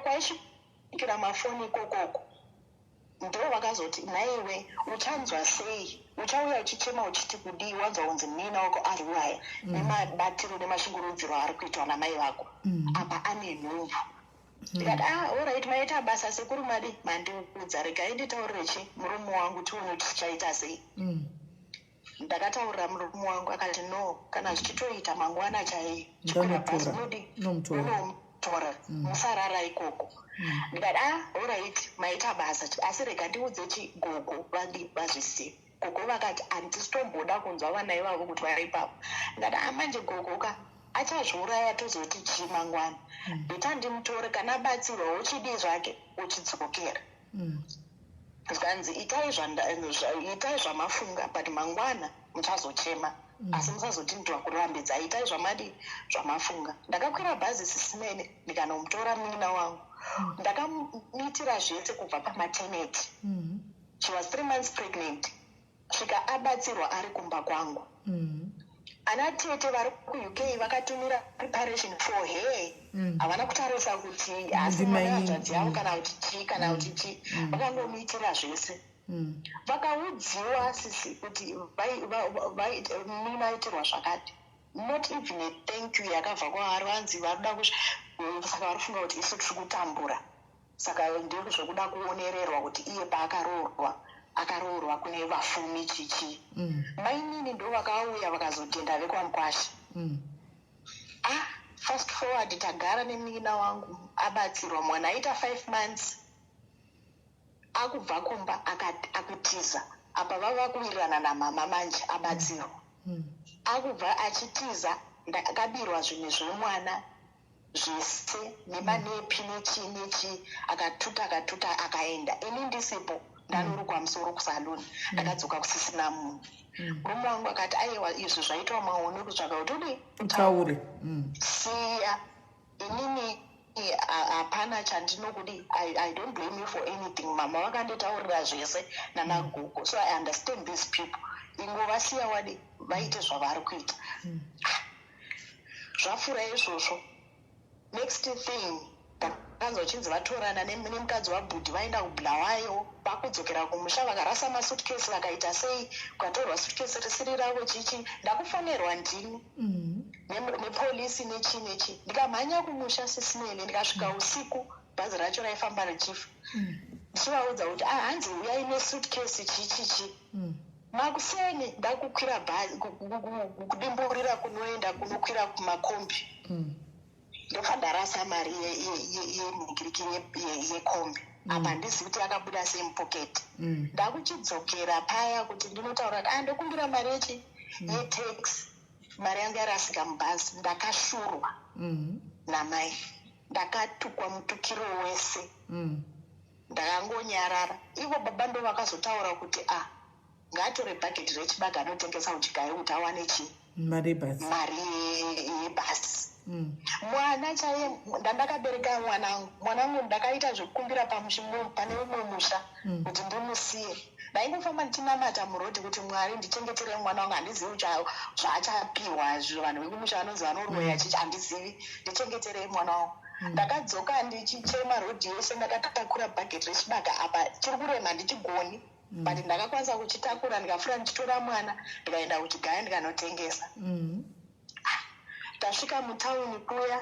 kwaisvikira mafoni ikokoko ndo vakazoti naiwe uchanzwa sei uchauya uchichema uchiti kudii wanzwa kunzi mina wako ariuraya nemabatiro nemashungurudziro ari kuitwa namai vako apa ane nhumbu ndikati alright maita basa sekuru mandiudza regai nditaurirechi murume wangu tione kuti tichaita sei ndakataurira murume wangu akati no kana zvichitoita mangwana chaiyo chikwira bhazi unomutora musarara ikoko ndikati alright maita basa asi rega ndiudze chigogo vazvisiye gogo vakati handisitomboda kunzwa vana ivavo kuti vari ipapo ndikati manje gogoka achazviuraya tozoti chii mangwana ita ndimutore kana abatsirwa uchidii zvake uchidzokera zvikanzi itai zvamafunga but mangwana muchazochema asi musazoti ndwakurambidza itai zvamafunga ndakakwira bhazi sis Melly ndikanomutora munin'ina wangu ndakamuitira zvese kubva pamaternity she was 3 months pregnant svika abatsirwa ari kumba kwangu ana tete vari kuuk vakatumira preparation for her havana kutarisa kuti asi mwana hanzvadzi yavo kana kuti chii kana kuti chii vakangomuitira zvese vakaudziwa sisi kuti munaitirwa zvakati not even a thank you yakabva kwavari vanzi varida saka vari funga kuti isu tiri kutambura saka ndiri zvokuda kuonererwa kuti iye paakaroorwa kune vafumi chichi mainini ndo vakauya vakazotenda vekwamukwasha fast forward tagara nemunin'ina wangu abatsirwa mwana aita 5 months akubva kumba akutiza apa vava kuwirirana namama manje abatsirwa akubva achitiza akabirwa zvinhu zvemwana zvese nemanepi nechi akatuta akaenda ini ndisipo ndanorukwa musoro kusaloni ndakadzoka kusisina munhu murume wangu akati aiwa izvi zvaitwa maoni kutsvaka kuti udi utaure siya inini hapana chandinokudi I don't blame you for anything mama vakanditaurira zvese nanagugu so I understand these people ingovasiya wadi vaite zvavari kuita zvafura izvozvo next thing ndakanzwa uchinzi vatorana nemukadzi wabhudhi vaenda kubulawayo vakudzokera kumusha vakarasa masutkesi vakaita sei kwatorwa sutkesi risiri ravo chichi ndakufonerwa ndini nepolisi nechi ndikamhanya kumusha sisimele ndikasvika usiku bhazi racho raifamba richifa ndichivaudza kuti hanzi uyai nesutkesi chichichi makuseni ndakukwira bhazi kudimburira kunoenda kunokwira kumakombi ndobva ndarasa mari yenhingiriki yekombi apa ndizivi kuti akabuda semupoketi ndakuchidzokera paya kuti ndinotaura kuti ndokumbira mari yetaxi mari yangu yarasika mubhazi ndakashurwa namai ndakatukwa mutukiro wese ndakangonyarara ivo baba ndo vakazotaura kuti ngaatore bhaketi rechibaga anotengesa uchigaye kuti awane chii mari yebhasi mwana chaiye ndandakabereka mwanangu ndakaita zvekukumbira pane umwe musha kuti ndimusiye ndaingofamba ndichinamata murodhi kuti Mwari ndichengetere mwana wangu handizivi zvaachapiwa vanhu vekumusha vanonzi vanoroya chichi handizivi ndichengetere mwana wangu ndakadzoka ndichichema rodhi yese ndakatakura bhageti rechibaga apa chiri kurema ndichigoni but ndakakwanisa kuchitakura ndikafura ndichitora mwana ndikaenda kuchigaya ndikanotengesa tasvika mutauni kuya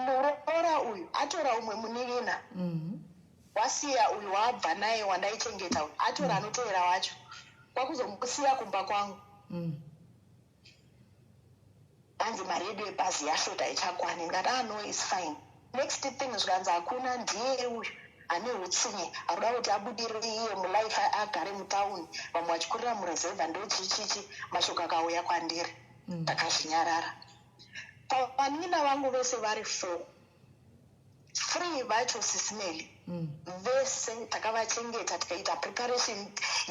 muroora uyu atora umwe munin'ina wasiya uyu waabva naye wandaichengeta uyu atora anotevera wacho kwakuzomusiya kumba kwangu anzi mari yedu yebhazi yashota ichakwani ndikati no is fine next thing zvikanzi hakuna ndiye uyu ane utsinye arikuda kuti abudirire iye mulaife agare mutauni vamwe vachikurira mureserva ndochichichi mashoko akauya kwandiri ndakazvinyarara pavanina vangu vese vari 4 free vacho sisimeli vese takavachengeta tikaita preparation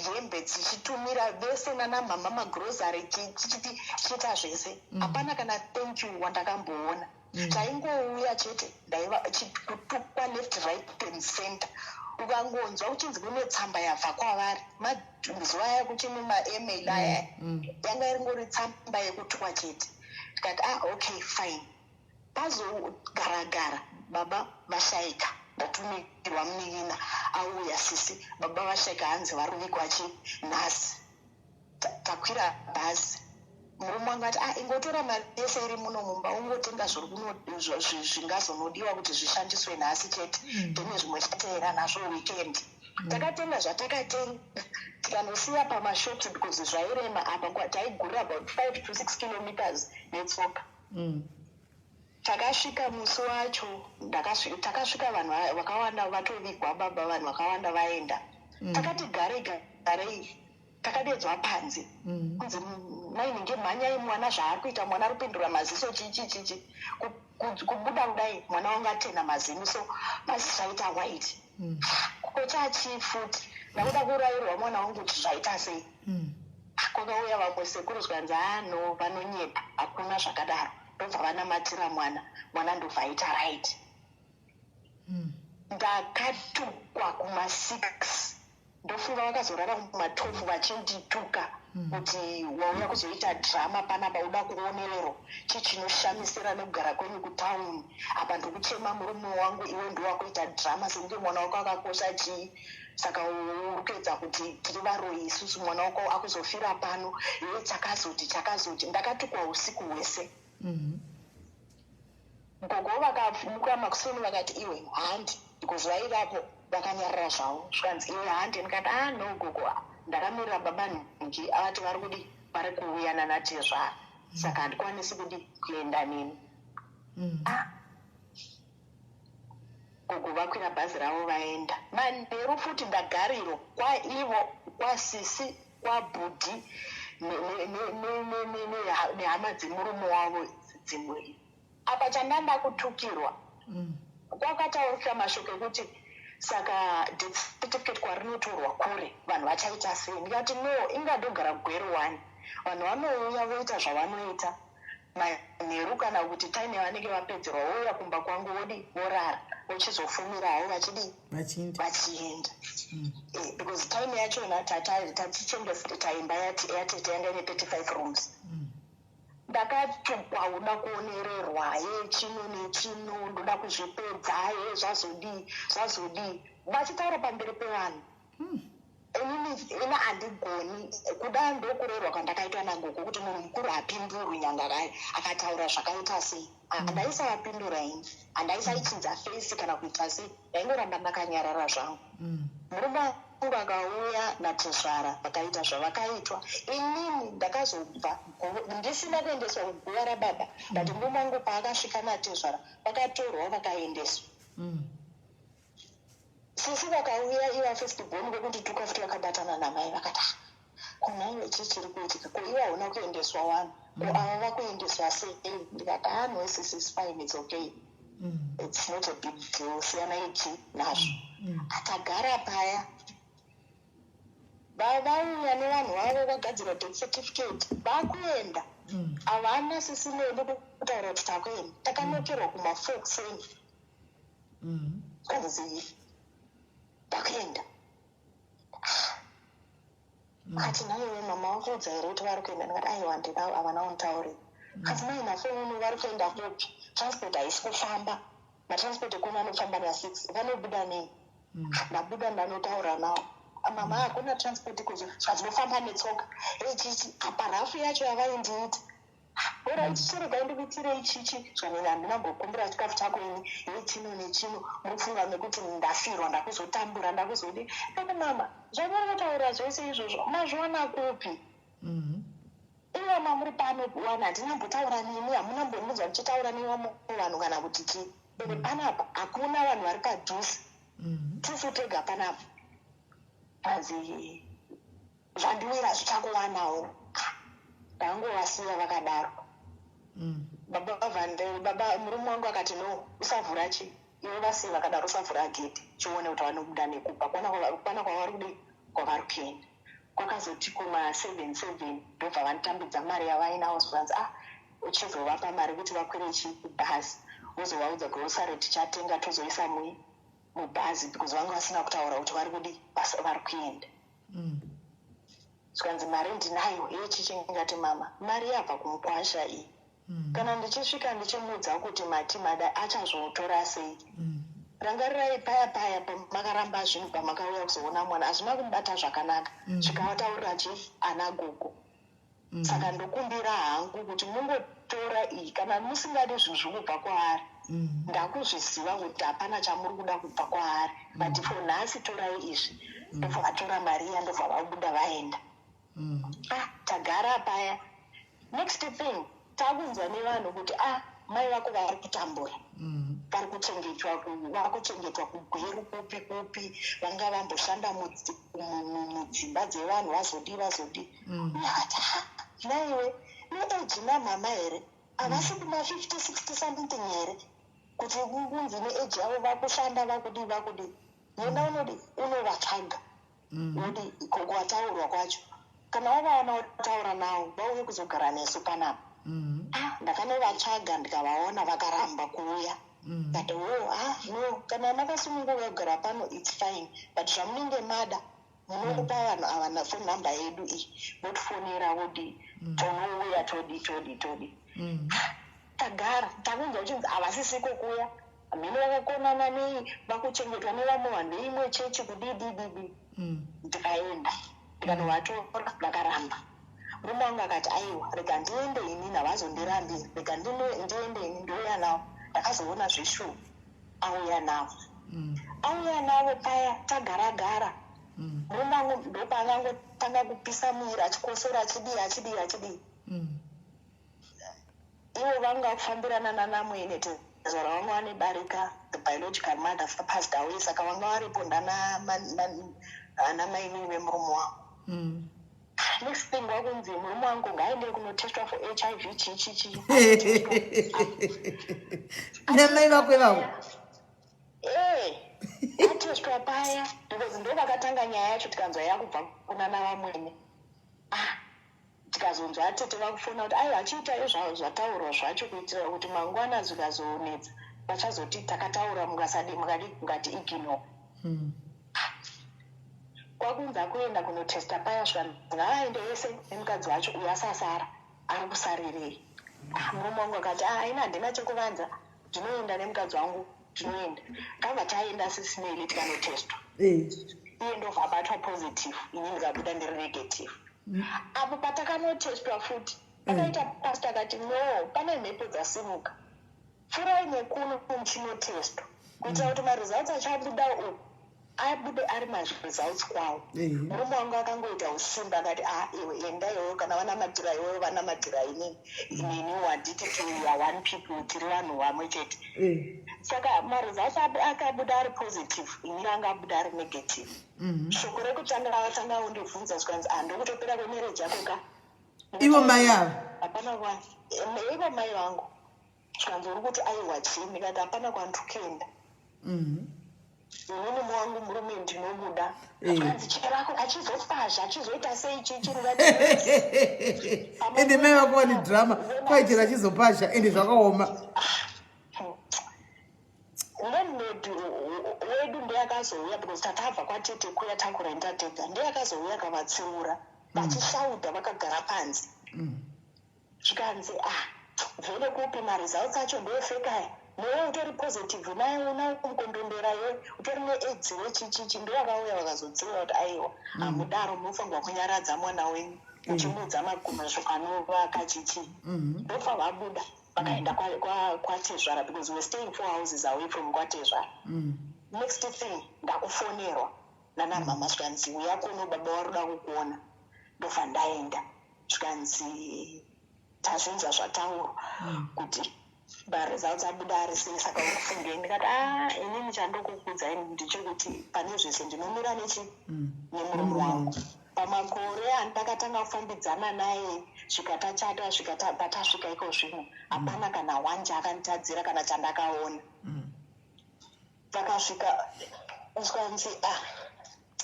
hembe dzichitumira vese nanamama magrosary chichiita zvese hapana kana thank you wandakamboona chaingouya chete kutukwa left right and center ukangonzwa uchinzi kune tsamba yabva kwavari mazuva aya kuchine maemail aya yanga iringori tsamba yekutukwa chete tikati okay fine pazogaragara baba vashaika ndatumirwa munin'ina auya sisi baba vashaika hanzi varuvigwa nhasi takwira bhazi murume wangu ati ingotora mari yese iri muno mumba ungotenga zvingazonodiwa kuti zvishandiswe nhasi chete ndine zvimwe chatera nazvo weekend takatenga zvatakatenga tikanosiya pamashops because zvairema apa taigurira about 5 to 6 kilometers netsoka takasvika musi wacho takasvika vanhu vakawanda vatovigwa baba vanhu vakawanda vaenda takati garei takadedzwa panze kunzi maininge mhanyai mwana zvaari kuita mwana aripindura maziso chichi kubuda kudai mwana wangu atena mazino so maziso aita white kochachi futi ndakuda kurayirwa mwana wangu kuti zvaita sei kwakauya vamwe sekuru zvikanzi no vanonyepa hakuna zvakadaro ndobva vanamatira mwana ndobva aita right ndakatukwa kuma6 ndofunga vakazorara kuma12 vachindituka kuti wauya kuzoita drama panapa uda kuonerero chichinoshamisira nekugara kwenyu kutauni apa ndikuchema murume wangu iwe ndiwakuita drama senge mwana wako akakosha chii saka urikuedza kuti tiri varoi isusu mwana wako akuzofira pano iwe chakazoti ndakatukwa usiku hwese gogo vakamuka makusoni vakati iwe handi ndikuzuva irapo vakanyarara zvavo zvikanzi iwe handi ndikati no gogo ndakamirira baba nhingi avati vari kudi vari kuuyana natezvara saka handikwanisi kudi kuenda nini gogo vakwira bhazi ravo vaenda manheru futi ndagariro kwaivo kwasisi kwabhudhi nehama dzemurume wavo dzimwe apa chandanda kutukirwa kwakataurika mashoko ekuti saka death certificate kwarinotorwa kure vanhu vachaita sei ndikati no ingadogara gwero 1 vanhu vanouya voita zvavanoita manheru kana kuti taime vanenge vapedzerwa vouya kumba kwangu vodi vorara vochizofumirawo vachienda because taime yachona tatichengesiri taimba yatete yanga ine 35 rooms ndakatukwa uda kuonererwa chino nechino ndoda kuzvipedza zvazodii vachitaura pamberi pevanhu ina handigoni kuda ndokurerwa kwandakaitwa nagogo kuti munhu mukuru hapindurwi nyanga kaye akataura zvakaita sei handaisavapindura ini handaisaichidza fesi kana kuita sei ndaingoramba ndakanyarara zvangu murume wangu akauya natezvara vakaita zvavakaitwa inini ndakazobva ndisina kuendeswa kuguva rababa ndati murume wangu paakasvika natezvara vakatorwa vakaendeswa sisi vakauya iva festibhoni vekundituka futi vakabatana namai vakati kunaiwe chii chiri kuitika ko iva hauna kuendeswa wanu ko ava vakuendeswa sei ndikati no this is fine, it's okay, it's not a big deal, siyana ichi nazvo atagara paya vauya nevanhu vavo vagadzira death certificate vakuenda havana sisi nedu kutaura kuti takuenda takanokerwa kumafokseni kanzi takuenda kati naiwe mama wakuudza here kuti vari kuenda ndikati aiwa ndinavo havana unditaurira kati naina fonu vari kuenda kupi transport haisi kufamba matransport ekuna anofamba na6 vanobuda nei ndabuda ndanotaura navo mama hakuna transport kuzo zvatinofamba netsoka chichi apa rafu yacho yavaindiita ora ichicherega ndikuitire ichichi zvanini handinambokumbira chikafu chako ini chino nechino mufunga mekuti ndafirwa ndakuzotambura ndakuzodi ati mama zvavari kutaura zvese izvozvo mazviona kupi iwe mamuri pano kuwana handinambotaura nemi hamunambonudza muchitaura nevamwe vanhu kana kuti chii ende panapa hakuna vanhu vari padhuze tisu tega panapa azi zvandiwira zvichakuwanawo ndangovasiya vakadaro baba murume wangu akati no usavhura chi iwe vasiya vakadaro usavhura geti chione kuti vanobuda nekupa pana kwavari kudi kwavari kuenda kwakazoti kuma7 ndobva vanotambidza mari yavainawo zvanzi uchizovapa mari kuti vakwire chibhazi wozovaudza grosari tichatenga tozoisa mubhazi because vanga vasina kutaura kuti vari kudi vari kuenda zvikanzi mari ndinayo chingati mama mari yabva kumukwasha iyi kana ndichisvika ndichimuudza kuti matimada achazvotora sei rangarirai paya pamakaramba zvinhu pamakauya kuzoona mwana hazvina kumubata zvakanaka zvikavataurira chief ana gogo saka ndokumbira hangu kuti mungotora iyi kana musingadi zvinhu zviri kubva kwaari ndakuzviziva kuti hapana chamuri kuda kubva kwaari but for nhasi torai izvi ndobva vatora mari iya ndobva vabuda vaenda tagara paya next thing takunzwa nevanhu kuti mai vako vari kutambura vari kuchengetwa kugweru kupi vanga vamboshanda mudzimba dzevanhu vazodi akati naiwe neeji namama here havasi kuma 50-60 something here kuti kunzi neeji yavo vakushanda vakudi yena unodi unovatsvaga udi kwataurwa kwacho kana wavaona kutaura navo vauye kuzogara nesu panapa ndakanovatsvaga ndikavaona vakaramba kuuya kati no kana makasununguka kugara pano its fine but zvamunenge mada munokupa vanhu ava nafoni namba yedu iyi votifonera voti tonouya todi tagara takunzwa uchinzi havasisiko kuya mhino vakakonana nei vakuchengetwa nevamwe vanhu veimwe chechi kudidididi ndikaenda ndikanovatora vakaramba murume wangu akati aiwa rega ndiende inini havazondirambiri rega ndiende ini ndouya navo ndakazoona zveshuwa auya navo paya tagara murume wangu ndopaangangotanga kupisa muviri achikosora achidii ivo vanga kufambirana naNaMwene zora vanga vanebarika the biological mother passed away saka vanga varipo ndanamai vemurume wangu next thing vakunzi murume wangu ngaende kunotestwa for HIV chichichi namai vakwe vavo atestwa paya because ndo vakatanga nyaya yacho tikanzwa yakubva kuna naVamwene tikazonzwa atete vakufona kuti aiwa achiita zvataurwa zvacho kuitira kuti mangwana zvikazonetsa vachazoti takataura mungati igino kwakunza kuenda kunotesta paya ngaaende wese nemukadzi wacho uyo asasara ari kusarirei murume wangu akati aina handina chekuvanza ndinoenda nemukadzi wangu tinoenda kava taenda SIS MELLY tikanotestwa iye ndobva abatwa positive ini ndikabuda ndiri negative apo patakanotestwa futi akaita pasta akati no pane mhepo dzasimuka furai nekuno muchinotestwa kuitira kuti maresults achabuda uku abude ari maresults kwawo murume wangu akangoita usimba akati iwe enda iwewo kana vanamatira iwewo vanamatira inini waditi tiya one people tiri vanhu vamwe chete saka maresults akabuda ari positive ini anga abuda ari negative shoko rekutanga vatanga undibvunza zvikanzi ndokutopera kwemereji yako ka ivo mai avo hapana ivo mai vangu zvikanzi uri kuti aiwa chini kati hapana kwandikuenda inini mwangu murume ndinomuda zvikanzi chirako achizopazha achizoita sei ende mai vako vane drama kwaichera achizopazha ende zvakaoma landlord wedu ndeyakazouya because tatabva kwatete kuya takurenda tega ndeyakazouya kavatsiura vachishauda vakagara panze zvikanzi vhele kupi maresults acho ndofekaya newe utori positive naye una kumukondondera iwe utori neaids wechichichi ndowakauya vakazotsiura kuti aiwa hamudaro munofanirwa kunyaradza mwana wenyu uchimudza magumazvo anovaka chichi ndofa vabuda vakaenda kwatezvara because we're staying 4 houses away from kwatezvara next thing ndakufonerwa nanamama zvikanzi uya kuno baba waruda kukuona ndofa ndaenda zvikanzi tazvinzwa zvataurwa kuti maresults abuda ari sei saka urikufungei ndikati inini chandokukudzai ndichekuti pane zvese ndinomira nemurume wangu pamakore andakatanga kufambidzana naye zvikatachata patasvika iko zvino hapana kana wanje akanditadzira kana chandakaona takasvika zvikanzi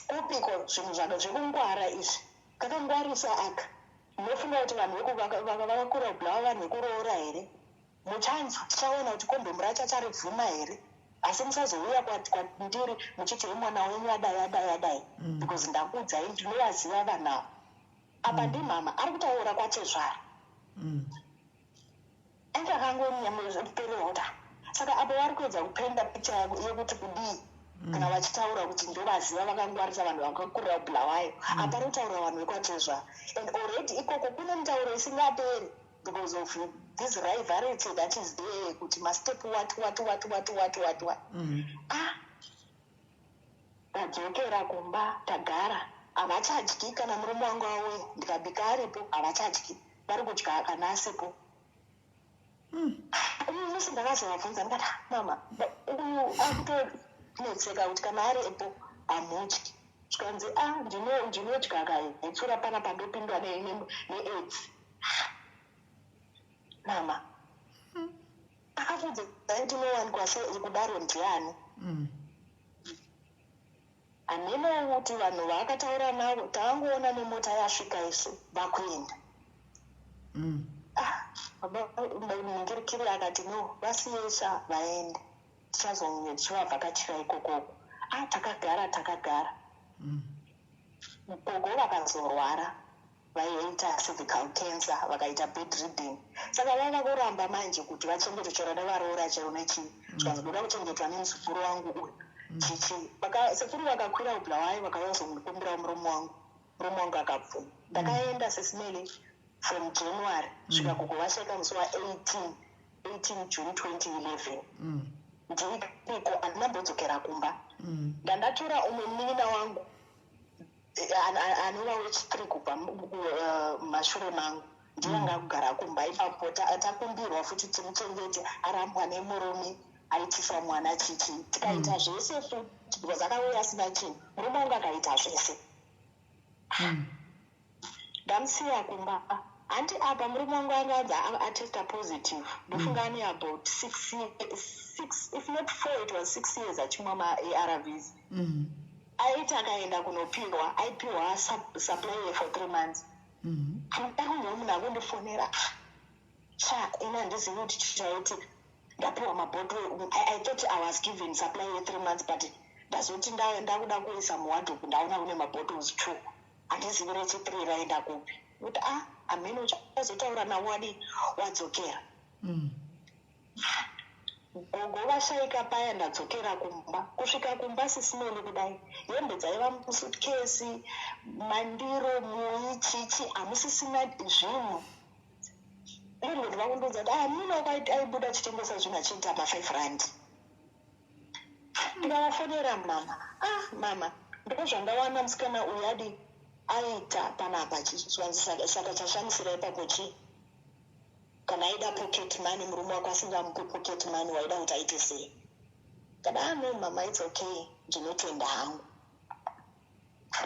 kupiko zvinhu zvako zvekungwara izvi kakangwarisa aka munofunga kuti vanhu vakakura kubva vanhu vekuroora here muchanzwa tichaona kuti kondomu racho acharibvuma here asi musazouya kwandiri muchiti mwana wenyu adai because ndakuudzai ndinovaziva vanhu ava apa ndimama ari kutaura kwatezvara endakangonyamuzvipererota saka apo vari kuedza kupenda picha yekuti kudii kana vachitaura kuti ndovaziva vakangwarisa vanhu vakakurira kubulawayo apa ri kutaura vanhu vekwatezvara and already ikoko kune mitauro isingaperi because of this rivalry that is there kuti mastep what tadzokera kumba tagara havachadyi kana murume wangu auya ndikabika aripo havachadyi vari kudya kana asipo musi ndakazovabvunza ndikati mama uyu akutonetseka kuti kana aripo hamudyi zvikanzi ndinodya kaitsura pana pandopindwa neaids mama akabvunza ndinowanikwa kudaro ndiani handino kuti vanhu vaakataura navo tavangoona nemota yasvika isu vakuenda mungirikiri akati no vasiyesa vaende tichazonye tichivavhakachira ikokoko takagara gogo vakazorwara vaiita cervical cancer vakaita bedridden saka vava kuramba manje kuti vachengetechera nevaroora chero nechii zvikanzi ndoda kuchengetwa nemuzukuru wangu uyu chichi sekuru vakakwira kubulawayo vakavazomupfumbira muromo wangu akapfuma ndakaenda SIS MELLY from January svika gogo vashaika musi wa18 June 2011 ndiko andinambodzokera kumba ndandatora umwe munin'ina wangu anova wechi3 kubva mashure mangu ndiyanga kugara kumba ipapo takumbirwa futi timuchengete arambwa nemurume aitisa mwana chichi tikaita zvese futi because akauya asina chinhu murume wangu akaita zvese ndamusiya kumba handi apa murume wangu anganzi atesta positive ndofunga ane about 6 if not 4 it was 6 years achimwa ma-ARVs aiti akaenda kunopiwa aipiwa supply for 3 months ndakunge munhu akundifonera ina handizivi kuti chichaitika ndapiwa mabhotoro I thought I was given supply ye3 months but ndazoti ndakuda kuisa muwadhopu ndaona kune mabottles 2 handizivi rechi3 raenda kupi kuti amene uchazotaura nawadi wadzokera gogo vashaika paya ndadzokera kumba kusvika kumba SIS MELLY kudai hembe dzaiva musutkesi mandiro muyi chichi hamusisina zvinhu lirwedi vakundudza kuti mino aibuda chitengesa zvinhu achiita ma5 rand ndikavafonera mama ndiko zvandawana musikana uyu adi aita panapa chizvanzi saka chashamisira ipapo chii kana aida pocket money murume wako asingamupi pocket money waida kuti aite sei kada no mama it's okay ndinotenda hangu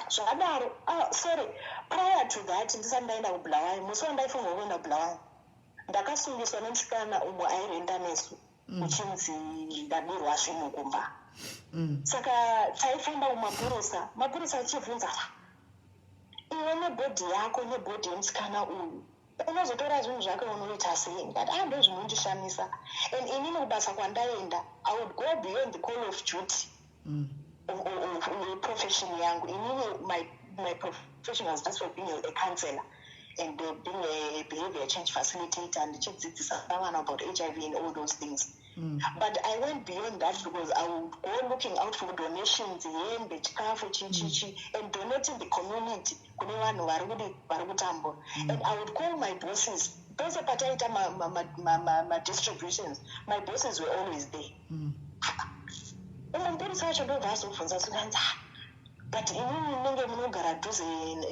zvakadaro sorry prior to that ndisati ndaenda kubulawayo musi wandaifunga kuenda kubulawayo ndakasungiswa nemusikana umwe airenda nesu uchinzi ndabirwa zvinhu kumba saka taifamba kumapurisa achibvunza iwe nebhodhi yako nebhodhi yemusikana uyu unozotora zvinhu zvake unoita sei ngati ndo zvinondishamisa and inini kubasa kwandaenda I would go beyond the call of duty profession yangu inini my profession was just for being a counselor and being a behavior change facilitator and ndichidzidzisa vana about HIV and all those things but I went beyond that because I would go looking out for donations hembe chikafu chichichi and donating the community kune vanhu vari kutambura and I would call my bosses pese pataita ma-distributions my bosses were always there umupurisa wacho ndobva azobvunza zikanzi but inini munenge munogara dhuze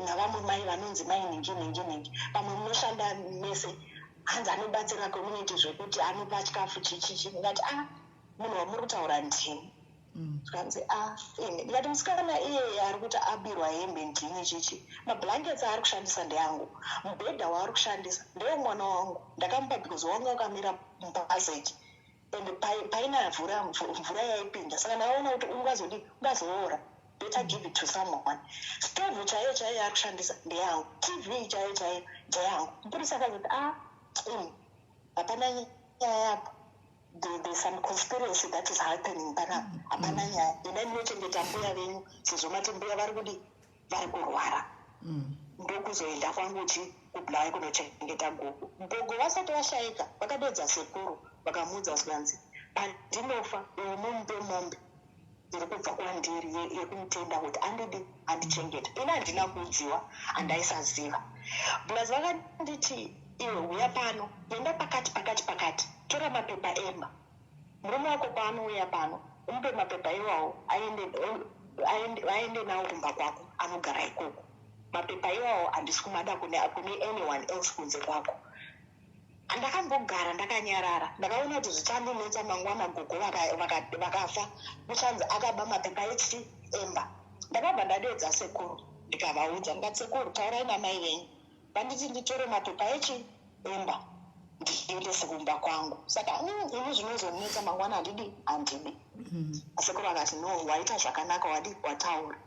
navamwe mai vanonzi mai ningi pamwe munoshanda mese hanzi anobatsira community zvekuti anopa chikafu chichichi ndikati munhu wamuri kutaura ndini zvikanzi ndikati musikana iye ari kuti abirwa hembe ndini chichi mablankets aari kushandisa ndeyangu mubhedha waari kushandisa ndewe mwana wangu ndakamupa because wanga ukamira mupaseji and paina mvura yaipinda saka ndaona kuti ungazoora better give it to someone stove chaiyo ari kushandisa ndeyangu TV chaiyo ndeyangu mupurisa akazoti hapana nyaya yapo there's some conspiracy that is happening panapa hapana nyaya enda ndinochengeta mbuya venyu sezvo mati mbuya vari kurwara ndokuzoenda kwanguchi kubulawayo kunochengeta gogo vasati vashaika vakadodza sekuru vakamuudza zvanzi pandinofa uyu mumupe mombe iri kubva kwandiri yekumutenda kuti andidi andichengeta ina handina kuudziwa handaisaziva plus vakanditi iwe uya pano enda pakati tora mapepa emba murume wako paanouya pano umupe mapepa iwawo aende nawo kumba kwako anogara ikoko mapepa iwawo handisi kumada kune anyone else kunze kwako andakambogara ndakanyarara ndakaona kuti zvichandinetsa mangwana gogo vakafa muchanzi akaba mapepa echi emba ndakabva ndadedza sekuru ndikavaudza ndikati sekuru taurai namai venyu vanditi nditore mapepa echi emba ndiendese kumba kwangu saka ini zvinozonetsa mangwana handidi sekuru akati no waita zvakanaka wataura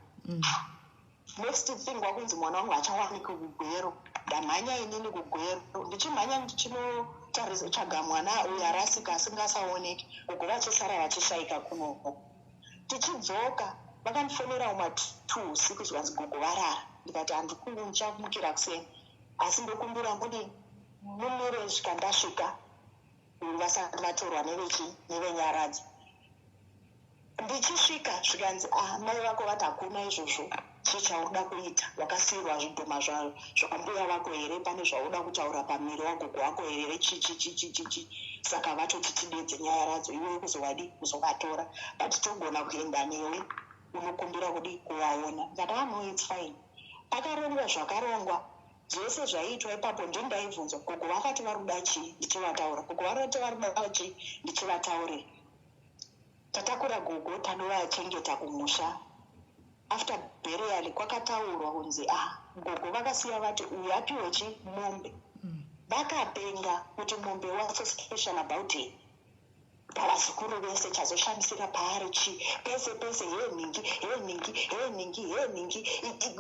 next thing wakunzi mwana wangu achawanika kugwero ndamhanya inini kugwero ndichimhanya ndichinotsvaga mwana uyu arasika asingasaoneki gogo vachisara vachishaika kunoko tichidzoka vakandifonera uma 2 usiku zvanzi gogo varara ndikati ndichakumukira kuseni asi ndokumbira kuti mumire svika ndasvika vasati vatorwa nevenyaradzo. Ndichisvika zvikanzi mai vako vati hakuna izvozvo chechauda kuita, wakasiyirwa zvidhoma zvambuya vako here, pane zvauda kutaura pamiri wagogo wako here chichi. Saka vatoti tidedze nyaya radzo, iwe kuzovatora, but togona kuenda newe unokumbira kudi kuvaona. Ngati no, it's fine. Pakarongwa zvakarongwa zvese zvaiitwa ipapo ndaibvunzwa gogo vakati varuda chii ndichivataura, gogo varoti varuda chii ndichivataurira. Tatakura gogo tanovachengeta kumusha. After burial kwakataurwa kunzi gogo vakasiya vati uyu apiwe chi mombe. Vakapenga kuti mombe was special about it. Pavazukuru vese chazoshandisira paari chi pese heningi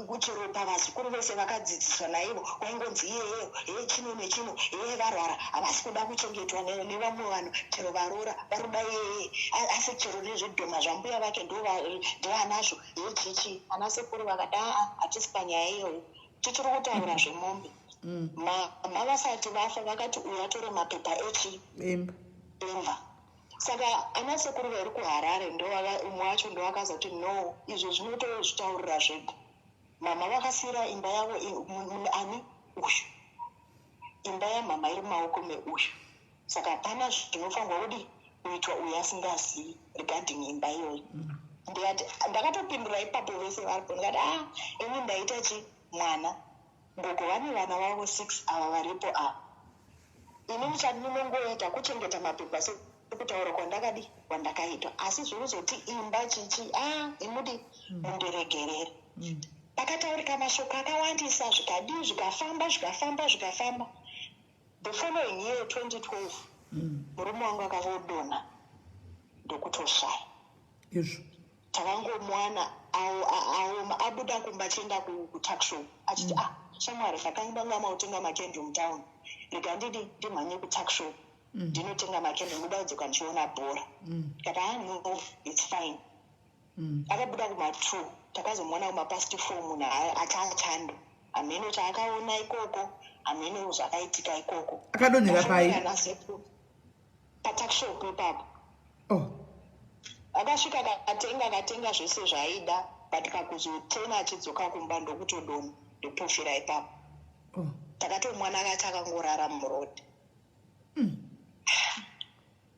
kuchero pavazukuru vese vakadzidziswa naivo kwaingonzi iyeyo chino nechino varwara havasi kuda kuchengetwa nevamwe vanhu, chero varoora varuda iyeye, asi chero nezvidhoma zvambuya vake ndovanazvo chichi. Ana sekuru vakati hatisi panyaya iyoyo, tichiri kutaura zvemombe. Mavasati vafa vakati uyu atore mapepa emba. Saka ana sekuru vari kuHarare umwe wacho ndowakaza kuti no, izvo zvinotozvitaurira zvega. Mama vakasiyira imba yavo ani uyu, imba yamama iri mumaoko meuyu. Saka hapana zvinofanirwa kudi kuitwa uyu asingazivi regarding imba iyoyo. Ndakatopindura ipapo vese varipo ndikati ini ndaita chi mwana gogo vane vana vavo 6 ava varipo apa. Inini chandinongoita kuchengeta mapepa sekutaura kwandakaitwa, asi zvirozoti imba chichi imudi mundiregerere. Pakataurika mashoko akawandisa zvikafamba. The following year 2012 murume wangu akavodonha ndokutoshaya. Takangomwana abuda kumba chienda kutakshop achiti shamwari ndakanga mautenga makendi mutown, rega ndimhanye kutakshop ndinotenga makendi mudaidzoka ndichiona bhora. Kati no, it's fine. Akabuda kuma2 takazomwana kumapasti 4 munhu achachando amene chaakaona ikoko, amene zvakaitika ikoko. Akadonhera pai patakshop ipapo. Akasvika akatenga zvese zvaida, but kakuzotena achidzoka kumba ndokutodonha ndopofira ipapo. Takatomwana akati akangorara murodhi.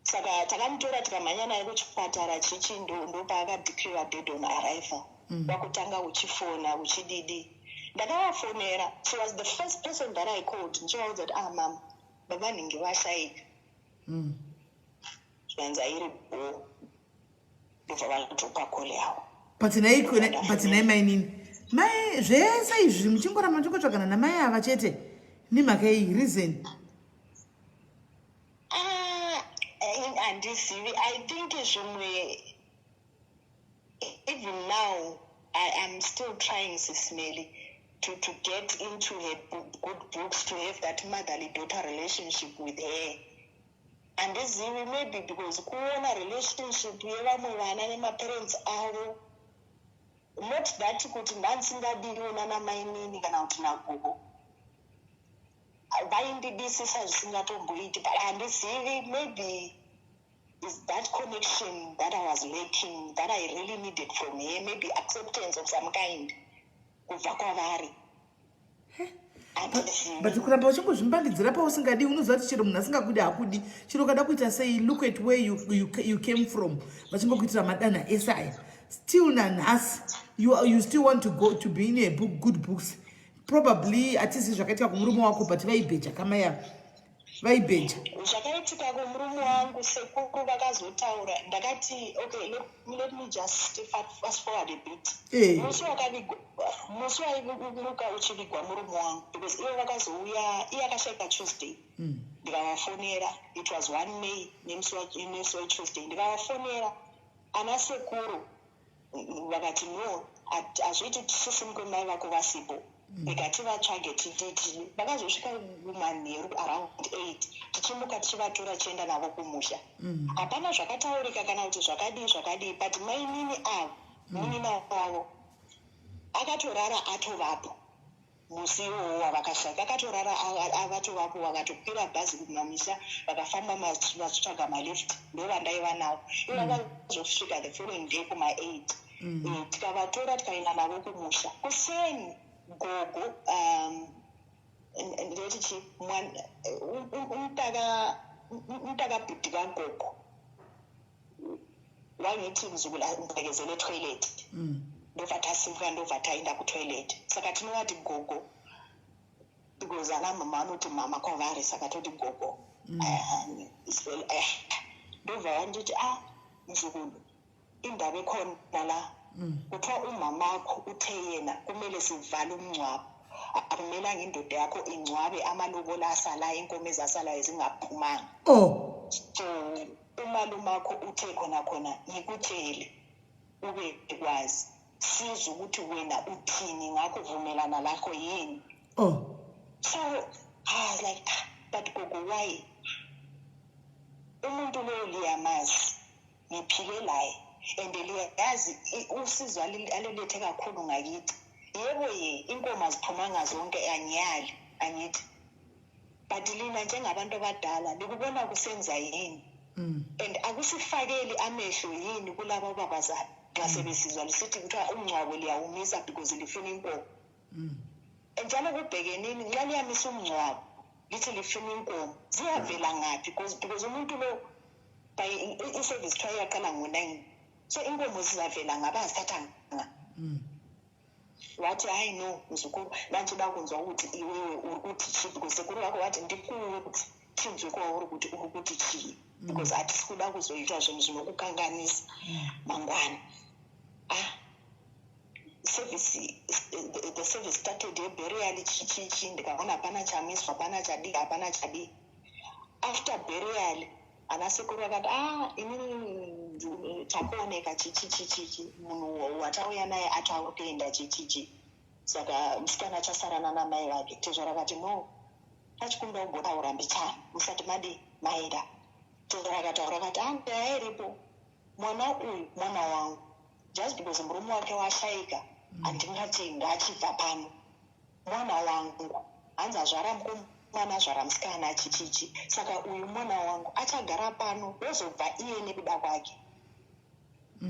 Saka takamutora tikamhanya naye kuchipatara chichi ndopaakadeclare dead on arrival. Wakutanga uchifona uchididi. Ndakavafonera. She was the first person that I called. Ndichivaudza kuti mama baba ninge vashayika. Zvanzi iri bho. Ndobva vatopa kole yavo. Patinai mai nini? Mai zvese izvi muchingoramba muchingotsvagana namai ava chete nemhaka iyi reason? Handizivi. I think zvimwe even now I am still trying Sis Melly to get into her good books, to have that motherly daughter relationship with her. Handizivi, maybe because kuona relationship yevamwe vana nemaparents avo, not that kuti ndandisingadiona namai nini kana kuti nagogo vaindidisisa zvisingatomboiti, but handizivi, maybe is that connection that I was lacking, that I really needed from her, maybe acceptance of some kind kubva kwavari. But kuramba uchingozvimbangidzira pausingadi, unoziva kuti chero munhu asingakudi hakudi, chero ukada kuita sei, look at where you came from, vachingokuitira madanha ese aya, still nanhasi you still want to go to be in a book, good books. Probably hatisi zvakaitika kumurume wako, but vaibheja kamaya vaibheja zvakaitika kumurume wangu. Sekuru vakazotaura, ndakati okay, let me just fast forward a bit. Musi waimuka uchivigwa murume wangu, because ivo vakazouya, iye akashayika Tuesday. Ndikavafonera, it was 1 May nemusi waTuesday. Ndikavafonera ana sekuru vakati no, hazviti tisisimuke mai vako vasipo. Ndikati vatsvage tititi. Vakazosvika manheru around 8 tichimuka tichivatora tichienda navo kumusha. Hapana zvakataurika kana kuti zvakadii, but mai nini avo nini navo akatorara atovapo musi iwowo wavakashaka akatorara avatovapo vakatokwira bhazi kumamisha vakafamba vachitsvaga malifti ndovandaiva navo ivakazosvika the following day kuma8 tikavatora tikaenda navo kumusha kuseni gogo ndetichi umtakabhudhika gogo wangeti mzukula ndibhekezele toilet ndobva tasimuka ndobva taenda kutoilet saka tinovati gogo because ana mama anoti mama kwavari saka toti gogo ndobva vanditi mzukulu indaba ekhona la kuthiwa umamako uthe yena kumele sivale umngcwabo akumelanga indoda yakho ingcwabe amalobola asalayo inkomo ezasalayo zingaphumanga so umalumakho uthe khona ngikutshele ube kwazi sizwe ukuthi wena uthini ngakho vumelana lakho yini so I was like but gogo why umuntu lo liyamazi ngiphile laye and liyazi usizo alilethe kakhulu ngakithi yebo inkomo aziphumanga zonke anyali angithi but lina njengabantu abadala likubona kusenza yini and akusifakeli amehlo yini kulabo babazali xa sebesizwa lisithi kuthiwa umngcwabo liyawumisa because lifuna inkomo njalo kubhekenini nxa liyamisa umngcwabo lithi lifuna inkomo ziyavela ngaphi because umuntu lo i-service kuthiwa iyaqala ngo-9 so inkomo zizavela ngaphi azithathanga wathi hayi no mzukulu manje bakunzwa ukuthi iwewe ukuthi chi because sekuru wakho wathi ndikuwe ukuthi chinzwe kwauri ukuthi ukuthi chi because athi sikuda kuzoitwa zvinhu zvinokukanganisa mangwana the service started yeburial chichichi ndikaona hapana chamiswa hapana chadii hapana chadii after burial ana sekuru akati inini takuoneka chichichichi munhu watauya naye atakuenda chichichi saka musikana chasarana namai vake tezvara akati no achikunda kugotaura mbichana musati madi maenda tezvara akataura akati ndairipo mwana uyu mwana wangu just because murume wake washaika handingati ngachibva pano mwana wangu hanzi azvara mwana zvara musikana chichichi saka uyu mwana wangu achagara pano wozobva iye nekuda kwake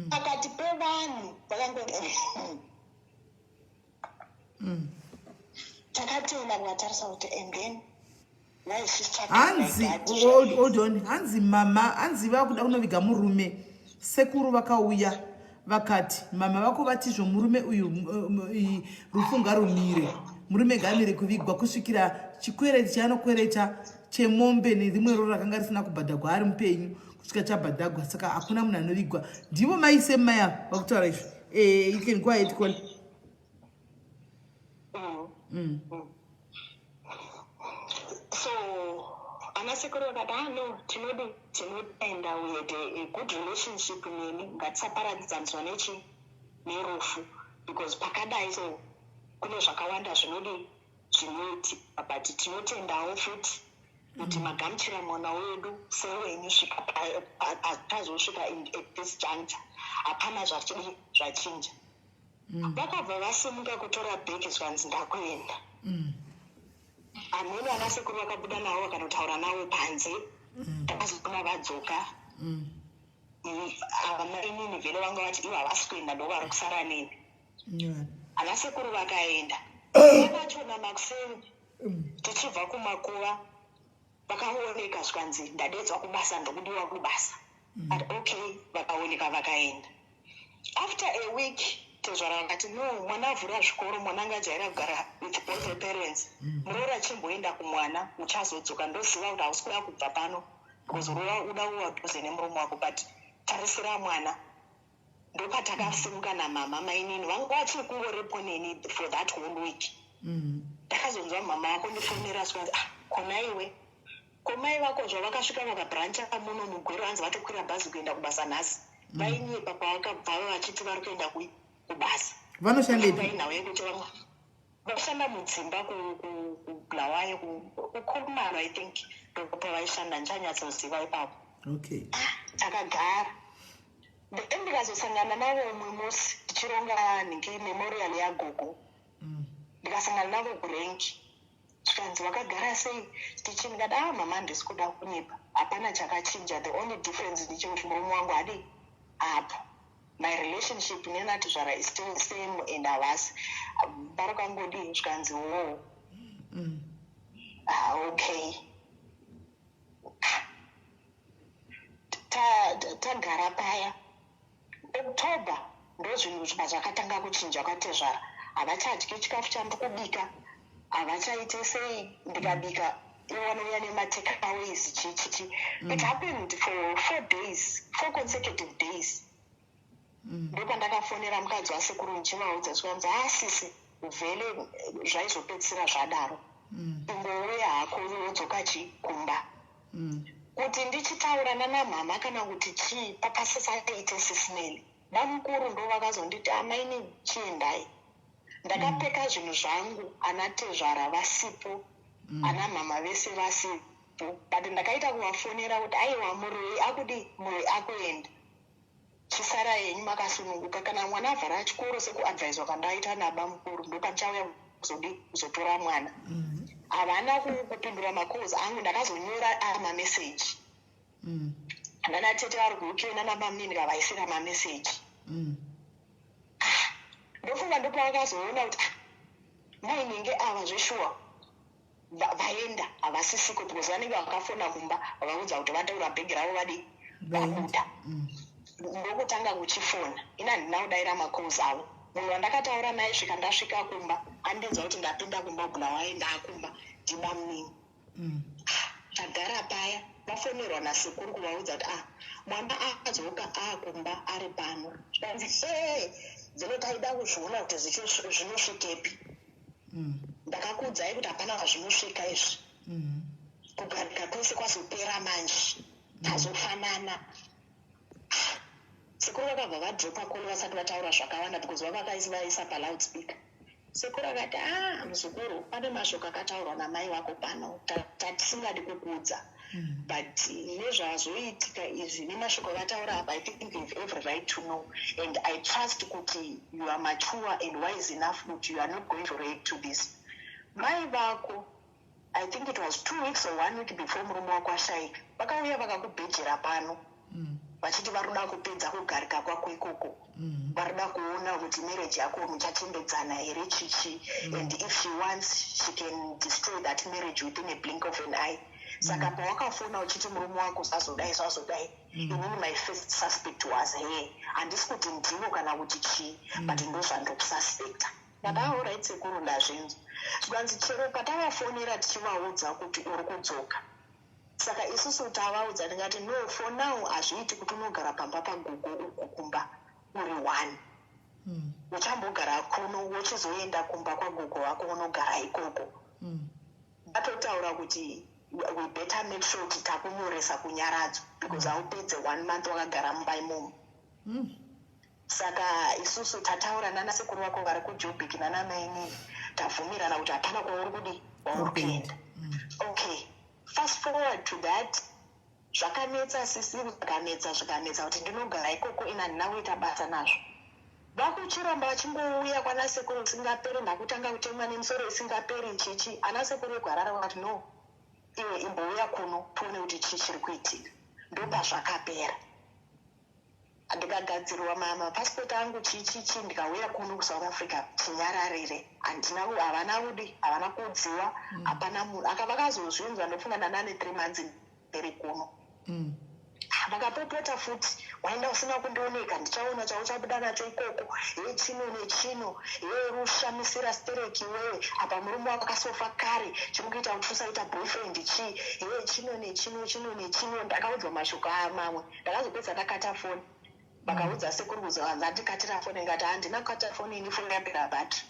pakati pevanhu takatenda kuvatarisa kuti and then hanzi mama hanzi vakuda kunoviga murume sekuru vakauya vakati mama vako vatizvo murume uyu rufu ngarumire murume ngamire kuvigwa kusvikira chikwereti chaanokwereta chemombe nerimwe roro rakanga risina kubhadhagwa ari mupenyu kusvika chabhadhagwa saka hakuna munhu anovigwa ndivo maise maya vakutaura izvo you can go ahead call so anasekuru vakati no tinoenda we had a good relationship neni ngatisaparadzanzwa nerufu because pakadai so kune zvakawanda zvinoti tinotendawo futi kuti magamuchira mwana wedu sewenyu svika tazosvika at this juncture hapana zvachinja vakabva vasimuka kutora bheki zvanzi ndakuenda amweni anasekuru vakabuda navo vakanotaura navo panze takazokuna vadzoka amainini vhele vanga vati ivo havasi kuenda ndo vari kusara neni anasekuru vakaenda vakachona makuseni tichibva kumakuva vakaoneka zvanzi ndadedzwa kubasa ndokudiwa kubasa but okay vakaoneka vakaenda after a week tezvara vakati no mwana avhura zvikoro mwana angajaira kugara with both parents muroora chimboenda kumwana uchazodzoka ndoziva kuti hausi kuda kubva pano because rova uda kuwadhuze nemurume wako but tarisira mwana ndopatakasimuka namama mainini vanga vachiri kungorepo neni for that whole week ndakazonzwa mama yako ndifonera zvanzi kona iwe komai vako zvavakasvika vakabrancha muno mugwero hanzi vatokwira bhazi kuenda kubasa nhasi vainyepa pavakabva vachiti vari kuenda kubasa vanoshandainhau yekuti vashanda mudzimba kubulawayo kukolumaro I think ndokupa vaishanda ndichanyatsoziva ipapo takagara ndikazosangana navo umwe musi ndichironga memorial yagogo ndikasangana navo kurenji zvikanzi wakagara sei tichi ndikati mama handisi kuda kunyepa hapana chakachinja the only difference ndechekuti murume wangu adi apo my relationship nenati zvara is still the same and havasi parikangodi zvikanzi okay tagara paya October ndo zvinhu zvakatanga kuchinja kwatezvara havachadyi chikafu chandikubika havachaite sei ndikabika iwanouya nematekaways chichichi it happened for 4 consecutive days ndopandakafonera mukadzi wasekuru ndichivaudza zvikanzi sisi vhele zvaizopedzisira zvadaro imbouya hako wodzoka chikumba kuti ndichitaurana namama kana kuti chii papasisaite sisimeli bamukuru ndo vakazonditi amaini chiendai ndakapfeka zvinhu zvangu ana tezvara vasipo ana mama vese vasipo but ndakaita kuvafonera kuti aiwa muroi akudi muroi akuenda chisara yenyu makasununguka kana mwana avhara chikoro sekuadvaiswa kandaita nabamukuru ndopachauya kuzotora mwana havana kupindura makozi angu ndakazonyora mameseji nana tete vari kuukei nana mamini ndikavaisira mameseji ndofunga ndipo vakazoona kuti maininge ava zveshuwa vaenda havasisiko because vanenge vakafona kumba vakaudza kuti vataura bhegi ravo vadi vakuda ndokutanga kuchifona ina handina kudaira makozi avo munhu wandakataura naye svika ndasvika kumba andinza kuti ndapinda kumba bula waenda akumba ndibamnini tagara paya vafonerwa nasekuru kuvaudza kuti mwana adzoka akumba ari pano zvikanzi dzino taida kuzviona kuti zvinosvikepi ndakakuudzai kuti hapana zvazvinosvika izvi kugarika kwese kwazopera manje tazofanana sekuru vakabva vadropa kolo vasati vataura zvakawanda because vavakaisa paloudspeaker sekuru akati muzukuru pane mashoko akataurwa namai vako pano tatisingadi kukuudza but nezvazoitika izvi nemashoko vataura apa I think you have every right to know and I trust kuti you are mature and wise enough that you are not going to react to this mai vako I think it was 2 weeks or 1 week before murume wako ashaika vakauya vakakubhejera pano vachiti varikuda kupedza kugarika kwako ikoko varikuda kuona kuti marriage yako muchachembedzana here chichi and if she wants she can destroy that marriage within a blink of an eye saka pawakafona uchiti murume wako zvazodai inini my first suspect was here handisi kuti ndivo kana kuti chii but ndo zvandokususpecta ndadaorait sekuru ndazvinzwa zvikanzi chero patavafonera tichivaudza kuti uri kudzoka saka isusu tavaudza ndingati no for now hazviiti kuti unogara pamba pagogo ukukumba uri 1 uchambogara kuno wochizoenda kumba kwagogo wako unogara ikoko vatotaura kuti we better make sure kuti takunyoresa kunyaradzwa because haupedze 1 month wakagara mumba imomo saka isusu tataura nana sekuru wako vari kujobhik nana maini tabvumirana kuti hapana kwauri kudi wauri kuenda okay fast forward to that zvakanetsa sisi zvikanetsa kuti ndinogara ikoko ina handina kuita basa nazvo vakuchiramba vachimbouya kwana sekuru isingaperi ndakutanga kutemwa nemusoro isingaperi chichi ana sekuru egwarara vakati no iwe imbouya kuno tione kuti chii chiri kuitika ndopazvakapera ndikagadzirwa mapasipoti angu chichichi ndikauya kuno kuSouth Africa chinyararire havana kudziwa hapana munhu vakazozvinzwa ndofungana nane 3 months ndiri kuno vakapopota futi waenda usina kundioneka ndichaona chauchabuda nacho ikoko chino nechino rushamisira stereki wewe apa murume wako akasofa kare chinokuita kuti usaita boyfriend chii chino nechino ndakaudzwa mashoko mamwe ndakazopedza ndakata foni vakaudza sekuru kuzivanzi andikatira foni ngati handina kukatira foni ini foni yapera bhatri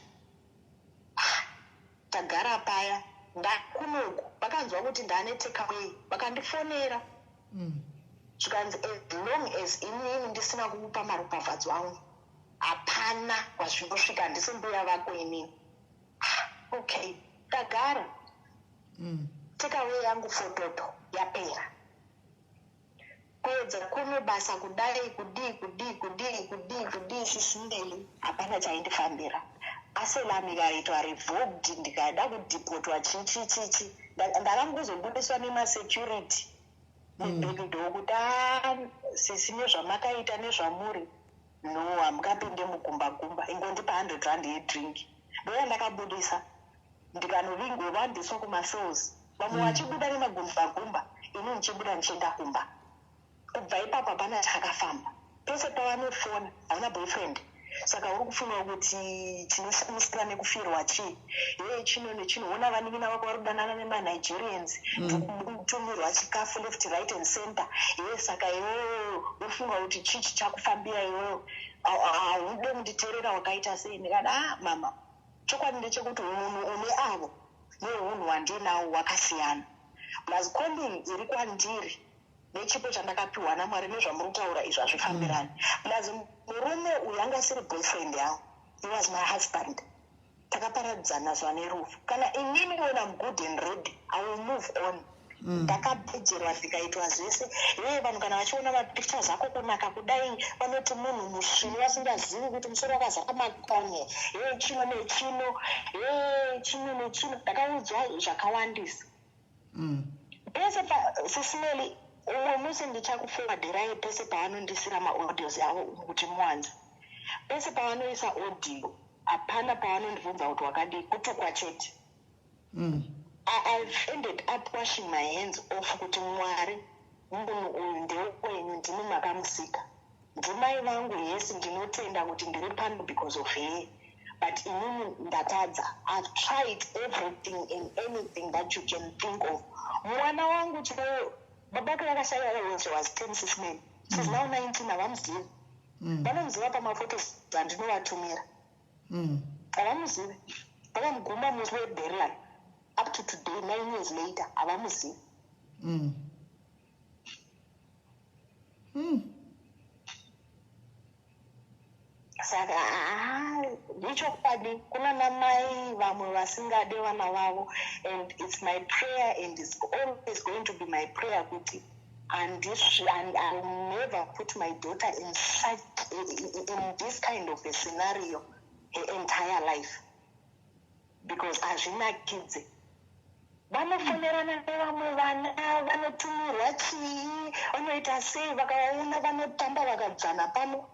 tagara paya ndakunoku vakanzwa kuti ndane takeaway vakandifonera zvikanzi as long as inini ndisina kukupa maropafadzwa angu hapana kwazvinosvika ndisi mbuya vako inini okay tagara takeaway yangu fototo yapera kuedza kune basa kudai kudii sisimeli hapana chaindifambira. Asi lamikaitwa revoked ndikada kudhipotwa chichi ndakangozobudiswa nemasecurity mubhegidho kuti sisine zvamakaita nezvamuri no hamukapinde mugumbagumba ingondipa 100 rand yedrink. Ndoya ndakabudisa ndikanovingovandiso kumashows vamwe vachibuda nemagumbagumba ini nichibuda nichienda kumba. Kubva ipapo hapana chakafamba. Pese pavanofona havana boyfriend saka uri kufunga kuti chinoshanisira nekufirwa chii chino nechino. Ona vanin'ina vako vari kudanana nemanigerians kutumirwa chikafu left right and center saka iwewe ufunga kuti chichi chakufambira iwewe haude kunditeerera wakaita sei. Ndikati mama chokwadi ndechekuti unhu une avo neunhu hwandinawo hwakasiyana. Plus calling iri kwandiri nechipo chandakapiwa naMwari nezvamuri kutaura izvi hazvifambirani. Plus murume uyu anga asiri boyfriend yangu, he was my husband. Takaparadzana zva nerufu. Kana inini when I'm good and ready I will move on. Ndakapedzerwa ndikaitwa zvese. Vanhu kana vachiona mapictures ako kunaka kudai vanoti munhu musvini vasingazivi kuti musoro wakazara makonye chino nechino. Ndakaudzwa zvakawandisa. Pese sisimeli umwe musi ndichakuforwardhirai pese pavanondisira maaudios avo kuti muwanze. Pese pavanoisa audio hapana pavanondibvunza kuti wakadii, kutukwa chete. I've ended up washing my hands off kuti Mwari munhu uyu ndewekwenyu ndimi makamusika. Ndimai vangu yes ndinotenda kuti ndiri pano because of her. But inini ndatadza. I've tried everything and anything that you can think of. Mwana wangu chiro babake vakashaya when she was 10 sisimeli. She's now 19 havamuzivi. Vanomuziva pamaphotos andinovatumira. Havamuzivi. Vakamuguma musi weBerlin. Up to today, 9 years later, havamuzivi. Saka ndichokwadi kuna namai vamwe vasingade vana vavo, and it's my prayer and it's always going to be my prayer kuti and I'll never put my daughter in this kind of a scenario her entire life, because hazvina kids vanofonerana nevamwe vana vanotumirwa chii vanoita sei vakavaona vanotamba vakadzana pano.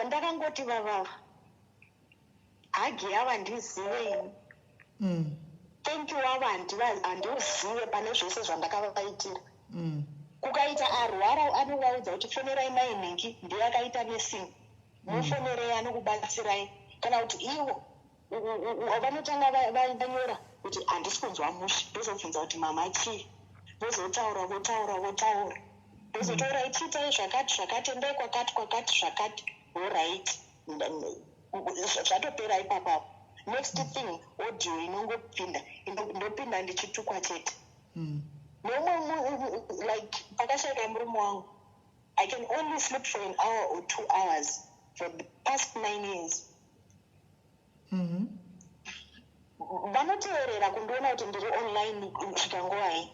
Ndakangoti vavava hagi yava ndizivei. Thank you vava handiuzive pane zvese zvandakavaitira. Kukaita arwara anovaudza kuti fonerai mai nhingi ndeyakaita nesingi mufonerei anokubatsirai. Kana kuti ivo vanotanga vanyora kuti handisi kunzwa mushi, vozobvunza kuti mama chii, vozotaura vozotaura ichiitai zvakati endai kwakati zvakati. Alright, zvatopera ipapapo. Next thing audio inongopinda ndopinda ndichitukwa chete. Like pakashayika murume wangu, I can only sleep for an hour or 2 hours for the past 9 years. Vanoteerera kundiona kuti ndiri online kusvika nguwai.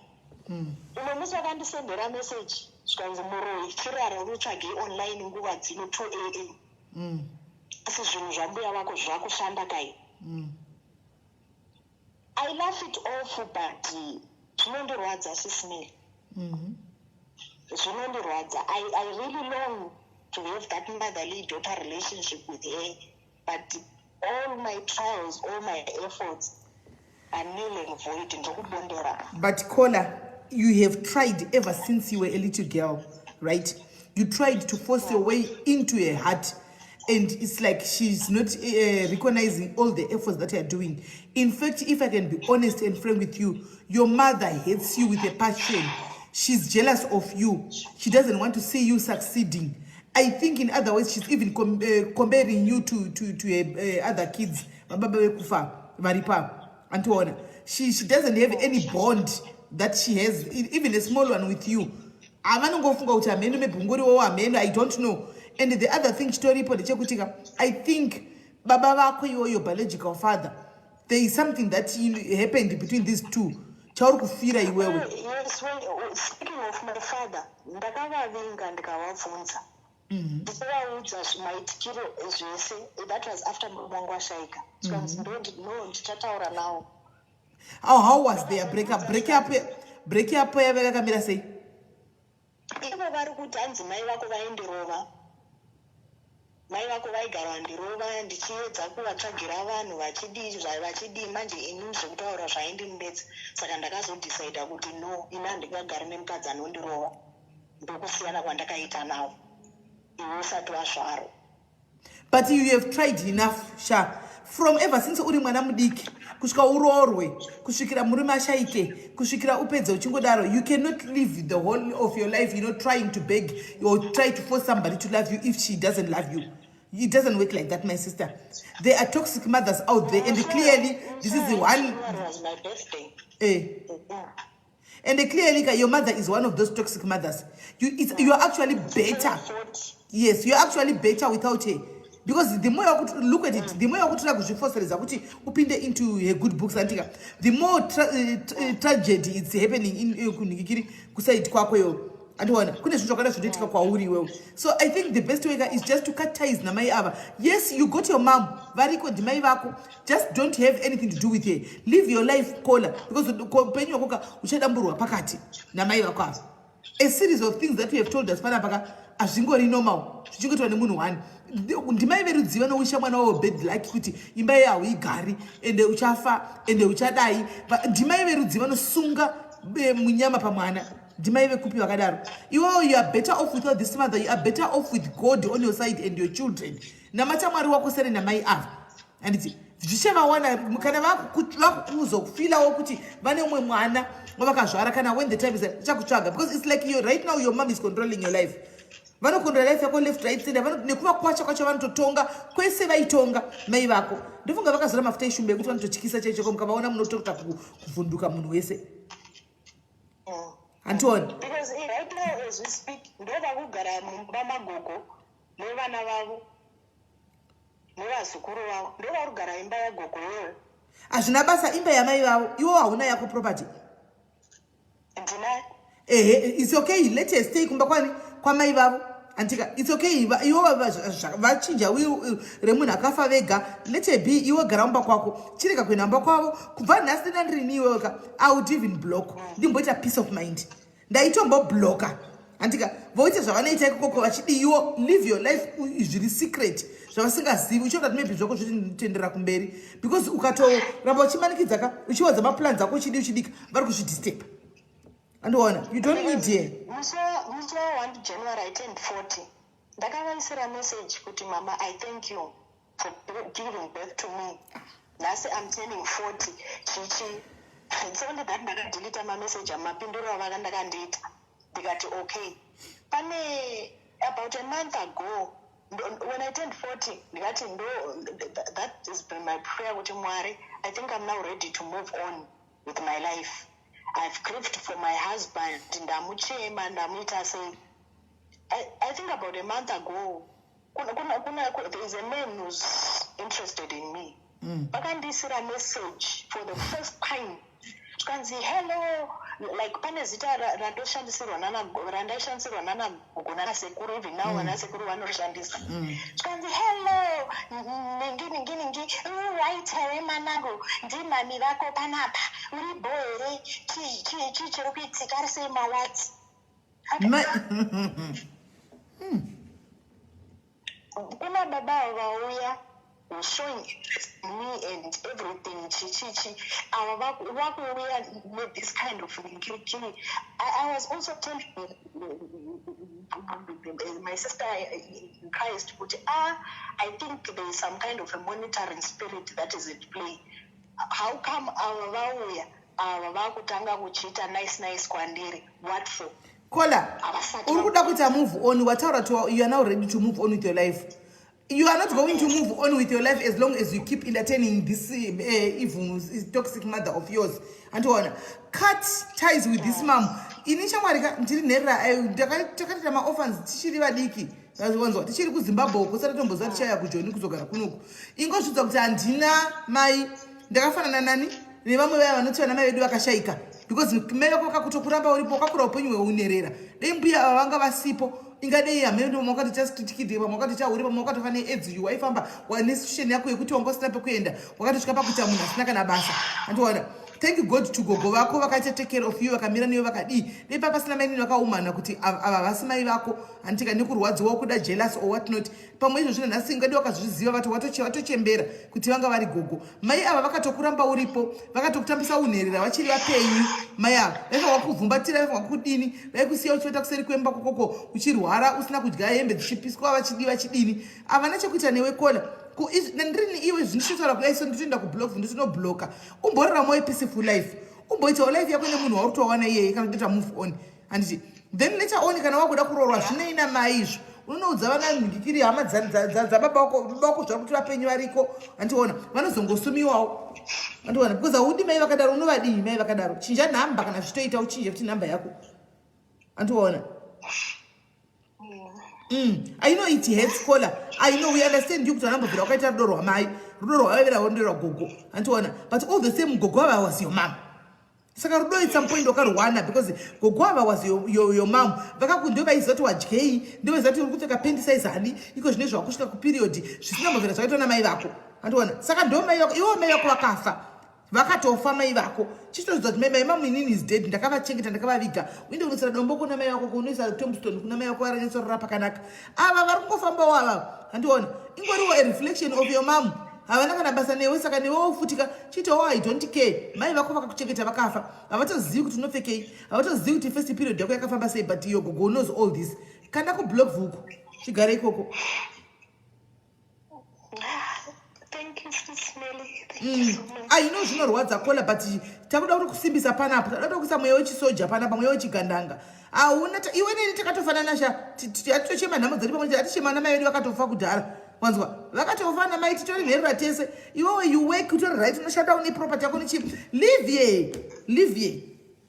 Umwe musi vakandisendera message zvikanzi Muroora chirara unotsvage online nguva dzino 2 AM. Asi zvinhu zvambuya vako zvakushanda kai. I laugh it off, but zvinondirwadza sisimeli. Zvinondirwadza. I really long to have that motherly daughter relationship with her, but all my trials, all my efforts are null and void. Ndokubondera. But Kola, you have tried ever since you were a little girl, right? You tried to force your way into her heart, and it's like she's not recognizing all the efforts that you're doing. In fact, if I can be honest and frank with you, your mother hates you with a passion. She's jealous of you. She doesn't want to see you succeeding. I think in other words, she's even comparing you to other kids. She doesn't have any bond that she has, even a small one with you. I don't know. And the other thing, I think Baba Wako, your biological father, there is something that happened between these two. chauri kufira iwewe. Yes, speaking of my father, ndakavavinga ndikavabvunza. Ndichavaudza maitikiro zvese. That was after mwangu washaika. Skanzi no ndichataura nawo. How was their breakup yakakamira sei? Ivo vari kuti hanzi mai vako vaindirova. Mai vako vaigara vandirova ndichiedza kuvatsvagira vanhu vachidii manje inini zvekutaura zvaindimudetsa. Saka ndakazodecida kuti no, ina handingagari nemukadzi anondirova. Ndokusiyana kwandakaita nawo. Iwe usati wazvaro. But you have tried enough, Sha. From ever since uri mwana mudiki, kusvika uroorwe, kusvikira murume ashaike, kusvikira upedze uchingodaro, you cannot live the whole of your life, trying to beg or try to force somebody to love you if she doesn't love you. It doesn't work like that, my sister. There are toxic mothers out there, and clearly, this is the one. Was my birthday. And clearly, your mother is one of those toxic mothers. You are actually better. Yes, you are actually better without her. Because the more you look at it, the more you try to force upinde into her good books, the more tragedy is happening in kuside kwako. So I think the best way is just to cut ties na mai ava. Yes, you got your mom. Just don't have anything to do with her. Live your life caller. Because a series of things that we have told us azvingori normal. Ndimai verudziva nousha mwana wavo bed like kuti imba yawo igari ende uchafa ende uchadai. Ndimai verudziva nosunga munyama pamwana. Ndimai vekupi vakadaro. You are better off without this mother. You are better off with God on your side and your children. Namata mwari wako sere namai ava. And it's zvicheva wana kana vakuzofila kuti vane umwe mwana wavakazvara kana when the time is chakutsvaga, because it's like you right now your mom is controlling your life. Vanokontrola life yako left right center, nekuva kwacha kwacho vanototonga kwese vaitonga mai vako. Ndofunga vakazora mafuta eshumbe kuti vanototyisa chaicho mukavaona munotota kuvhunduka munhu wese. Antoine. Because right now as we speak, ndova kugara mumba magogo nevana vavo nevazukuru vavo, ndova kugara imba yagogo wewe. Hazvina basa imba yamai vavo, iwo hauna yako property. Ndinayo. It's okay, let her stay kumba kwamai vavo. Antika, it's okay, iwo vachinja remunhu akafa vega, let her be, iwo gara mumba kwako. Chireka kuenda mumba kwavo, kubva nhasi ndandiri iwoka, I would even block. Ndimboita peace of mind. Ndaitombo blocka. Antika, voite zvavanoita ikoko vachidi iwo live your life zviri secret. Zvavasingazivi uchiona kuti maybe zvako zvitendera kumberi, because ukatoramba uchimanikidza uchiwadza maplans ako uchidika vari kuzvidisturb. And you don't need here. Musi 1 January I turned 40. Ndakavaisira message kuti mama, I thank you for giving birth to me. Nasi I'm turning 40. Chichi. It's only that ndakadelete my message amapinduro avakandakandiita. Ndikati okay. Pane about a month ago when I turned 40, ndikati that has been my prayer kuti Mwari, I think I'm now ready to move on with my life. I've grieved for my husband, ndamuchema, ndamuita say. I think about a month ago, there is a man who's interested in me. Vakandisira message for the first time. Tkanzi hello, like pane zita randoshandisirwa nana gogo nana sekuru, even now vana sekuru vanoshandisa. Tkanzi hello, ningi, right here manangu, ndimami vako panapa, uri boere, chi chiri kuitika ari sei mawati. Kuna baba vauya showing interest in me and everything. Chichi, with this kind of thing. I was also telling my sister in Christ, but I think there is some kind of a monitoring spirit that is at play. How come our kutanga kuchita nice kwandiri? What for? Kola, move on. You are now ready to move on with your life. You are not going to move on with your life as long as you keep entertaining this evil, toxic mother of yours. And cut ties with this mom. Inisha marika ntiri nera takatita ma orphans tichiri vadiki. Zvazonzwa tichiri kuZimbabwe kusati tombozva tichaya kuJoni kuzogara kunuku. Ingosvitsa kuti handina mai ndakafanana nani nevamwe vaya vanoti vana mai vedu vakashaika because mai vako vakakutokuramba uripo wakakura upenyu hweunerera dei mbuya ava vanga vasipo ingadei hamendo makati chasitikidhe pamakati chauri pamakati fane edzi waifamba nesitution yako yekuti wanga usina pekuenda wakatosvika pakuita munhu asina kana basa andiona thank God to gogo vako vakaita take care of you vakamira newe vakadii dei papasina maini vakaumana kuti ava vasi mai vako anditika nekurwadziwa kuda jealous or what not pamwe izvozvo nhasi ingadi wakazviziva vati watochembera kuti vanga vari gogo mai ava vakatokuramba uripo vakatokutambisa unherera vachiri vapenyu mai ava vaivakuvhumbatira vaivakudini vaikusiya uchivata kuseri kwemba kokoko uchirwara usina kudya hembe dzichipiswa vachidini havana chekuita newe kola ndirini iwe zvinoshotaura kudai so nditoenda kublock ndinobloka umborera moyo peaceful life umboitawo life yako nemunhu wauri kutowana iyeye kana kutoita move on handiti then later on kana wakuda kuroorwa zvinoina maizvo unoudza vana mhingikiri hama dzababa vako zvava kuti vapenyu variko andiona vanozongosumiwawo andiona because haudi mai vakadaro unovadii mai vakadaro chinja nhamba kana zvitoita uchinje kuti nhamba yako andiona I know it hurts Kola. I know we understand you to number of the Doro Mai, Rudo, whatever, Gogo, and so on. But all the same, Gogova was your mom. Sakarudo at some point, Okaruana, because Gogova was your mom. Vakakunduba is not to HK, there was that you took a appendicitis, honey, because Nisha Kushka period. She's not of the Saitana Maivako. And one, Sakadoma, you may Wakafa. Vakato fama ivako. Chitos that my mom is dead, the cover check it and the cover vika. We don't say no book on a mayo tombstone, Kunamaya Quarans or Rapakanak. Avavarko from Bawala. And one, a reflection of your mom. Havana Basane was like an old footica, Chito, I 20K. My Vako check it a Bakafa. I want to zeal to no fake. I want to zeal to first period, the Kaka say, but Yogo knows all this. Kanako block Vuku. She got a coco. Thank you, Sis Melly. I know you know what's a caller, but Tabuda Simbisa Pana, I don't know some soldier, Panamayochi Gandanga. I will not even take out of Fanasha to Chima, Shimana, Wakato Fakudara. Once Wakato Fana might tell me, you wake to right and shut down the property chip. Live ye.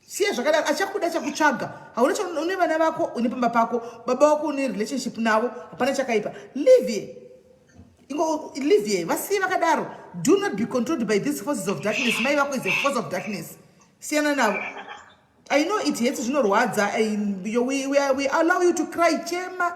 See, I chakuda chakuchaga. I will never go, Unipamba Paco, Babako in relationship now, Panachakaipa. Live ye. Olivier, do not be controlled by these forces of darkness. My work is a force of darkness. Siana now. I know it hates no words. We allow you to cry. Chema,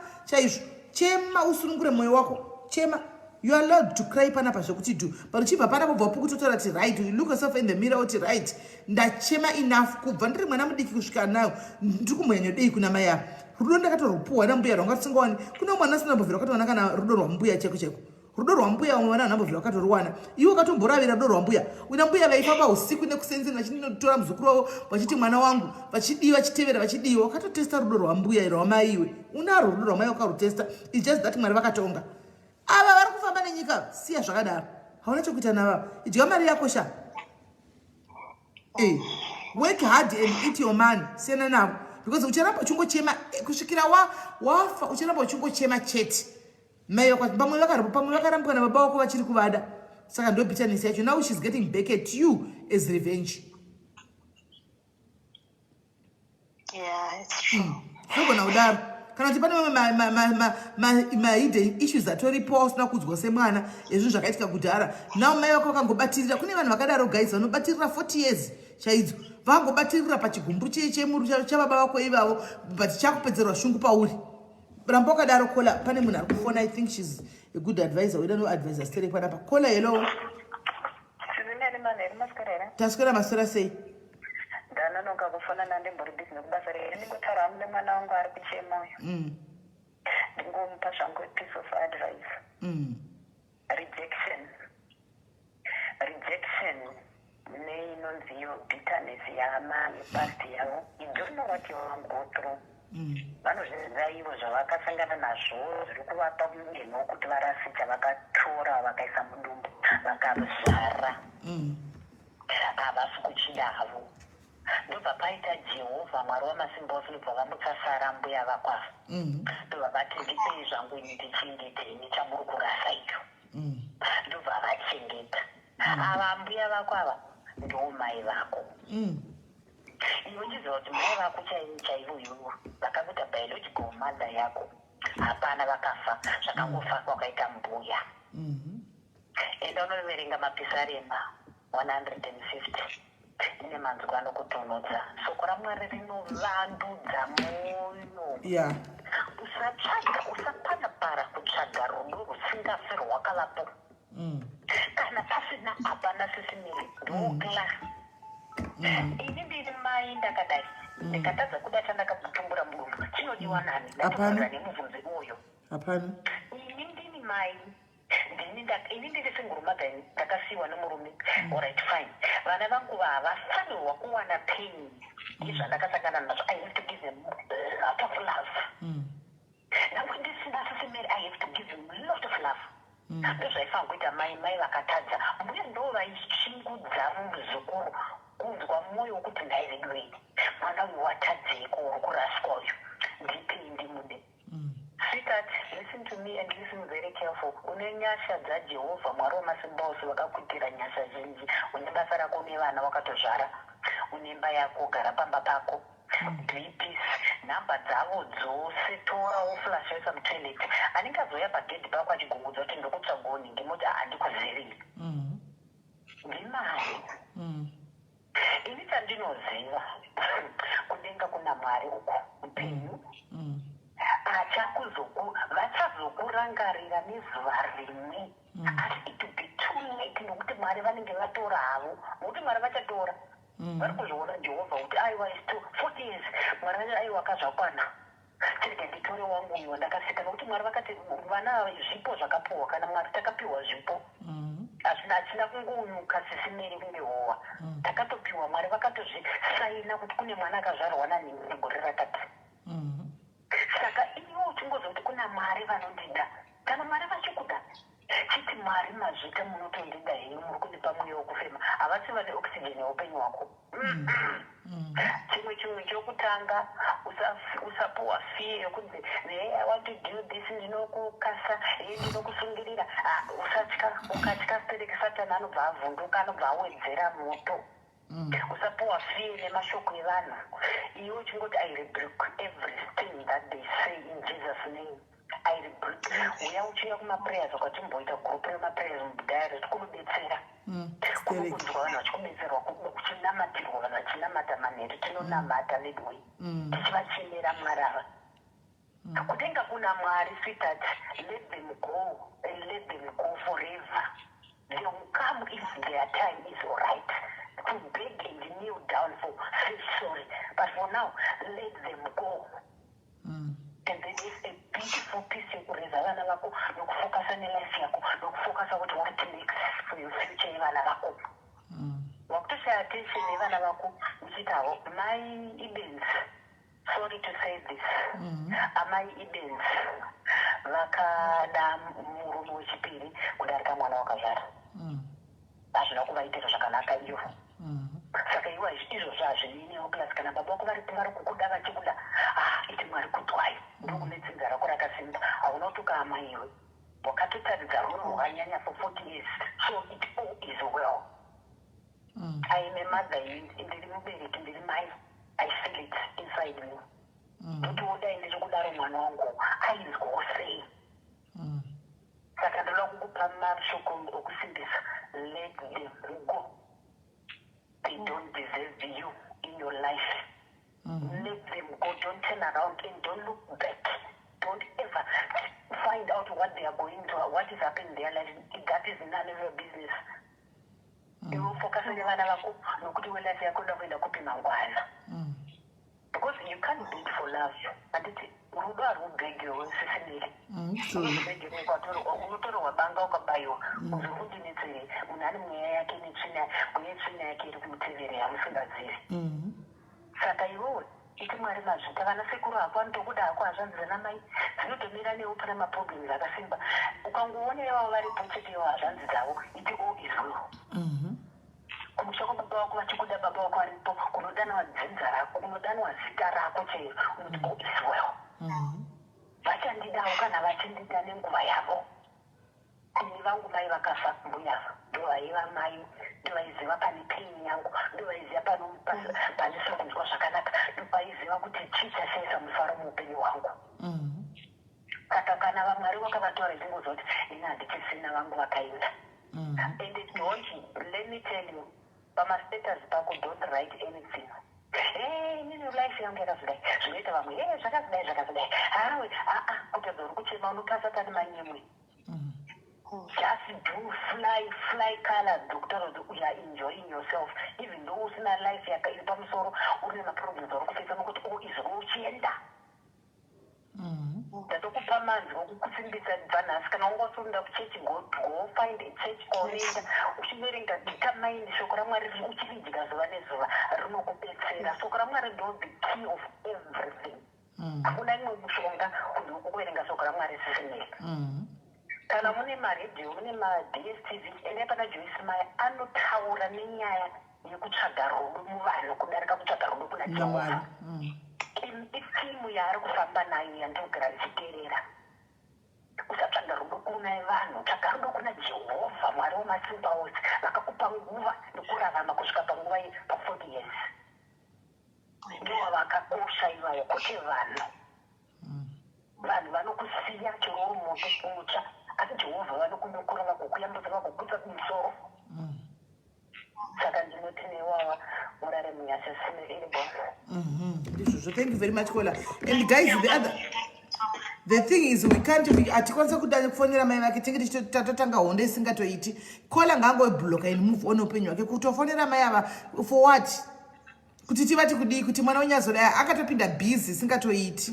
usunungure moyo wako. Chema, you are allowed to cry panapasha kuti do. But chipa panapo vapuku totalati right. You look yourself in the mirror oti right. Nda chema enough kubvandiri mwana mudiki kusvika now. Ndikumwenyo dei kuna maya. Rudo ndakatorupuwa nambuya rwangatsingwani. Kuna mwana asina mbovira wakati wanakana rudo rwambuya cheko. Rudo rwambuya umwana nambovira wakati ruwana. Iwo katomboravira rudo rwambuya. Wina mbuya vaifamba usiku nekusenzeni vachinotora muzukuru wavo vachiti mwana wangu vachidiwa vachitevera vachidiwa wakatotesta rudo rwambuya rwamaiwe. Unaro rudo rwamai wakarutesta. It's just that Mwari vakatonga. Ava vari kufamba nenyika siya zvakadaro. Hauna chokuita navavo. Idya mari yako sha. Work hard and eat your money. Siyana navo. Because ucharamba uchingochema kusvikira wafa ucharamba uchingochema chete. Mai vako pamwe vakarambwa nababa vako vachiri kuvada. Saka ndo bitterness yacho. Now she's getting back at you as revenge. Yeah, it's true. Sogona udaro. Kana kuti pane mahidden issues atoripo usina kudzwa semwana ezvinhu zvakaitika kudhara. Now mai vako vakangobatirira. Kune vanhu vakadaro guys vanobatirira 40 years chaidzo. Vangobatirira pachigumbu chemuru chababa vako ivavo but chakupedzerwa shungu pauri. Ramba wakadaro kola pane munhu ari kufona. I think she's a good advisor. We don't know advisor stere panapa. Kola hello. Taswera maswera sei? Ndanonga kufona nande mbori business kubasa rero ndingotara amune mwana wangu ari kuchema uyu. Ndingompa zvangu piece of advice. Rejection neinonziyo bitterness yama nepast yavo. You don't know what you want to go through. Vanozviziva ivo zvavakasangana nazvo zviri kuvapa meno kuti varasika vakatora vakaisa mudumbu vakazvara havasi kuchida havo. Ndobva paita Jehovha Mwari wamasimba ose ndobva vamutsasara mbuya vakwafa. Ndobva vati ndipei zvangu ndichengete nechamuri kurasa icho. Ndobva vachengeta. Ava mbuya vako ava ndo mai vako. Iwe uchiziva kuti mai vako chaivo ivo vakakuita biological mother yako hapana vakafa zvakangofa kwakaita mbuya. Enda unoverenga mapisarema 150 ine manzwi anokutonodza. Shoko raMwari rinovandudza mwoyo. Yeah. Usapanapara kutsvaga rudo rusingafe rwakavapo. Kana pasina apana Sis Melly ndokla. Ini ndiri mai ndakadai. Ndikatadza kuda chandakakutumbura mudumbu. Chinodiwa nani? Ndataura nemubvunzi uyo. Hapana. Ini ndini mai. Ini ndiri single mother ndakasiyiwa nemurume. Alright, fine. Vana vangu havafanirwa kuwana pain. Izvandakasangana nazvo. I have to give them a lot of love. Namwe ndisina Sis Melly, I have to give them a lot of love. Ndozvaifana kuita mai vakatadza. Mbuya ndo vaishingudza muzukuru kunzwa mwoyo wokuti ndairidwei. Mwana uyu watadzeko uri kuraswa uyu. Ndipei ndimude. Sweetheart, listen to me and listen very careful. Une nyasha dzaJehovha Mwari wamasimba ose vakakuitira nyasha zhinji. Une basa rako nevana wakatozvara. Une imba yako, gara pamba pako. Be peace. Namba dzavo dzose torawo flash yoisa mutoilet. Anenge azoya pagedhi pako achigungudza kuti ndokutsvaga ndimoti handikuzivi. Ndimai. Ini chandinoziva kudenga kuna Mwari uko upenyu. Vachazokurangarira nezuva rimwe. Asi it will be too late nokuti Mwari vanenge vatora havo. Nokuti Mwari vachatora. Vari kuzviona Jehovha kuti aiwa is 40 years. Mwari vachati aiwa kazvakwana. Chirege nditore wangu uyo ndakasika nokuti Mwari vakati vana zvipo zvakapiwa kana Mwari takapiwa zvipo. Hatina kungounuka Sis Melly kunge howa. Takatopiwa Mwari vakatozvisaina kuti kune mwana akazvarwa nanini negore ratatu. Saka iwo uchingozi kuti kuna Mwari vanondida. Kana Mwari vachikuda. Chiti Mwari mazvita munotondida henyu muri kundipa mweya wokufema. Havasi vane oxygen yeupenyu hwako. Chimwe chokutanga usapuwa fear yokunzi I want to do this ndinokukasa ndinokusungirira. Usatya ukatya stereki Satani anobva avhunduka anobva awedzera moto. Usapuwa fear nemashoko evanhu. Iwe uchingoti I rebuke everything that they say in Jesus' name. I rebuke. Uya uchiya kumaprayers ukatimboita group remaprayers mudiary tikunobetsera. Kunonzwa vanhu vachikubetserwa kuchinamatirwa vanhu vachinamata manheru tinonamata ledway. Tichivachemera Mwari ava. Kudenga kuna Mwari sweetheart, let them go and let them go forever. They will come if their time is alright. To beg and kneel down for say sorry. But for now, let them go. And there is a beautiful piece yokureza vana vako nokufocus nelife yako nokufocus what next for your future yevana vako. Wakutoshaya attention yevana vako uchiti havo mai Ibens, sorry to say this, amai Ibens vakada murume wechipiri kudarika mwana wakazvara. Hazvina kuvaitira zvakanaka iyo. Saka iwa izvo zvazvinenewo plus kana baba vako vari kukuda vachikuda iti Mwari kutwai ndokunetsinza rako rakasimba hauna kutuka ama iwe wakatotaridza rudo rwakanyanya for 40 years so it all is well. I am a mother, ndiri mubereki ndiri mai. I feel it inside me. Kuti udai ndichikudaro mwana wangu ainzwose. Saka ndoda kukupa mashoko okusimbisa. Let them go. They don't deserve you in your life. Let them go. Don't turn around and don't look back. Don't ever find out what they are going through, what is happening in their life. That is none of your business. You will focus on the vana vako nokuti life yako ndakuenda kupi mangwana. Because you can't beg for love. And it's rudo harubhegiwe Sis Melly. Unotora wabanga ukabayiwa uzokundinetsere munhu ane mweya yake netsvina yake iri kumutevere hamusingazivi. Saka iwewe iti Mwari mazvita vana sekuru hako anotokuda hako hazvanzi namai dzinotomira newo pane maproblems akasimba. Ukangoona ivavo varipo chete ivo hazvanzi dzavo iti all is well. Kumusha kwababa vako vachikuda baba vako aripo kunodanwa dzinza rako kunodanwa zita rako chero unoti all is well. Vachandidawo kana vachindida nenguva yavo. Ini vangu mai vakafa mbuya ndovaiva mai ndovaiziva pane pain yangu ndovaiziva panisiri kunzwa zvakanaka ndovaiziva kuti chii chachaisa mufaro muupenyu hwangu. Saka kana vaMwari vakavatora ndingoziva kuti ini handichisina vangu vakaenda And don't, let me tell you, Pama status pako don't write anything. Hey, nini life yangu yakazidai. Zvinoita vamwe, zvakazidai. Hawe, kutadza kuchema unokasa tani manyemwe. Just do fly colors, doctor, you are enjoying yourself. Even though in a life yaka in pamusoro, uri na problems or kufisa nokuti izvochienda. Ndatokupa manzi okukusimbisa advance kana ungosunda kuchechi go find a church koenda uchiverenga determine shoko raMwari uchividzika zuva nezuva rinokubetsera. Shoko raMwari ndo the key of everything. Hakuna imwe mushonga kuverenga shoko raMwari zvisinei. Kana mune maredhiyo mune maDSTV ende pana Joyce Meyer anotaura nenyaya yekutsvaga rudo muvanhu kudarika kutsvaga rudo kuna Jehovha. Itimu yaari kufamba nayo yandogara ndichiteerera. Usatsvaga rudo kuna vanhu, tsvaga rudo kuna Jehovha Mwari wamasimba ose vakakupa nguva yokurarama kusvika panguva pa40 years. Ndivo vakakosha ivavo kwete vanhu. Vanhu vanokusiya chero uri moto kutsva asi Jehovha vanokunokura vakukuyambudza vakukudza kumusoro. Saka ndinoti newawa murare munyasha sime iri boss. So thank you very much, Kola. And guys, the thing is, we can't be atikwanisa kudanya kufonera mai vake tinge tatotanga honde isingatoiti. Kola ngangoblock and move on upenyu wake kutofonera mai ava for what? Kuti tivati kudii kuti mwana wenyazodaya akatopinda busy isingatoiti.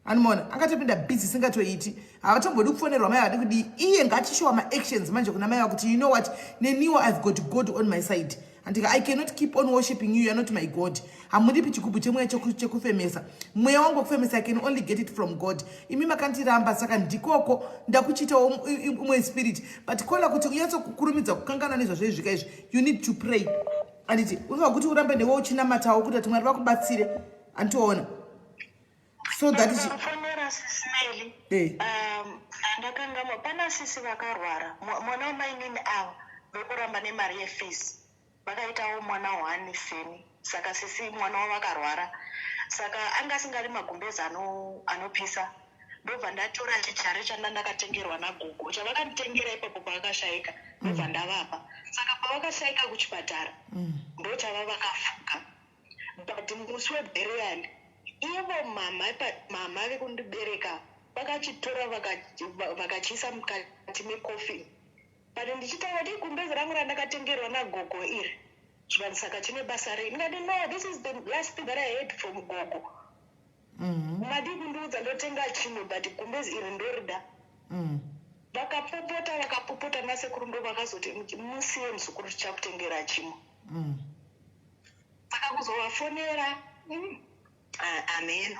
Anmona akatopinda busy singatoiti. Havatombodi kufonerwa mai vadi kudii. Iye ngatishowa ma-actions manje kuna mai vakuti you know what, neniwo I've got God on my side. And I cannot keep on worshipping you, you are not my God. Hamudipi chikubu chemwe chekufemesa. Mweya wangu kufemesa, I can only get it from God. Imi makantiramba saka ndikoko ndakuchita umwe spirit. But kola kuti uyatso kukurumidza kukangana nezvo zvezvika izvi, you need to pray. Anditi unofa kuti urambe newe uchinamatawo kuti ati Mwari vakubatsire antoona. So that is SIS MELLY. Ndakangamo pana sisi vakarwara. Mwana wamainini ava vekuramba nemari yefees. Vakaitawo mwana wani feni. Saka sisi mwana wavakarwara. Saka anga singari magumbezi anopisa. Ndobva ndatora chichare chandakatengerwa nagogo. Chavakanditengera ipapo pavakashaika. Ndobva ndavapa. Saka pavakashaika kuchipatara. Ndochava vakafuka. But musi weburial ivo mama vekundibereka vakachitora vakachiisa mukati mecoffin. But ndichitaura kuti gumbezi rangu randakatengerwa nagogo iri saka chine basa rei. Ndikati no, this is the last thing that I heard from gogo. Madi kundiudza ndotenga chimwe but gumbezi iri ndorida. Vakapopota nasekuru ndo vakazoti musiye muzukuru tichakutengera chimwe. Saka kuzovafonera ameno.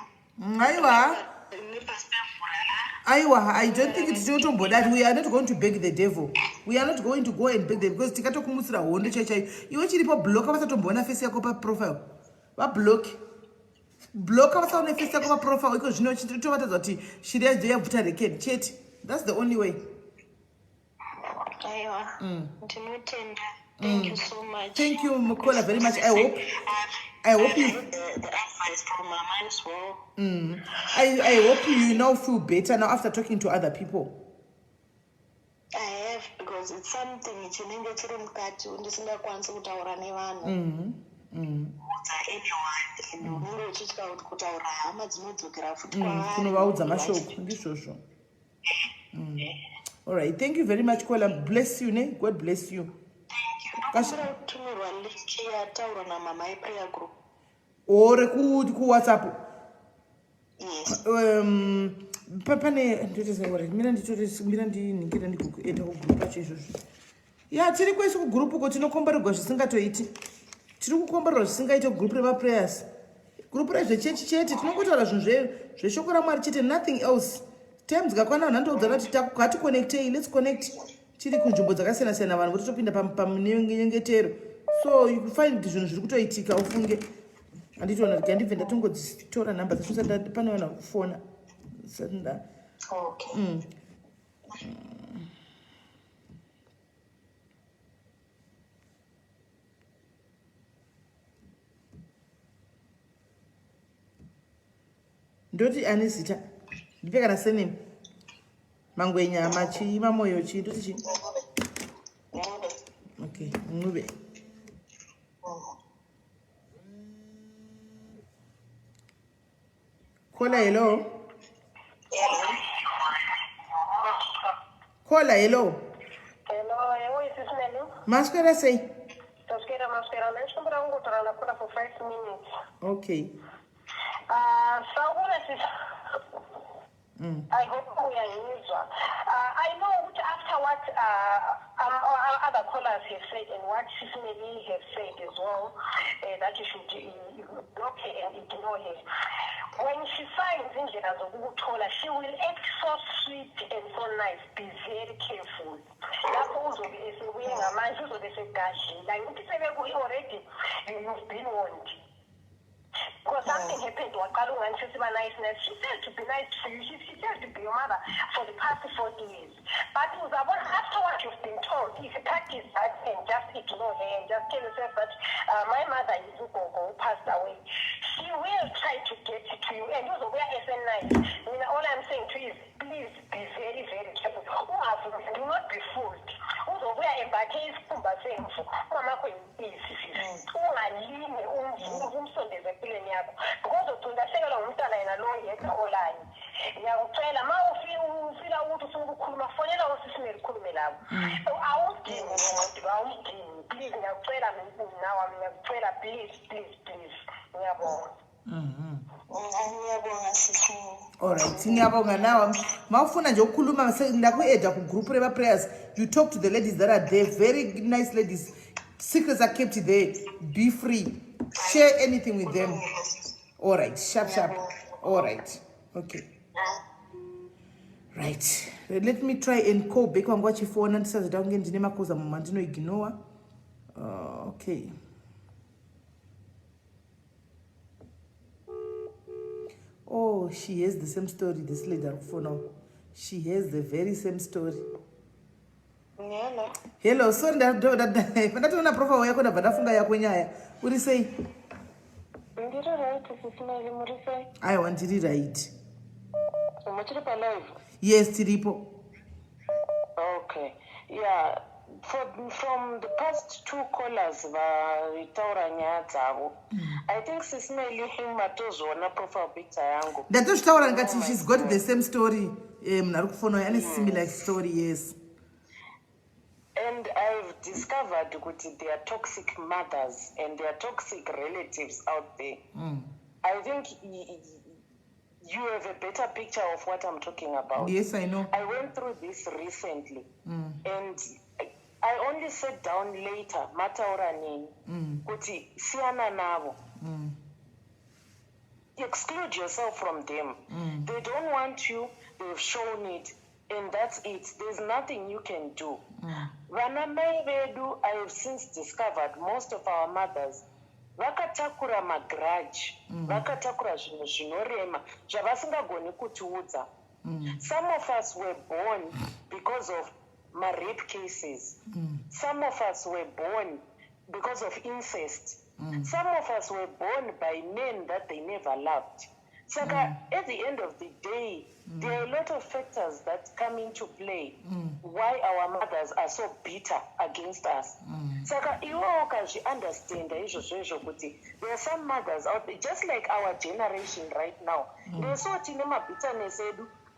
Aiwa, I don't think it's not that we are not going to beg the devil. We are not going to go and beg them because tikato kumusira hondo chaichai. Iwe chiripo block vasatombona face yako pa profile. Va block vasaone face yako pa profile iko zvino chitovatadza kuti shiri yaje yabvuta record chete. That's the only way. Aiwa. Ndinotenda. Thank you so much. Thank you, Mukola, very much. I hope you. The advice from my mind as well. I hope you now feel better now after talking to other people. I have, because it's something chinenge chiri mukati ndisingakwanisi kutaura nevanhu. Anyone unenge uchitya kuti kutaura hama dzinodzokera futi kwavari kunovaudza mashoko ndizvozvo. All right, thank you very much, Kola. Bless you, ne? God bless you. Tumirwa link yataura namama yeprayer group. Ore ku WhatsApp. Yes. Pane ndotezaiwara mina ndiningira ndikuenda kugroup acho izvozvo. Ya tiri kwese kugroup uko tinokomborerwa zvisingatoiti. Tiri kukomborerwa zvisingaiti group remaprayers. Group rezvechechi chete tinongotaura zvinhu zveshoko raMwari chete, nothing else. Times dzakakwana vanhu ndodzana kuti takati connectei, let's connect. Tiri kunzvimbo dzakasiyana-siyana vanhu votopinda pamunyengetero. So you find zvinhu zviri kutoitika ufunge. Anditoona kuti ndibve ndatongodzitora namba dzasvisa pane vanhu vakufona. Okay. Ndoti ane zita. Ndipe kana surname. Mangwenya, Machi, Mamoyo, chi, ndoti chi. Okay, Ngube. Caller, hello. Caller, hello. Hello, is this Nelly? Mascara say. Maskera. Let's come around for 5 minutes. Okay. So what is this? I hope we are in Israel. I know after what other callers have said and what SIS MELLY have said as well, that you should block her and ignore her. When she signs in the Zogutola, she will act so sweet and so nice. Be very careful. That also is a wing a man, so they say, gosh, like already, you've been warned. Because something happened to Akalu and she's my niceness. She said to be nice to you. She said to be your mother for the past 40 years. But it was about after what you've been told, if you practice that and just ignore her and just tell yourself that my mother is Ugogo, passed away. She will try to get to you. And also, we are SN nice. I mean, all I'm saying to you is please be very, very careful. Do not be fooled. Also, we are embarking Kumba saying, Mama, please, ungaline umsondeze empilweni yakho because uthundasekelwa ngumntana yena lo yedwa olayo. Ngiyakucela ma ufila ukuthi ufuna ukukhuluma fonela uSIS MELLY ukhulume labo. Awudingi please ngiyakucela nawe ngiyakucela please ngiyabonga. Ngiyabonga SIS MELLY. Alright, ngiyabonga nawe. Mawufuna nje ukukhuluma ndaku-eda ku group reba prayers, you talk to the ladies that are there, very nice ladies. Secrets are kept there. Be free. Share anything with them. All right. Sharp. All right. Okay. Right. Let me try and call back on what you phone and says down again. Dinema cause I'm mandino ignore. Okay. Oh, she has the same story. This lady for now. She has the very same story. Hello, sorry that pandatoona profile yako ndabva ndafunga yako nyaya. Uri sei? Ndiri right, SIS MELLY, muri sei? Aiwa, ndiri right. Muchiri pa live? Yes, tiripo. Okay. Yeah. From the past 2 callers vataura nyaya dzavo, I think SIS MELLY matozona profile picture yangu. Ndatozvitaura ngati she's got the same story. Munari kufona ane similar story, yes. And I've discovered that there are toxic mothers and there are toxic relatives out there. I think you have a better picture of what I'm talking about. Yes, I know. I went through this recently. And I only sat down later, mataura nini, kuti siana navo. Exclude yourself from them. They don't want you, they've shown it. And that's it. There's nothing you can do. Vana mai vedu, I have since discovered most of our mothers vakatakura magrudge, vakatakura zvinhu zvinorema zvavasingagoni kutiudza. Some of us were born because of rape cases. Some of us were born because of incest. Some of us were born by men that they never loved. Saka, at the end of the day, there are a lot of factors that come into play why our mothers are so bitter against us. Saka, you can understand kuti there are some mothers out there, just like our generation right now. There's so much bitterness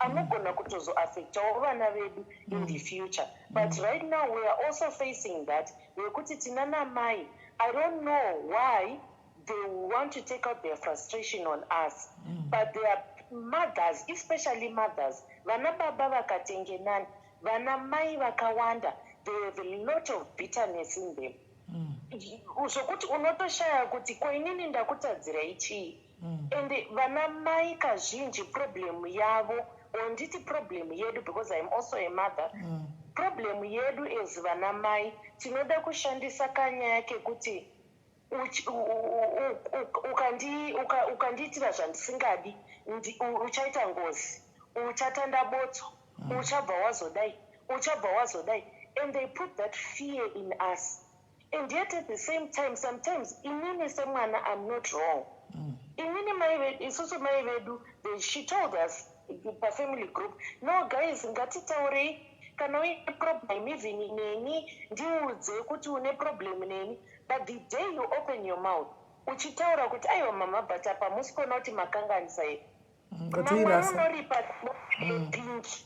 anogona kutozo affect vana vedu in the future. But right now we are also facing that. I don't know why they want to take out their frustration on us. But there are mothers, especially mothers, vana baba vakatengenana, vana mai vakawanda, they have a lot of bitterness in them. Uzokuti unotoshaya kuti koinini ndakutadzira ichi. And vana mai kazhinji problem yavo, onditi problem yedu because I'm also a mother. Problem yedu is vana mai, tinoda kushandisa kanyaya kekuti ukandiitira zvandisingadi uchaita ngozi, uchatanda botso, uchabva wazodai, and they put that fear in us. And yet at the same time, sometimes inini semwana I'm not wrong. Inini isusu mai vedu, she told us, the family group, no guys, ngatitaurei kana uine problem even neni ndiudze kuti une problem neni, but the day you open your mouth uchitaura kuti aiwa mama but apa musi kuona kuti makanganisa here mama unoripa pinki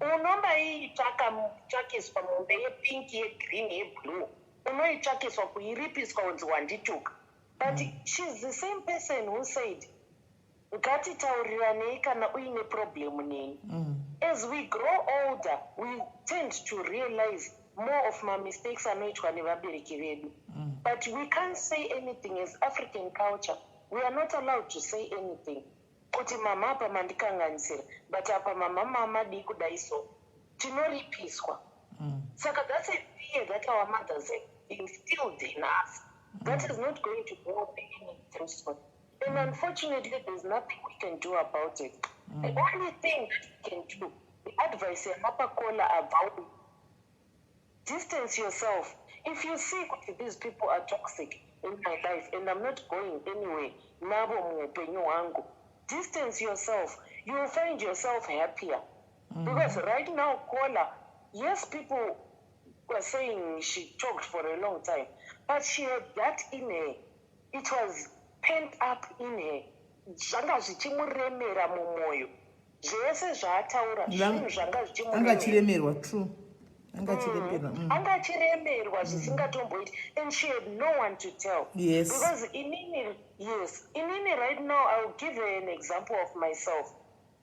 unombaitsvakiswa mombe yepinki yegreen yeblue unoitsvakiswa kuiripiswa unzi wandituka, but she's the same person who said ngatitauriranei kana uine problem neni. As we grow older we tend to realize more of my mistakes anoitwa nevabereki vedu, but we can't say anything. As African culture we are not allowed to say anything kuti mama apa mandikanganisira, but apa mama di kudai so tinoripiswa. Saka that's a fear that our mothers have instilled in us. That is not going to go anything soon. And unfortunately there's nothing we can do about it. The only thing that we can do, the advice Mapakola about, distance yourself. If you see these people are toxic in my life and I'm not going anywhere, distance yourself. You will find yourself happier. Because right now, Kola, yes, people were saying she talked for a long time, but she had that in her. It was pent up in her. Zvanga zvichimuremera mumoyo. Zvese zvaataura zvinhu zvanga zvichimuremerwa. True. Angachiremerwa zvisingatomboiti, and she had no one to tell. Yes. Because inini right now I'll give her an example of myself.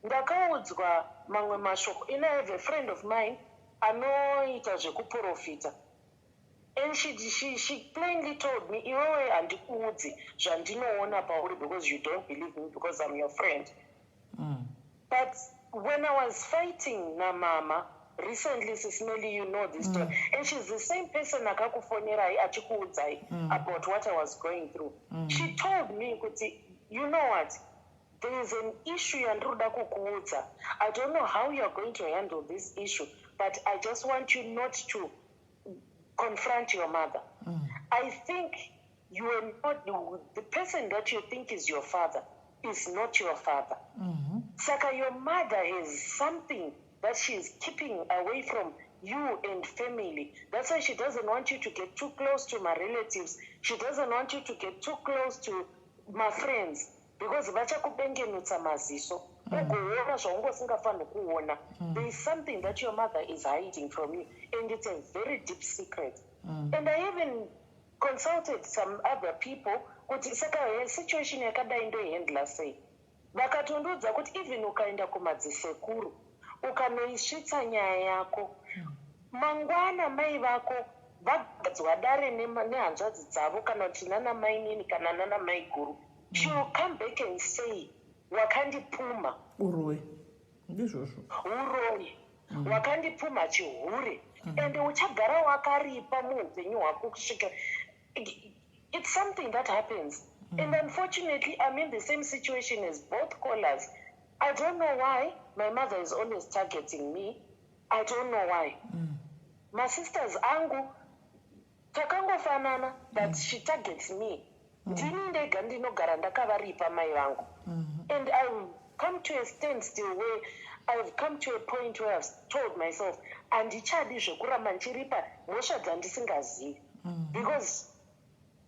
Ndakaudzwa mamwe mashoko. I have a friend of mine anoita zvekuprofita. And she plainly told me, iwewe handikuudzi zvandinoona pauri because you don't believe me because I'm your friend. But when I was fighting na mama, recently, Sis Melly, you know this story, and she's the same person akakufonerai achikuudzai about what I was going through. She told me, you know what, there is an issue yandiroda kukuudza. I don't know how you are going to handle this issue, but I just want you not to confront your mother. I think you are not the person that you think is your father is not your father. Saka, your mother has something that she is keeping away from you and family. That's why she doesn't want you to get too close to my relatives. She doesn't want you to get too close to my friends, because vachakubengenutsa maziso. There is something that your mother is hiding from you, and it's a very deep secret. And I even consulted some other people kuti saka situation yakadai ndoihandla sei. Vakatondudza kuti even ukaenda kumadzisekuru ukanoisvitsa nyaya yako, mangwana mai vako vagadzwa dare nehanzvadzi dzavo kana kuti nana mai nini kana nana mai guru, she will come back and say wakandipuma uroyi ndizvozvo wakandipuma chihure, and uchagara wakaripa muupenyu hwako kusvika. It's something that happens. And unfortunately I'm in the same situation as both callers. I don't know why my mother is always targeting me. I don't know why. My sisters angu takangofanana, but she targets me. Ndini ndega ndinogara ndakavaripa mai vangu. And I've come to a standstill where I've come to a point where I've told myself handichadi zvekuramba ndichiripa mhosva dzandisingazivi, because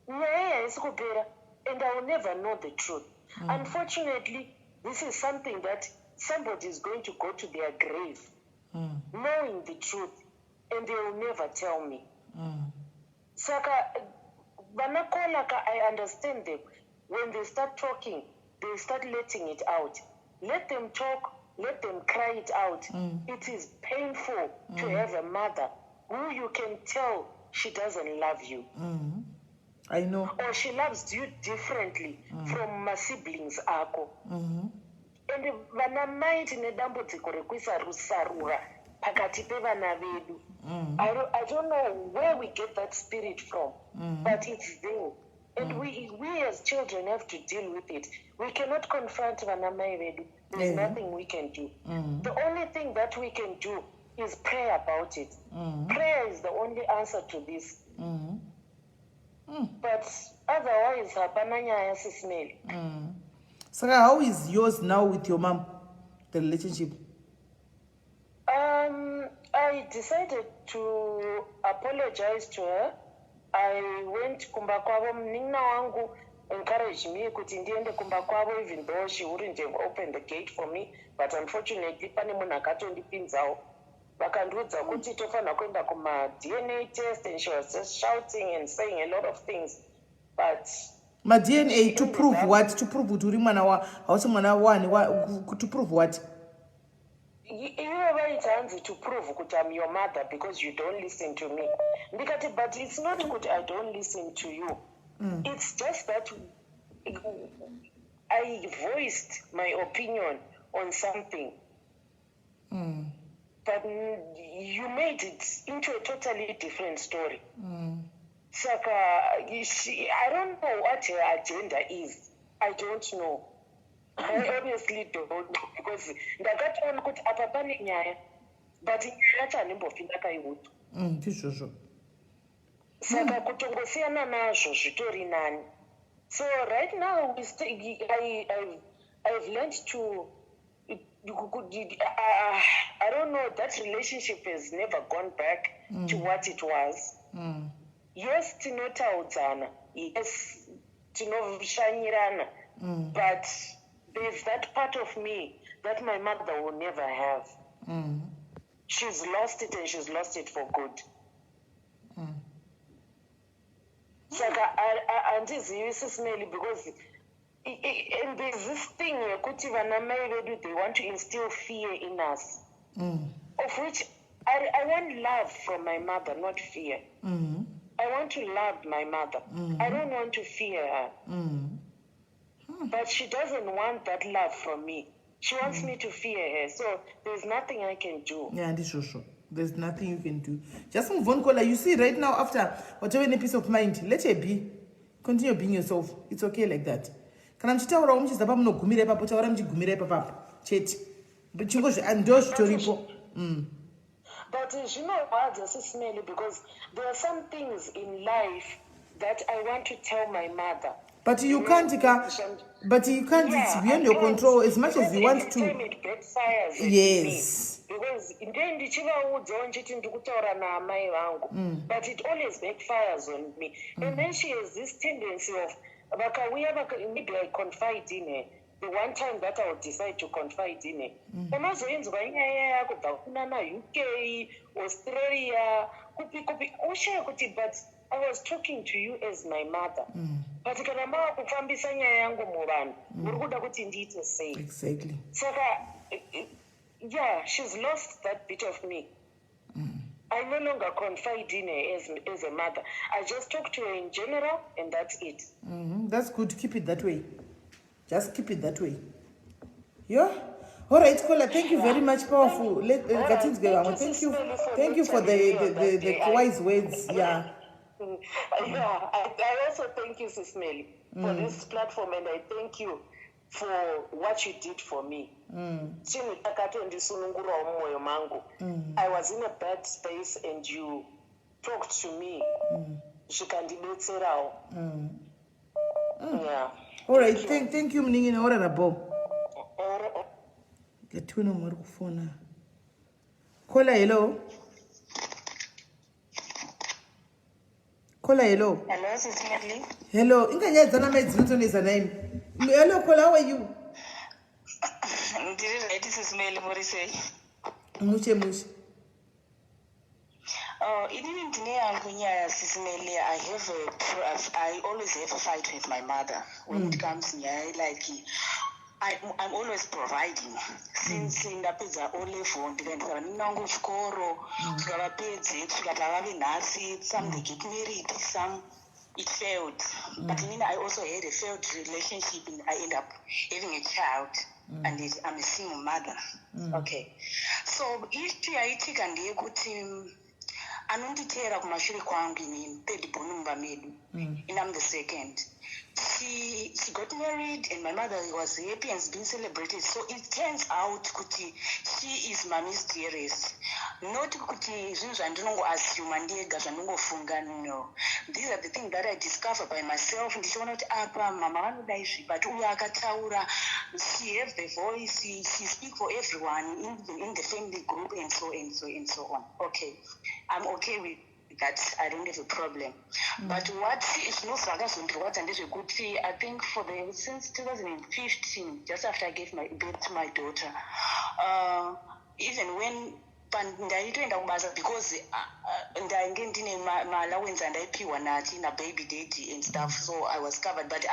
nyaya haisi kupera and I will never know the truth. Unfortunately, this is something that somebody is going to go to their grave knowing the truth, and they will never tell me. Saka, Vanakolaka, I understand them. When they start talking, they start letting it out. Let them talk, let them cry it out. It is painful to have a mother who you can tell she doesn't love you. I know. Or she loves you differently from my siblings ako. And vana mai tine dambudziko rekuisa rusarura pakati pevana vedu. I don't know where we get that spirit from, but it's there. And we as children have to deal with it. We cannot confront vana mai vedu. There's nothing we can do. The only thing that we can do is pray about it. Prayer is the only answer to this. But otherwise, hapana nyaya Sis Melly. So how is yours now with your mom, the relationship? I I decided to apologize to her. I went kumba kwavo, mnina wangu encouraged me kuti ndiende kumba kwavo, even though she wouldn't have opened the gate for me, but unfortunately pane munhu akatondipinzawo. Vakandiudza kuti tofanira kuenda kuma DNA test, and she was just shouting and saying a lot of things. But my DNA to prove what? To prove kuti uri mwana wa hausi mwana wani to prove what? To prove that I'm your mother because you don't listen to me. But it's not good I don't listen to you. It's just that I voiced my opinion on something. But you made it into a totally different story. Saka, I don't know what her agenda is. I don't know. I obviously don't know because ndakatoona kuti apa pane nyaya but nyaya yacho handimbofunda kaiuto. Saka kutongosiyana nazvo zvitori nani. So right now I've learned to I don't know, that relationship has never gone back to what it was. Yes, tinotaudzana. Yes, tinoshanyirana. But there's that part of me that my mother will never have. She's lost it, and she's lost it for good. Saka andizivi SIS MELLY because and there's this thing kuti vana mai vedu, they want to instill fear in us, of which I want love from my mother, not fear. I want to love my mother. I don't want to fear her. But she doesn't want that love from me. She wants me to fear her. So there's nothing I can do. Yeah, this is sure. There's nothing you can do. Just move on, caller. You see, right now, after whatever any peace of mind, let her be. Continue being yourself. It's okay like that. Kana mchitaura umchiza papa munogumira ipapo taura mchigumira ipapo chete. Chingo ndo zvitoripo. But you know what, SIS MELLY, because there are some things in life that I want to tell my mother. But you can't, but you can't, it's beyond your control as much as you want to. It backfires. Yes. Because but it always backfires on me. And then she has this tendency of, maybe I confide in her. The one time that I would decide to confide in her. But Australia, but I was talking to you as my mother. But exactly. Yeah, she's lost that bit of me. I no longer confide in her as a mother. I just talk to her in general, and that's it. That's good. Keep it that way. Just keep it that way. Yeah. All right, caller. Thank you very much, powerful. Thank you for the wise words. Yeah. I also thank you, SIS MELLY, for this platform, and I thank you for what you did for me. I was in a bad space, and you talked to me. Yeah. All right, thank you, Mningine. Honorable. Get to know phone. Caller, hello. Caller, hello. Hello, SIS MELLY. Hello. Hello, caller. How are you? SIS MELLY, Muche. SIS MELLY, I always have a fight with my mother when it comes like I'm always providing since in the pizza only for the some they get married, some it failed. But I also had a failed relationship, and I end up having a child, and I'm a single mother. Okay, so if I take and anonditeera kumashure kwangu inini third born mumba medu and I'm the second. She got married and my mother was happy and it's been celebrated. So it turns out kuti she is mommy's dearest. Not kuti zvinhu zvandinongo assume ndega zvandingofunga, no. These are the things that I discover by myself. Ndichiona kuti apa mama vanoda izvi, but uyo akataura, she has the voice, she speaks for everyone in the family group and so on. Okay, I'm okay with that. I don't have a problem. But what is no zvakazondirwadza ndezvekuti I think since 2015, just after I gave birth to my daughter, even when ndaitoenda kubasa because ndainge ndine allowance andaipiwa nababy daddy and stuff, so I was covered, but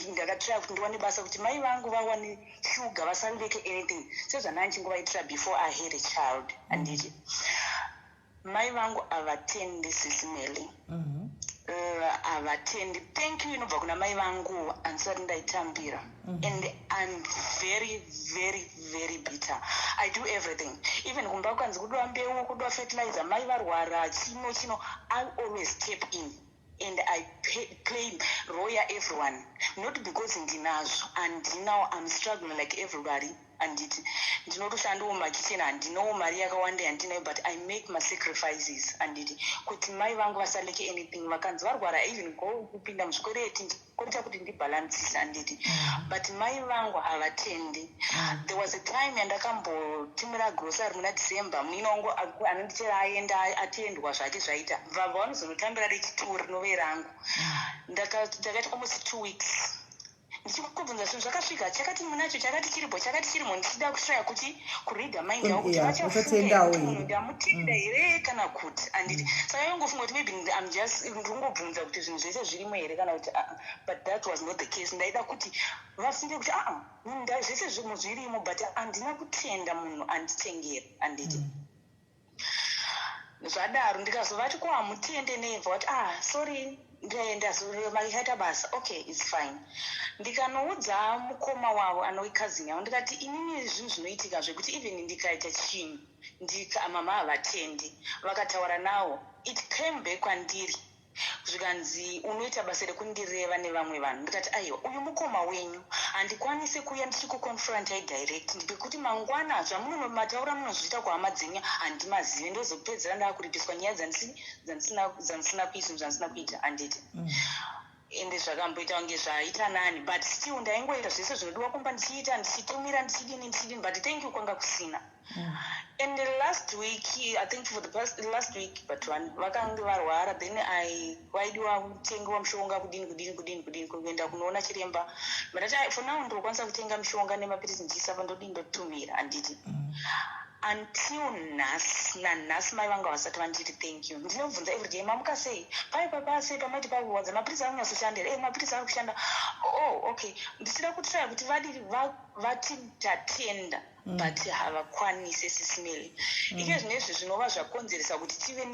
ndakatry kuti ndiwane basa kuti mai vangu vawane sugar vasariveke anything sezvandanchingovaitira before I had a child. Anditi mai vangu avatendi Sis Melly, avatendi. Thank you inobva kuna mai vangu andisati ndaitambira, and I'm very very very bitter. I do everything, even kumba kwanzi kudwa mbeu, kudwa fertilizer, mai varwara, chino I always step in and I claim lawyer everyone, not because ndinazvo, and now I'm struggling like everybody. Anditi ndinotoshandawo mumakicheni, handinawo mari yakawanda yandinayo, but I make my sacrifices. Anditi kuti mai vangu vasaleke anything, vakanzi varwara even kupinda muzvikwereti koita kuti ndibhalansisa. Anditi but mai vangu havatendi. There was a time yandakambotumira grocery muna December, munongo anondichera aenda atendwa zvake zvaita vabva vanozonotambira rechituru rinove rangu. Ndakati almost 2 weeks ndichikubvunza zvinhu zvakasvika, chakati munacho, chakati chiripo, chakati chirimo, ndichida kushaya kuti kureadha mind yangu kuti vachafunga ndamutenda here kana kuti. Anditi saka yongofunga kuti maybe I'm just ndingobvunza kuti zvinhu zvese zvirimo here kana kuti but that was not the case. Ndaida kuti vafunge kuti zvese zvinhu zvirimo, but handina kutenda munhu anditengera. Anditi zvadaro ndikazovati ko hamutende nebva kuti sorry ndaenda maikaita basa, okay, it's fine. Ndikanoudza mukoma wavo anove cousin yavo ndikati inini zvinhu zvinoitika zvekuti even ndikaita chinhu mama havatendi, vakataura nawo, it came back kwandiri zvikanzi unoita basa rekundireva nevamwe vanhu. Ndikati aiwa, uyu mukoma wenyu handikwanisi kuuya ndichikuconfrontai direct, ndipekuti mangwana zvamunomataura munozviita kuhama dzenyu handimazive, ndozopedzera ndakuripiswa nyaya dzandisina kuita. Anditi ende zvakamboita kunge zvaita nani, but still ndaingoita zvese zvinodiwa kumba ndichiita, ndichitumira, ndichidini, but thank you kwanga kusina. And last week, I think for the last week, but vakanga varwara, then waidiwa kutenga mushonga kudini kuenda kunoona chiremba, but for now ndokwanisa kutenga mushonga nemapirisi ndichisava ndotumira. Anditi until nanhasi mai vanga vasati vanditi thank you. Ndinobvunza everyday, mamuka sei pase pamaiti pakuwadza mapirisi ari kunyasoshanda here, mapirisi ari kushanda, okay. Ndichida kutraya kuti vati tatenda but havakwanise Sis Melly. Ike zvinezvi zvinova zvakonzeresa kuti tive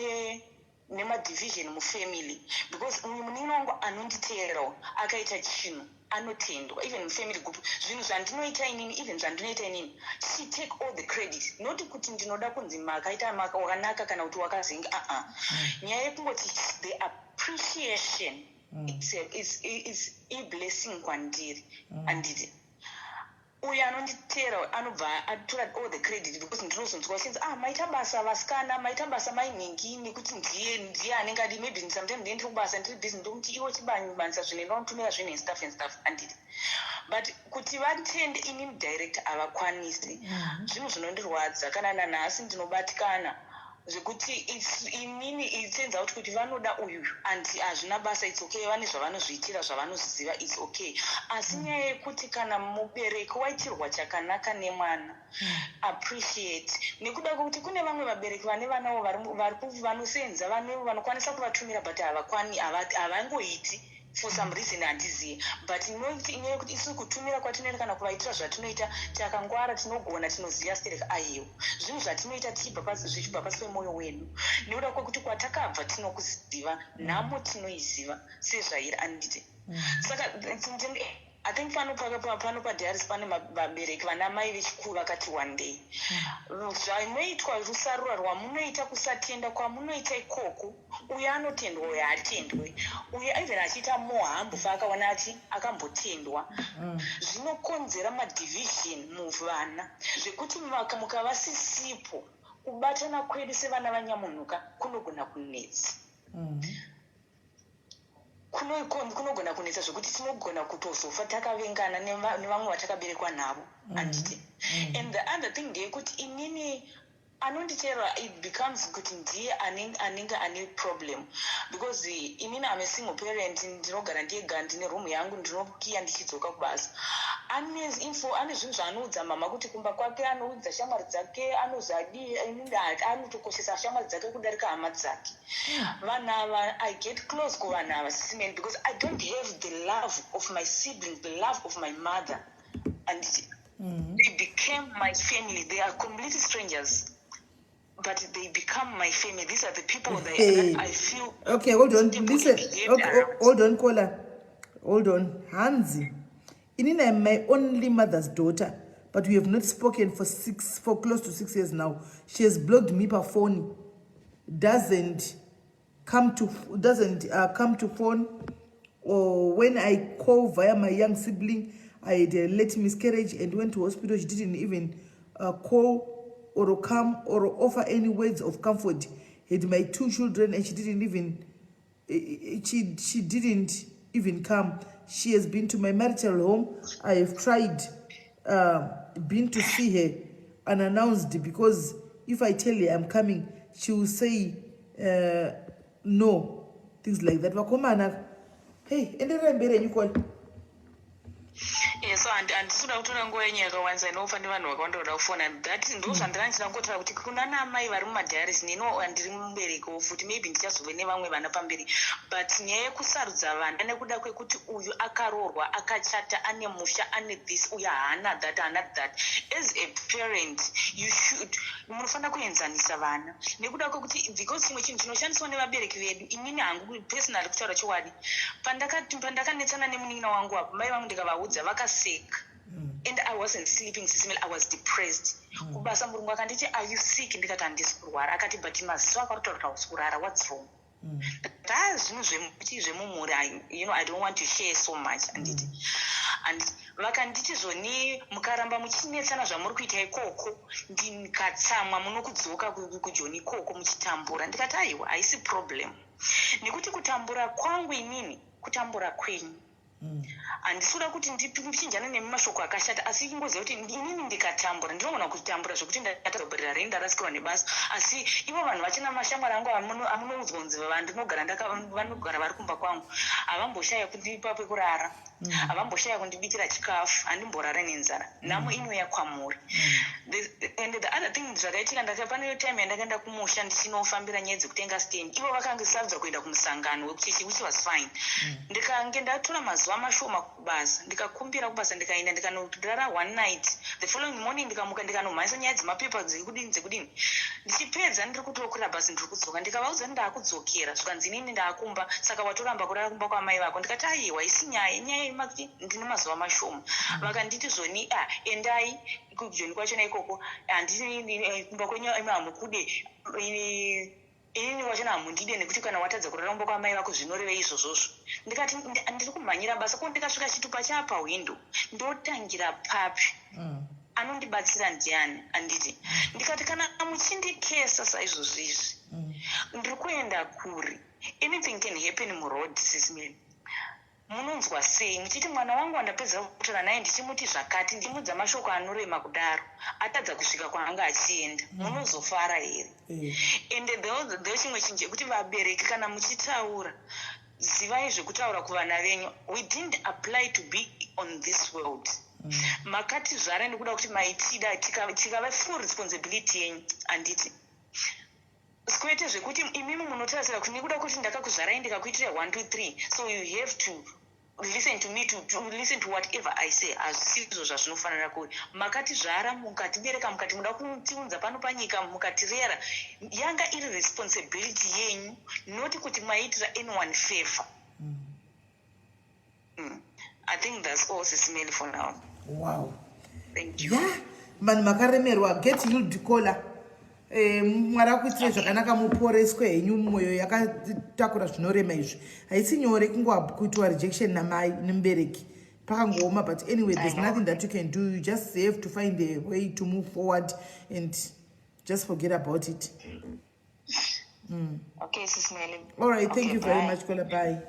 nemadivision mufamily, because muninongo anonditeerawo akaita chinhu anotendwa, even family group. Zvinhu zvandinoita inini, even zvandinoita inini, she take all the credit, not kuti ndinoda kunzi makaita wakanaka kana kuti wakazenga. Nyaya yekungoti the appreciation is a blessing kwandiri. Anditi uyo anonditeera anobva atora all the credit, because ndinozonzwa chinzi maita basa vasikana, maita basa mainhingi, nekuti ndiye anenge adi, maybe sometimes ndiendi kubasa ndiri busy, ndokuti iwo chibanisa zvinhu ndinotumira zvinhu and stuff. Anditi but kuti vatende inini direct havakwanisi. Zvinhu zvinondirwadza kana nanhasi ndinobatikana zvekuti inini it turns out kuti vanoda uyu and hazvina basa, it's okay, vane zvavanozviitira zvavanoziva, it's okay. Asi nyaya yekuti kana mubereki waitirwa chakanaka nemwana, appreciate, nekuda kwekuti kune vamwe vabereki vane vanawo vanosenza, vanokwanisa kuvatumira but havangoiti for some reason handizive, but inyaya yekuti isi kutumira kwatinoita kana kuvaitira zvatinoita takangwara, tinogona, tinoziva stereka aiyo zvinhu zvatinoita zvichibva pasi pemwoyo wedu, nekuda kwekuti kwatakabva tinokuziva, nhamo tinoiziva sezvairi. Anditi saka I think pano padhiaris pane vabereki vana mai vechikuru vakati one day zvinoitwa rusarura rwamunoita kusatenda kwamunoita ikoko uyo anotendwa uyo hatendwe uyo even achiita mohambo fa akaona ati akambotendwa zvinokonzera madivision muvana zvekuti mukavasisipo kubatana kwedu sevana vanyamunuka kunogona kunetsa kunogona kunetsa zvekuti tinogona kutozofa takavengana nevamwe vatakaberekwa navo anditi and the other thing ndeyekuti inini anonditera it becomes kuti ndiye anenge ane problem because inini I'm a single parent ndinogara ndega ndine room yangu ndinokiya ndichidzoka kubasa ane zvinhu zvaanoudza mama kuti kumba kwake anoudza shamwari dzake anozadi anotokoshesa shamwari dzake kudarika hama dzake vanhu ava I get close kuvanhu ava sisimeni because I don't have the love of my siblings, the love of my mother and they became my family. They are completely strangers but they become my family. These are the people that I feel. Okay, hold on. Listen. Okay, hold on, caller. Hold on. Hansi. Inina, I'm my only mother's daughter, but we have not spoken for close to 6 years now. She has blocked me per phone. Doesn't come to phone, or when I call via my young sibling, I had a late miscarriage and went to hospital. She didn't even call or come or offer any words of comfort. Had my 2 children and she didn't even come. She has been to my marital home. I have tried been to see her unannounced because if I tell her I'm coming, she will say no, things like that. Wakomana, hey, and then you call. So andisuna kutora nguva yenyu yakawanza inofanira vanhu vakawandoda kufona that ndo zvandinangotara kuti kuna namai vari mumadhiaris neno handiri mubereki futi maybe ndichazove nevamwe vana pamberi but nyaya yekusarudza vana nekuda kwekuti uyu akaroorwa akachata ane musha ane this uyu haana that as a parent you should munofanira kuenzanisa vana nekuda kwekuti because chimwe chinhu chinoshandiswa nevabereki vedu inini hangu personally kutaura chokwadi pandakanetsana nemunin'ina wangu apo mai vangu ndikavaudza vakaseka and I wasn't sleeping sisimeli, I was depressed kubasa murungu akanditi are you sick ndikati handisi kurwara akati but maziso akarotaura kuti kurara what's wrong zvinhu zvemumhuri I don't want to share so much anditi and vakanditi zvoni mukaramba muchinetsana zvamuri kuita ikoko ndikatsamwa munokudzoka kujoni ikoko muchitambura ndikati aiwa haisi problem nekuti kutambura kwangu inini kutambura kwenyu handisura kuti ndichinjana nemashoko akashata asi ingoziva kuti inini ndikatambura ndinogona kutambura zvokuti ndatazobhorera rei ndarasikirwa nebasa asi ivo vanhu vachina mashamwari angu amunoudzwa kunzi vandinogara vanogara vari kumba kwangu havamboshaya kundipa pekurara havamboshaya kundibikira chikafu handimborara nenzara nhamo inouya kwamuri and the other thing zvakaitika pane time yandakaenda kumusha ndichinofambira nyaya dzekutenga stand ivo vakangisarudza kuenda kumusangano wekuchechi which was fine ndikange ndatora mazuva mashoma kubasa ndikakumbira kubasa ndikaenda ndikanodara one night the following morning ndikamuka ndikanomhanyisa nyaya dzemapepa dzekudini ndichipedza ndiri kutokura basi ndiri kudzoka ndikavaudza ndakudzokera zvikanzi inini ndaakumba saka watoramba kurara kumba kwamai vako ndikati aiwa isi nyaya yemakuti ndine mazuva mashoma vakanditi zvoni endai kujoni kwachona ikoko handii kumba kwenyu hamukude inini wachona hamundide nekuti kana watadza kurara kumba kwamai vako zvinoreve izvozvozvo ndikati ndiri kumhanyira basa ko ndikasvika chitupa chaapahwindo ndotangira papi anondibatsira ndiani anditi ndikati kana muchindikesa saizvozvizvi ndiri kuenda kuri anything can happen muroad sisimeli munonzwa sei muchiti mwana wangu andapedza kutaura naye ndichimuti zvakati ndimudza mashoko anorema kudaro atadza kusvika kwaanga achienda munozofara here and the chimwe chinhu chekuti vabereki kana muchitaura zivai zvekutaura kuvana venyu we didn't apply to be on this world makatizvara nekuda kuti maitida tikava full responsibility yenyu handiti sikwete zvekuti imimi munotarisira kuti nekuda kuti ndakakuzvarai ndikakuitira 1 2 3 so you have to listen to me to listen to whatever I say hazvisizvo zvazvinofanira kuti makatizvara mukatibereka mukati muda kutiunza pano panyika mukatirera yanga iri responsibility yenyu noti kuti maiitira anyone favor I think that's all Sis Melly for now. Wow. Thank you. Yeah. Man makaremerwa get healed caller. Mwari akuitire zvakanaka muporeswe henyu mumwoyo yakatakura zvinorema izvi. Haisi nyore kungokuitwa rejection namai nemubereki. Pakangooma, but anyway, there's nothing that you can do. You just have to find a way to move forward and just forget about it. Okay, Sis Melly. All right, thank you very much, Kola. Bye.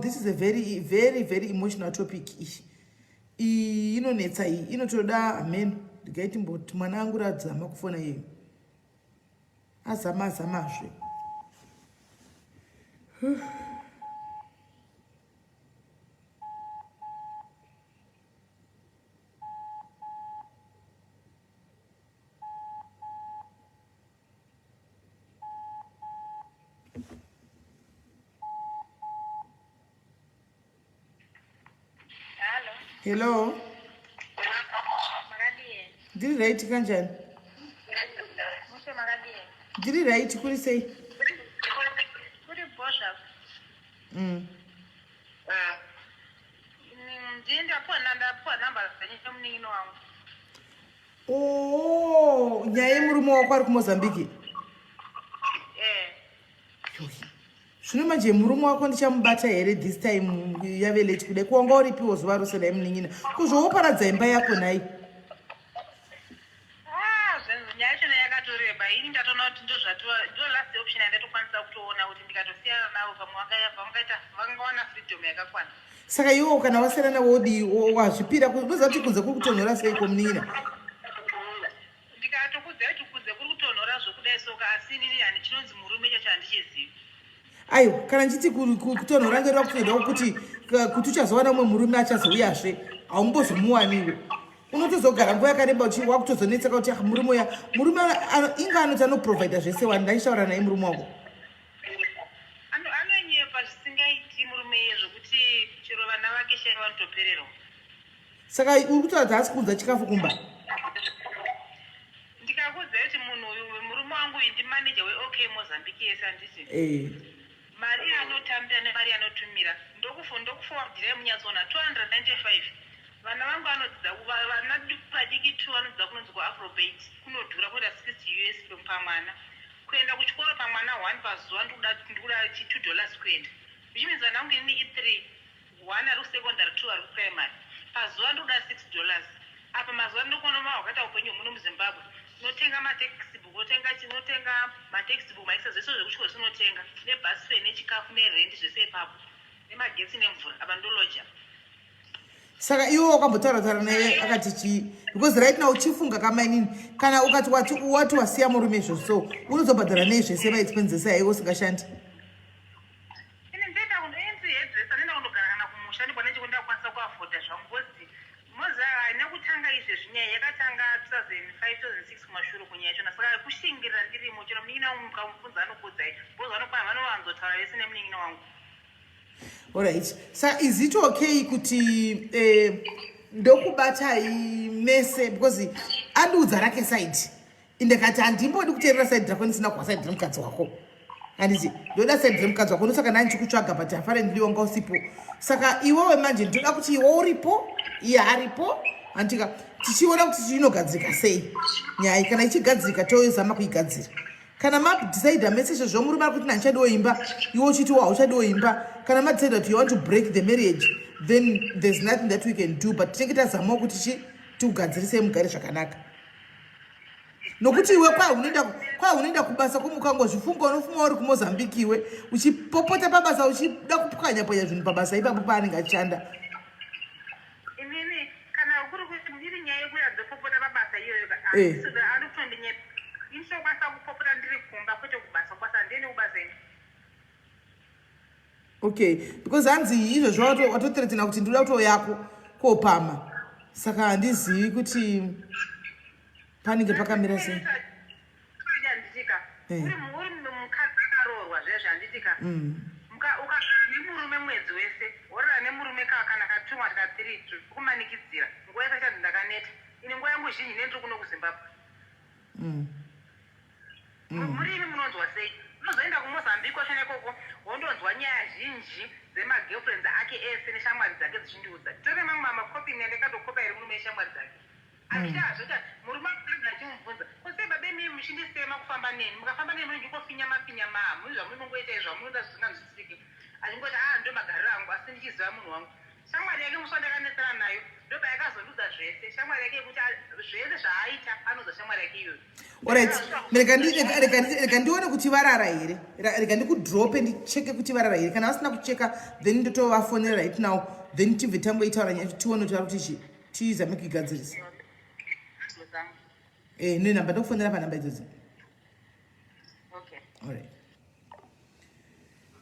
This is a very, very, very emotional topic. Inonetsa iyi inotoda amen ndikaiti mboti mwana angu radzama kufona iye azamazve. Hello. Did right kanjani? Did right kuri say? Kuri bosha. Ndinda po namba zenye wangu. Oh, nyaya murume wako ari kuMozambique. Zvino manje murume wako ndichamubata here this time yave late kudai kuwanga uripiwo zuva rose daimuningina kuzvooparadza imba yako nai. Nyaya chona yakatoreba ini ndatoona kuti ndo last option yandatokwanisa kutoona kuti ndikatosiyana navo vangawana freedom yakakwana. Saka iwo kana wasiyana navo wodi wazvipira unoziva kuti kunze kuri kutonhora sei komuningina. Ndikatokudza kuti kunze kuri kutonhora zvokudai soka asi inini hani chinonzi murume chacho handichizivi. Aiwa, kana nchiti kutonhora ngerwa kutoenda kuti uchazowana umwe murume achazouyazve haumbozomuwaniwe. Unotozogara nguva yakareba wakutozonetseka kuti murume uya inga anoti anoprovhaidha zvese wani ndaishaura naye murume wako. Anonyepa zvisingaiti murume iye zvokuti chero vana vake shai vanotopererwa. Saka uri kutaura haasi kuudza chikafu kumba. Ndikakudza kuti munhu uyu murume wangu uyu ndimaneja weOK Mozambique yese handiti. Mari anotambira nemari anotumira ndokuforwardira munyatsoona 295. Vana vangu vana padiki 2 vanodzidza kunonzi kuAfrobait kunodhura kuenda 60 US pamwana. Kuenda kuchikoro pamwana 1 pazuva ndikuda $2 kuenda. Which means vana vangu ini i3. 1 ari kusekondari 2 ari kuprimary. Pazuva ndikuda $6. Apa mazuva ndinokuona wakaita upenyu muno muZimbabwe. Unotenga matextbook, unotenga matextbook maisa zvese zvekuchikoro zvinotenga nebus fare nechikafu nerent zvese ipapo nemagetsi nemvura apa ndoloja. Saka iwo wakambotaura naye akati chii? Because right now uchifunga kamainini kana ukati wati wasiya murume izvo so unozobhadhara nei zvese maexpenses aiwo usingashandi. Ini ndoenda kundoenzi hairdresser ndoenda kundogara kana kumusha ndibva nechikundi ndakwanisa kuafoda zvangu because moza nekutanga izvezvi nyaya yakatanga 2005 2006 kumashure kunyaya chona saka kushingirira ndirimo chero munin'ina wangu mukamubvunza anokuudzai because vanovanzotaura vese nemunin'ina wangu. Alright. So is it okay kuti ndokubatai mese because andiudza rake side indikati handimbodi kuteerera side rako ndisina kuwaside remukadzi wako. Handiti ndoda side remukadzi wako ndosaka ndani chikutsvaga but hafare ndiliwanga usipo. Saka iwewe manje ndoda kuti iwe uripo iye aripo antika tichiona kuti chinogadzirika sei nyaya kana ichigadzirika tozama kuigadzira. Kana madecide mese izvo murume ari kuti nandichadiwo imba iwe uchiti hauchadiwo imba kana madecide that you want to break the marriage then there's nothing that we can do but tinenge tazamawo kuti tiugadzirise mugare zvakanaka. Nokuti iwe kwai unoenda kubasa kwamukangozvifunga unofunga uri kuMozambique iwe uchipopota pabasa uchida kupwanya-pwanya zvinhu pabasa ipapo paanenge achishanda. Inini kana kuri kuti ndiri nyaya yekuyadzopopota pabasa iyoyo anotondinyepa ini chokwanisa kupopota ndiri kumba kwete kubasa kwasa ndiene kubasa ini. Okay, because hanzi izvozvo watoteretena kuti ndinoda kuto yako kopama saka handizivi kuti panenge pakamira sei. Handitika uri mukadzi akaroorwa zvezvo handitika ukagara nemurume mwedzi wese worora nemurume kana katumwa tikatiri kumanikidzira nguva yese chanzi ndakaneta ini nguva yangu zhinji nendiri kuno kuZimbabwe. Murini munonzwa sei unozoenda kuMozambique washana ikoko wondonzwa nyaya zhinji dzemagirlfriends ake ese neshamwari dzake dzichindiudza tore mamwe makopi ndakatokopa iri murume neshamwari dzake azvichazvota murume akanga achimubvunza kose babemi muchindisema kufamba neni mukafamba neni munongofinya mafinya mamu zvamunongoita zvamunoda zvisingazwisiki achingoti ndo magariro angu asi ndichiziva munhu wangu shamwari yake muswa ndakanetsana nayo ndoba yakazondudza zvese shamwari yake yekuti zvese zvaaita anodza shamwari yake iyoyo. Alright, rega ndione kuti varara here, rega ndikudrope ndicheke kuti varara here, kana vasina kucheka then ndotovafonera right now then tibve tangoitaura nyaya tione kuti vari kuti tizame kuigadzirisa. Nenhamba ndokufonera panhamba idzodzo. Okay. Alright.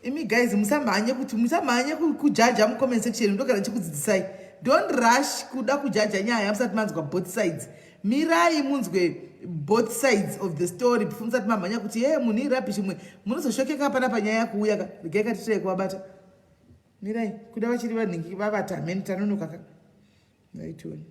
Imi guys, musamhanye kujaja mucomment section ndogara ndichikudzidzisai. Don't rush kuda kujaja nyaya musati manzwa both sides. Mirai munzwe both sides of the story before musati mamhanya kuti munhu irapi chimwe munozoshokeka pana panyaya yakuuya regai katitire kuvabata. Mirai kuda vachiri vanhingi vavatame tanonoka ka. Naitioni.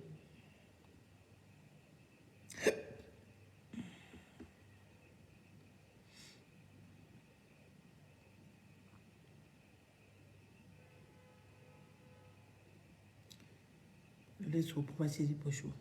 Let's hope vachiripo sure.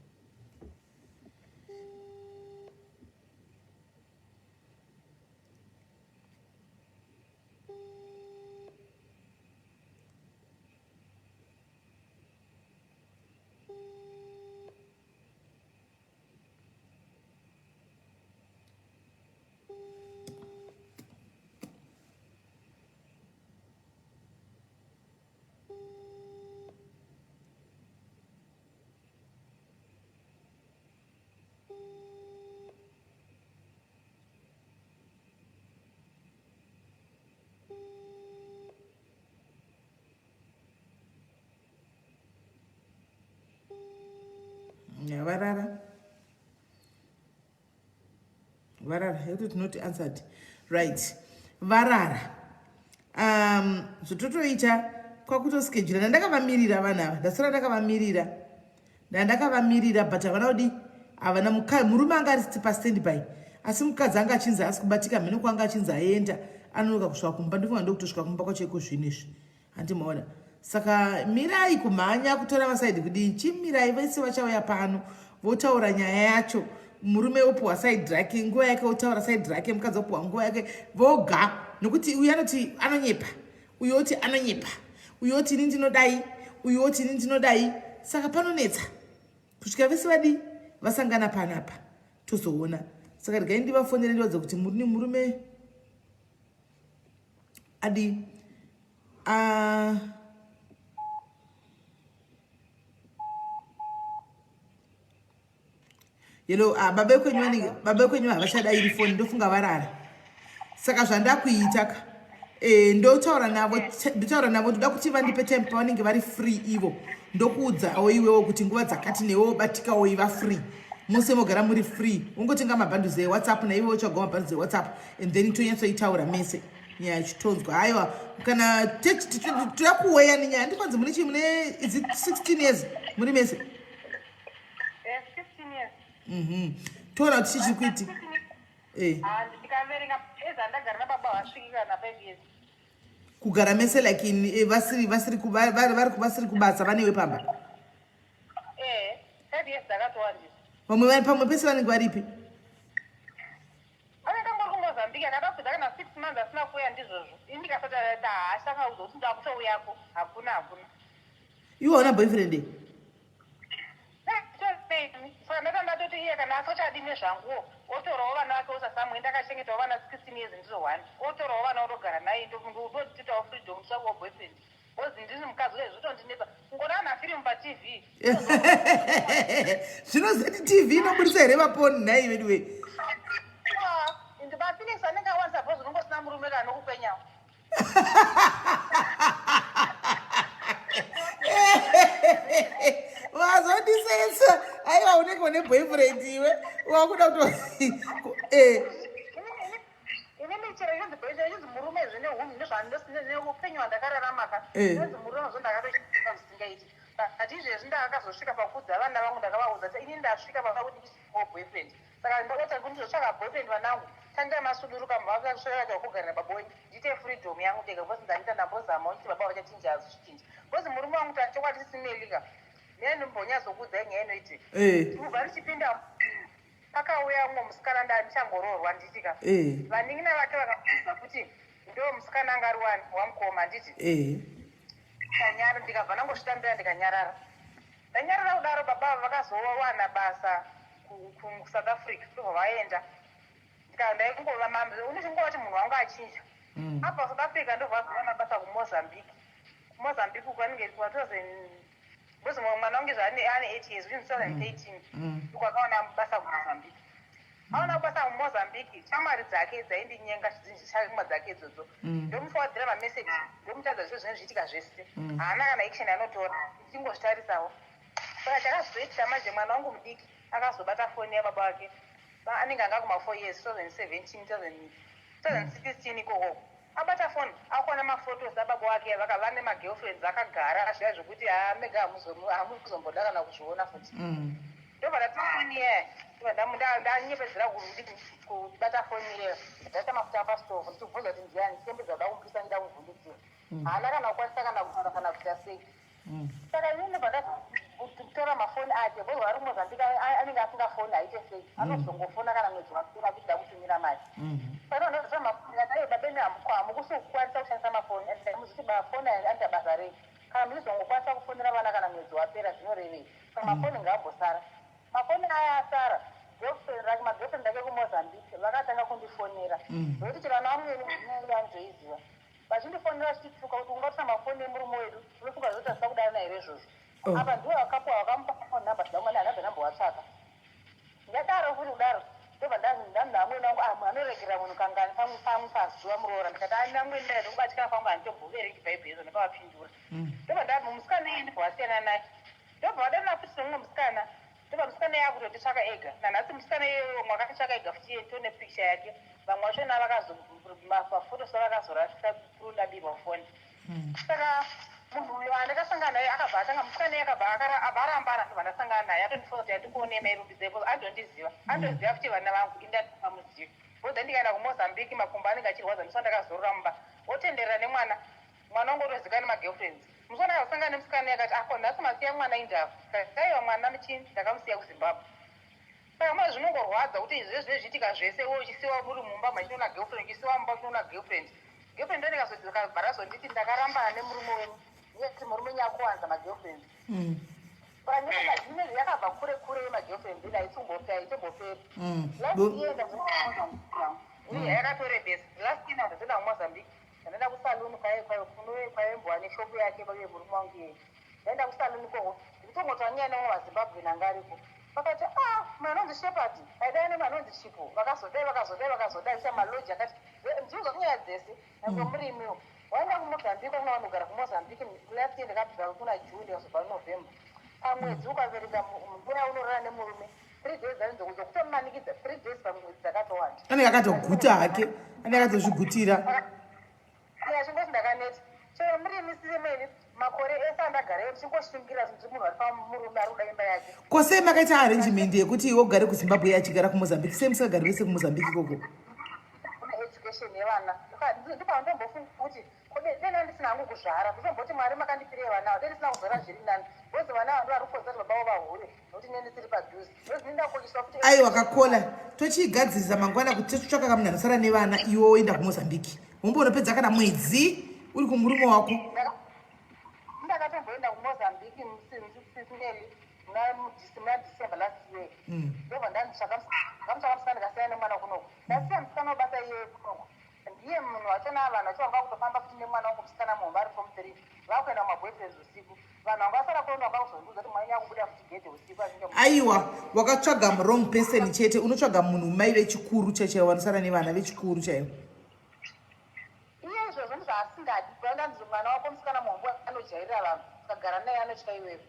Yeah, Varara, you did not answered. Right. Varara. Zvototoita kwakutoschedule ndakavamirira vana ndasara ndakavamirira ndakavamirira but havana kudi havana murume anga ari pastandby asi mukadzi anga achinzi asi kubatika mhene kwanga achinzi aenda anonoka kusvika kumba ndifunga ndokutosvika kumba kwacho iko zvinezvi handimaona saka mirai kumhanya kutora masaidi kudi chimirai vese vachauya pano votaura nyaya yacho murume opuwa side rake nguva yake otaura side rake mukadzi opuwa nguva yake voga nokuti uyu anoti anonyepa uyu oti anonyepa uyu oti ini ndinodai uyu oti ini ndinodai saka panonetsa kusvika vese vadi vasangana panapa tozoona saka regai ndivafonere ndiwadze kuti muri murume adi yelo baba kwenyu havachada iri foni ndofunga varara saka zvandakuita ndotaura navo ndoda kuti vandipe time pavanenge vari free ivo ndokuudzawo iwewo kuti nguva dzakati newo batikawo iva free mose mogara muri free ungotenga mabhandles ewhatsapp naiwewo chagwa mabhandles ewhatsapp and then tonyatsoitaura mese nyaya yachitonzwa haiwa kana toda kuweya nenyaya ndikwanzi mune chii mune is it 16 years muri mese 15 years toona kuti chichiri kuiti ndikaverenga eza ndagara nababa vasvikira na 5 years kugara mese like in vasiri kubasa vanewe pamba 5 years dzakatowandisa vamwe vari pamwe pese vanenge varipi akangori kumozambique akadakwidza kana 6 months asina kuuya ndizvozvo ini ndikasati ashangauza kuti ndakutouyako hakuna iwo hauna boyfriend saka ndakandatoti iye kana asochadi nezvanguwo otorawo vana vake osasamwe ndakachengetawo vana 16 years ndizo 1 otorawo vana otogara naye ndotitawo freedom tsvako waboyfriend ozi ndini mukadzi uye zvotondinetsa kungona ana firimu patv zvinozoti tv inobudisa here vaponi nhai vediwe ndibafinisi anenge awanza bhozi unongosina murume kana nokupenyawo wazondisesa aiwa unenge une boyfriend iwe wakuda kuti ine michero yonzi boyfriend yonzi murume zvine hunu nezvaneupenyu wandakararamaka yonzi murume zvondakatoita zvisingaiti kati izvezvi ndakazosvika pakudza vana vangu ndakavaudza kuti ini ndasvika pakakuti ndichiwo boyfriend saka ndakota kuti ndizotsvaka boyfriend vanangu Sanga masuduru kama vakashoya kugara babonye ndite freedom yangu tega bosi ndaita ndambozama kuti baba vachachinja azvichinja bosi murume wangu tachokwati simelika nene mbonyazokudza nyaya inoiti kubva richipinda pakauya umwe musikana ndandichangoororwa nditika vaningina vake vakabvunza kuti ndo musikana anga ari wani wamukoma nditi kanyara ndikabva nangosvitambira ndikanyarara ndanyarara kudaro baba vakazowana basa kuSouth Africa ndobva vaenda ndikaenda kungova mambe unochingova kuti munhu wangu achinja apa South Africa ndobva vazowana basa kumozambique kwanenge bozi mwana wangu zvaane 8 years within 2013 kwakaona basa kumozambique aona basa kumozambique shamwari dzake dzaindinyenga zvinhu dzake idzodzo ndomuforwardira mameseji ndomutadza zviro zvinenge zviitika zvese haana kana action anotora ichingozvitarisawo saka chakazoita manje mwana wangu mudiki akazobata foni yababa vake anenge anga kuma4 years 2017 2016 ikoko abata foni akuona mafotos ababa wake vakava nemagirlfriends akagara zviya zvokuti mega hamuzomboda kana kuzviona futi ndobva ndati foni ndanyepedzera kubata foni iyeyo ndaita mafuta apastove nditibvunza kuti ndiani sembedza kuda kumupisa ndida kumuvhundikira haana kana kukwanisa kana kutaura kana kuita sei saka inini ndobva kutora mafoni ake bozi vari kumozambika anenge asinga foni aite sei anozongofona kana mwedzi wapera kuti da kutumira mari saka ndozva mafoni ati babene hamukusokukwanisa kushandisa mafoni muziti mafoni anoita basa rei kana muchizongokwanisa kufonera vana kana mwedzi wapera zvinorevei saka mafoni ngaambosara mafoni aya asara magirlfriend ake kumozambique vakatanga kundifonera nokuti chirana vamweni vanozoiziva vachindifonera zvichituka kuti ungatisina mafoni emurume wedu unofunga zoti asida kudana here izvozvo apa ndiwo vakapuwa vakamupa foni namba dzamwani hanabve nambowatsvaka ndadaro kuri kudaro ndobva ndani namweni wangu anoregera munhu kangani pamwe pazuva muroora ndikati ani amweni ndaida kubatikana pangu handitombouvereki bhaibheri ndopavapindura ndobva ndati musikana iye ndibva wasiyana naye ndobva wadanaputisa mumwe musikana ndobva musikana iye akutonditsvaka ega nanhasi musikana iyeyo mwakatitsvaka ega futi tone pikicha yake vamwe vachona mafotosi avakazorasika kurunabirwa foni saka munhu uyo andakasangana naye akabva atanga musikana iye akabva arambara ndobva ndasangana naye atondifonza kuti andikuonei mairumbizepo andondiziva andoziva kuti vana vangu indatipamuziva boza ndikaenda kumozambique makumbo anenge achirwadza ndisva ndakazorora mumba otenderera nemwana wangu otozikana nemagirlfriends musona akasangana nemusikana iye akati ako nhasi masiya mwana indava kaiwa mwana muchini ndakamusiya kuzimbabwe saka mwa zvinongorwadza kuti izvezvi zviitika zvese wo uchisiwa muri mumba machinoona girlfriend uchisiwa mumba uchinoona girlfriend ndikazobva razonditi ndakarambana nemurume wenyu yeti murume wenyu akuwanza magirlfriend saka nyika yakabva kure kure yemagirlfriend ina aitomboperi last year yakatore besi last year ndazenda kumozambique ndaenda kusaluni kwaembwa neshopu yake uye murume wangu iyeyi ndaenda kusaluni koko nditongotwa nyaya nemwe vazimbabwe nanga aripo vakati manonzi shepati aidai nemanonzi chipo vakazodai isa maloji akati ndizvo kunyaya dzese nange murimiwo waenda kumozambique kuna vanogara kumozambique last year ndakabva kuna june ndikazobva november pamwedzi ukavereka mvura unorara nemurume 3 days ainzokuza kutomumanikidza 3 days pamwedzi dzakatowanda anenge akatoguta hake anenge akatozvigutira chingoti ndakaneti chero murimi sisemeni makore ese andagareyo tichingoshingira kuti munhu ari pamurume ari kuda imba yake kwasei makaita arrangement yekuti iwe ugare kuzimbabwe achigara kumozambique sei musingagari vese kumozambique ikoko kuna education yevana ndipandombofunga kuti deni andisina hangu kuzvara kutomboti mwari makandipirei vanawo deni ndisina kuzvara zviri nani bozi vana vandu vari kukonza kuti babavo vahure nokuti neni tiri padhuze ndozindakoiswa kuti aiwa kakola tochigadzirisa mangwana kuti totsvaka kamunhu anosara nevana iwe woenda kumozambique mumbonopedza kana mwedzi uri kumurume wako ndakatomboenda kumozambique musineli muna December last year ndobva ndamutsvaka musikana ndikasiyana nemwana kunoko ndasiya musikana wobasa iye kunoko ndiye munhu wachona vanhu vachivanga kutofamba futi nemwana wangu musikana mumwe vari form 3 vakuenda kumaboyfriends usiku vanhu vanga vasara kuona vanga kuzondiudza kuti mwanya kubuda futi gete usiku aiwa wakatsvaga wrong person chete unotsvaga munhu mai vechikuru chaivo vanosara nevana vechikuru chaivo iye izvozvo ndizvaasingadi kuenda mwana wako musikana mombo anojairira vanhu ukagara naye anotya iwewe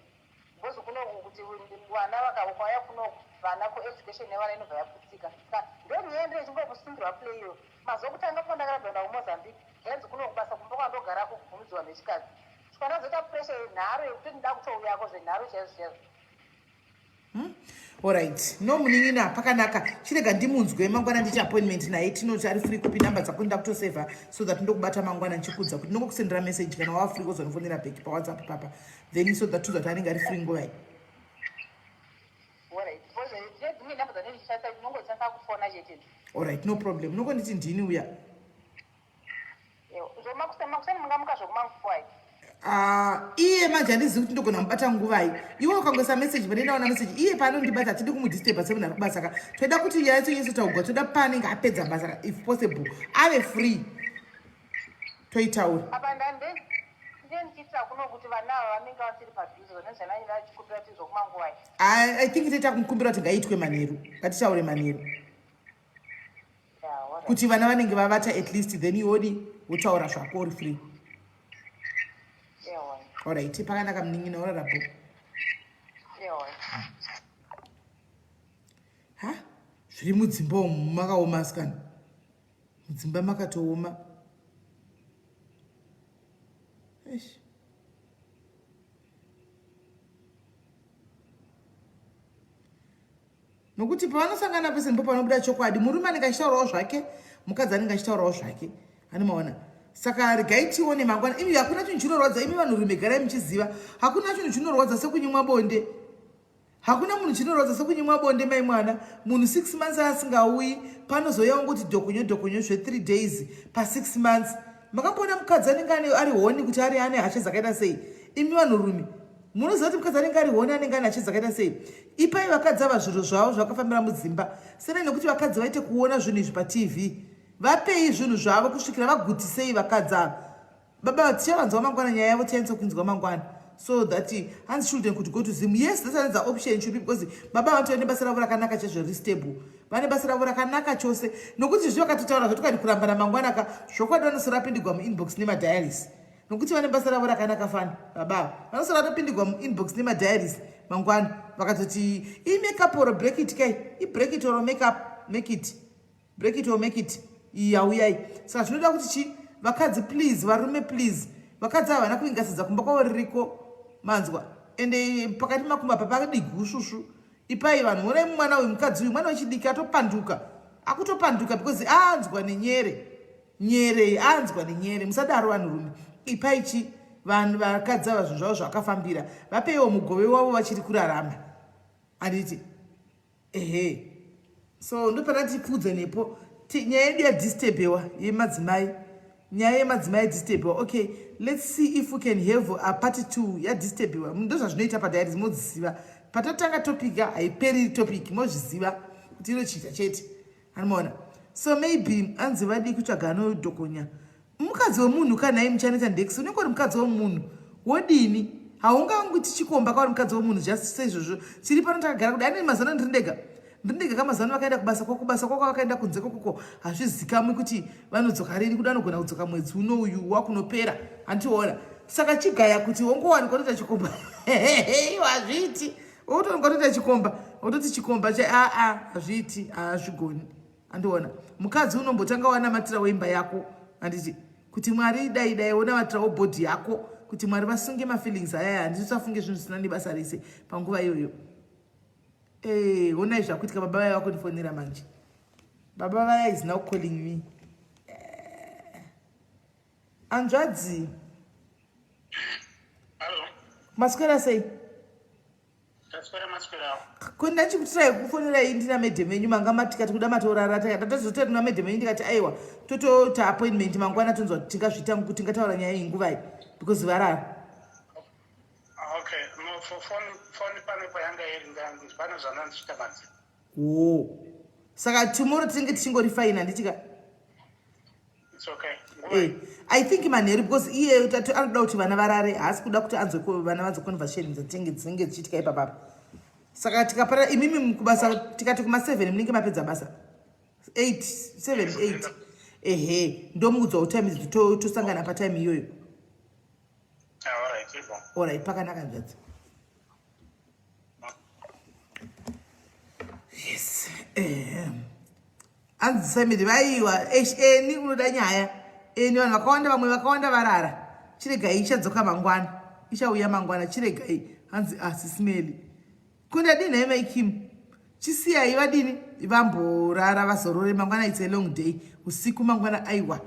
bozi kunoku kuti vana vakaukwaya kunoku vana kueducation yevana inobva yaputsika saka ndoniendere chingobusungirwa playo mazokutanga kuona karabenda kumozambique yanzi kunokubasa kumba kwandogara kugumizwa nechikadzi chikanazoita pressure yenharo yekuti ndida kutouyako zvenharo chaizvo chaizvo Alright, no muninina pakanaka chirega ndimunzwe mangwana ndichi appointment naye tinoti ari free kupi number dzako ndakutoseva so that ndokubata mangwana ndichikudza kuti ndingokusendera message kana wava free kuzonifonera back paWhatsApp papa then so that tuzati anenge ari free nguva iyi. Alright, no problem. Nokonditi ndini uya. Iye manje handizivi kuti ndogona mubata nguva iyi. Iwe ukangoisa message pane ndaona message iye paanondibata tidi kumudisturba 7 ari kubasa saka toda kuti yacho yesu taugwa toda paanenge apedza basa if possible ave free toitaura. I think toita kumukumbira kuti ngaitwe manheru ngatitaure manheru kuti vana vanenge vavata at least then iwodi wotaura zvako uri free. Alright, pakanaka munin'ina urara bhuku. Ha? Zviri mudzimba umu makaoma sikana. Mudzimba makatooma. Eish. Nokuti pavanosangana pese ndipo panobuda chokwadi. Murume anenge achitaurawo zvake, mukadzi anenge achitaurawo zvake. Anomaona. Saka regai tione mangwana. Imi hakuna chinhu chinorwadza, imi vanhurume garai muchiziva. Hakuna chinhu chinorwadza sekunyimwa bonde. Hakuna munhu chinorwadza sekunyimwa bonde mai mwana. Munhu 6 months asingauyi, panozouyawo kuti dokonyo 3 days pa 6 months. Makamboona mukadzi anenge ari honi kuti ari ane hasha dzakaita sei? Imi vanhurume munoziva kuti mukadzi anenge ari honi anenge ane hasha dzakaita sei? Ipai vakadzi ava zviro zvavo zvakafambira mudzimba. Sena nekuti vakadzi vaite kuona zvinhu izvi paTV. Vapei zvinhu zvavo kusvikira vagutisei vakadzi ava. Baba tichavanzwa mangwana nyaya yavo tianisa kunzwa mangwana. So that hands children could go to Zim. Yes, that's an option should be because Baba want to nebasa ravo rakanaka chazvo stable. Vane basa ravo rakanaka chose. Nokuti zvio katitaura zvotoka ndikurambana mangwana ka zvokwadi vanosora pindigwa muinbox nema diaries. Nokuti vane basa ravo rakanaka fana baba. Vanosora topindigwa muinbox nema diaries mangwana vakatoti I make up or break it kai. I break it or make up make it. Break it or make it. Uyai. Saka zvinoda kuti chi vakadzi please varume please. Vakadzi ava nakuingasidza kumba kwavo ririko manzwa. Ende pakati makumba papa digushushushu. Ipai vanhu mune mwana wemukadzi uyu mwana wechidiki atopanduka. Akutopanduka because anzwa nenyere. Nyere anzwa nenyere. Musadaro vanhurume. Ipai chi vanhu vakadzi ava zvinhu zvavo zvakafambira. Vapeiwo mugove wavo vachiri kurarama. Anditi ehe. So ndopana tipfudze nepo. Nyaya yedu yadisturbewa yemadzimai. Nyaya yemadzimai disturbewa. Okay, let's see if we can have a part 2 yadisturbewa. Ndozva zvinoita padiaries modziziva. Patatanga topic haiperi topic mozviziva kuti inochiita chete. Anoona. So maybe anzi vadi kutsvaga anodhokonya. Mukadzi wemunhu kana muchaneta ndex unenge uri mukadzi wemunhu. Wodini? Haungangoti chikomba kwa mukadzi wemunhu just seizvozvo. Chiri pano takagara kudai ane mazana ndindega. Ndinenge kama zano vakaenda kubasa kwako vakaenda kunze kwako hazvizikamwi kuti vanodzoka rini kuti vanogona kudzoka mwedzi uno uyu wakunopera antiona saka chigaya kuti wongowani kwatoita chikomba hazviti wotongotoita chikomba wototi chikomba hazviti hazvigoni andiona mukadzi unombotanga wanamatira weimba yako anditi kuti Mwari dai wanamatira webhodhi yako kuti Mwari vasunge mafeelings ayaya handitosafunge zvinhu zvisina nebasa rese panguva iyoyo. Ona zvakuitika baba vaya vakunifonera manje. Baba vaya is now calling me. Anzvadzi. Hello. Maswera sei? Maswera. Kuti ndachikutirai kufonera indina madam enyu manga matikati kuda matorara tatazotera na madam enyu ndikati aiwa totota appointment mangwana tonzwa tingazvita kuti ngataura nyaya yenguva iyi because varara. Okay, no phone pane payanga iri pane zvana ndichitamadzi. Saka tomorrow tinenge tichingorifaina ndichika. It's okay. I think manheru because iye anoda kuti vana varare haasi kuda kuti anzwe vana vanzwe conversation dzatinenge dzichiitika ipapapa. Saka tikapara imimi mukubasa tikati kuma 7 munenge mapedza basa. 7 8. Ndomuudzwa kuti time tosangana pa time iyoyo. Alright, pakanaka nzvadzi. Yes. Anzi Samiri vaiwa ni unoda nyaya. Ni vanhu vakawanda vamwe vakawanda varara. Chiregai ichadzoka mangwana. Ichauya mangwana chiregai. Hanzi SIS MELLY. Kunda dina yema ikimu. chisiyai vadini vamborara vazorore mangwana. It's a long day. Usiku mangwana aiwa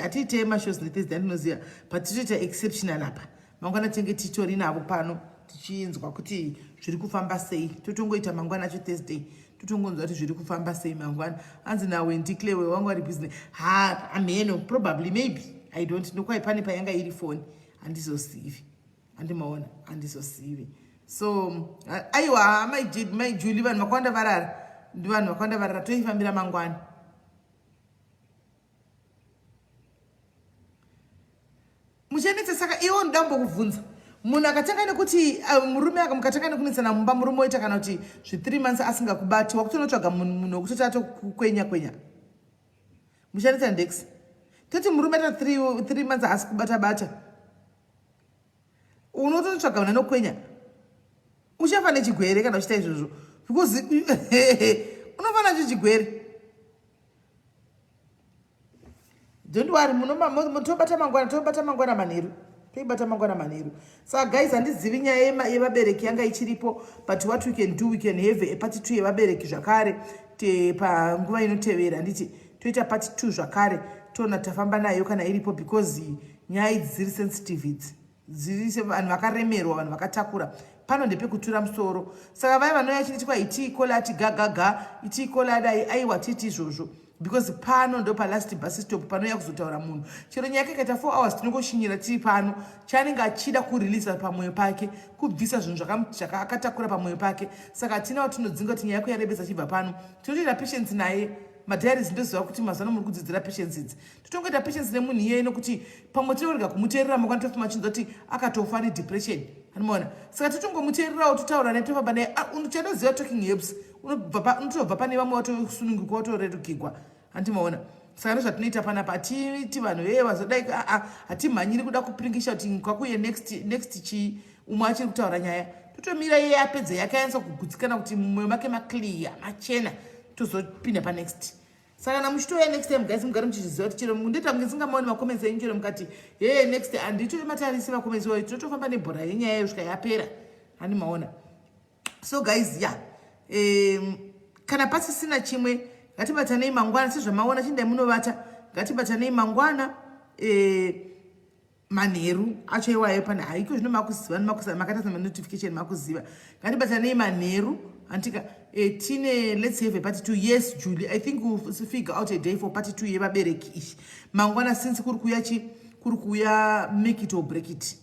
hatiitei mashows nethursday ndinoziva but titoita exceptional apa mangwana tenge titori navo pano tichinzwa kuti zviri kufamba sei. Totongoita mangwana acho Thursday totongonzwa kuti zviri kufamba sei mangwana. Hanzi nawe ndiclewe wangu ari business ameno probably maybe I don't know kwai pane payanga iri phone handizozivi handimaona handizozivi. So aiwa my Julie vanhu vakawanda varara ndi vanhu vakawanda varara toifambira mangwana. Muchenetse saka iwo ndambo kuvunza munhu akatanga nekuti murume akamukatanga nekunetsana mumba murume oita kana kuti 3 months asingakubati wakutonotsvaga munhu wekuti atokukwenya kwenya. Muchenetse ndex toti murume ta 3 months asikubata bata unotonotsvaga munhu anokwenya uchafa nechigwere kana uchita izvozvo because unofana chichigwere. Don't worry, tobata mangwana manheru. Toibata mangwana manheru. So guys, handizivi nyaya yevabereki yanga ichiripo, but what we can do, we can have a part 2 yevabereki zvakare panguva inotevera. Handiti toita part 2 zvakare tona tafamba nayo kana iripo because nyaya idzi dziri sensitive idzi. Dziri vanhu vakaremerwa, vanhu vakatakura. Pano ndepekutura musoro. Saka vaya vanouya chiti kwa iti ikola ati gagaga, iti ikola dai aiwa titi izvozvo. Because pano ndo pa last bus stop panouya kuzotaura munhu. Chero nyaya ikaita 4 hours tinongoshinyira tiri pano. Chanenge achida kureleasa pamwoyo pake, kubvisa zvinhu zvakatakura pamwoyo pake. Saka tina kuti tinodzinga kuti nyaya yako yarebesa achibva pano. Tinotoita patience naye. Madhairies ndoziva kuti mazano muri kudzidzira patience idzi. Totongoita patience nemunhu iye nokuti pamwe tinorega kumuteerera mangwana tofuma chinzwa kuti akatofa nedepression. Anoona. Saka totongomuteererawo totaura naye tofamba naye. Unochanoziva talking herbs. Unotobva pane vamwe watosununguka watorerukirwa. Handimaona. Saka ndozvatinoita panapa atiti vanhu vazodai hatimhanyiri kuda kupiringisha kuti kwakuye next chi umwe achiri kutaura nyaya. Totomira iye apedze yake ayanza kugutsikana kuti mumwoyo make maclear machena. Tozopinda pa next. Saka namuchitoya next time guys mugare muchizviziva kuti chero mundoita kunge singamuoni makomenzi enyu chero mukati next handito matarisi makomenzi wayo tinotofamba nebhora yenyaya yosvika yapera. Handimaona. So guys kana pasisina chimwe ngatibatanei mangwana sezvamaona chindai munovata ngatibatanei mangwana manheru acho iwayo pana haiko zvino makuziva makatasa notification makuziva ngatibatanei manheru antika tine let's have a part 2. Yes Julie, I think we'll figure out a day for part 2 yevabereki ishi mangwana since kuri kuya make it or break it.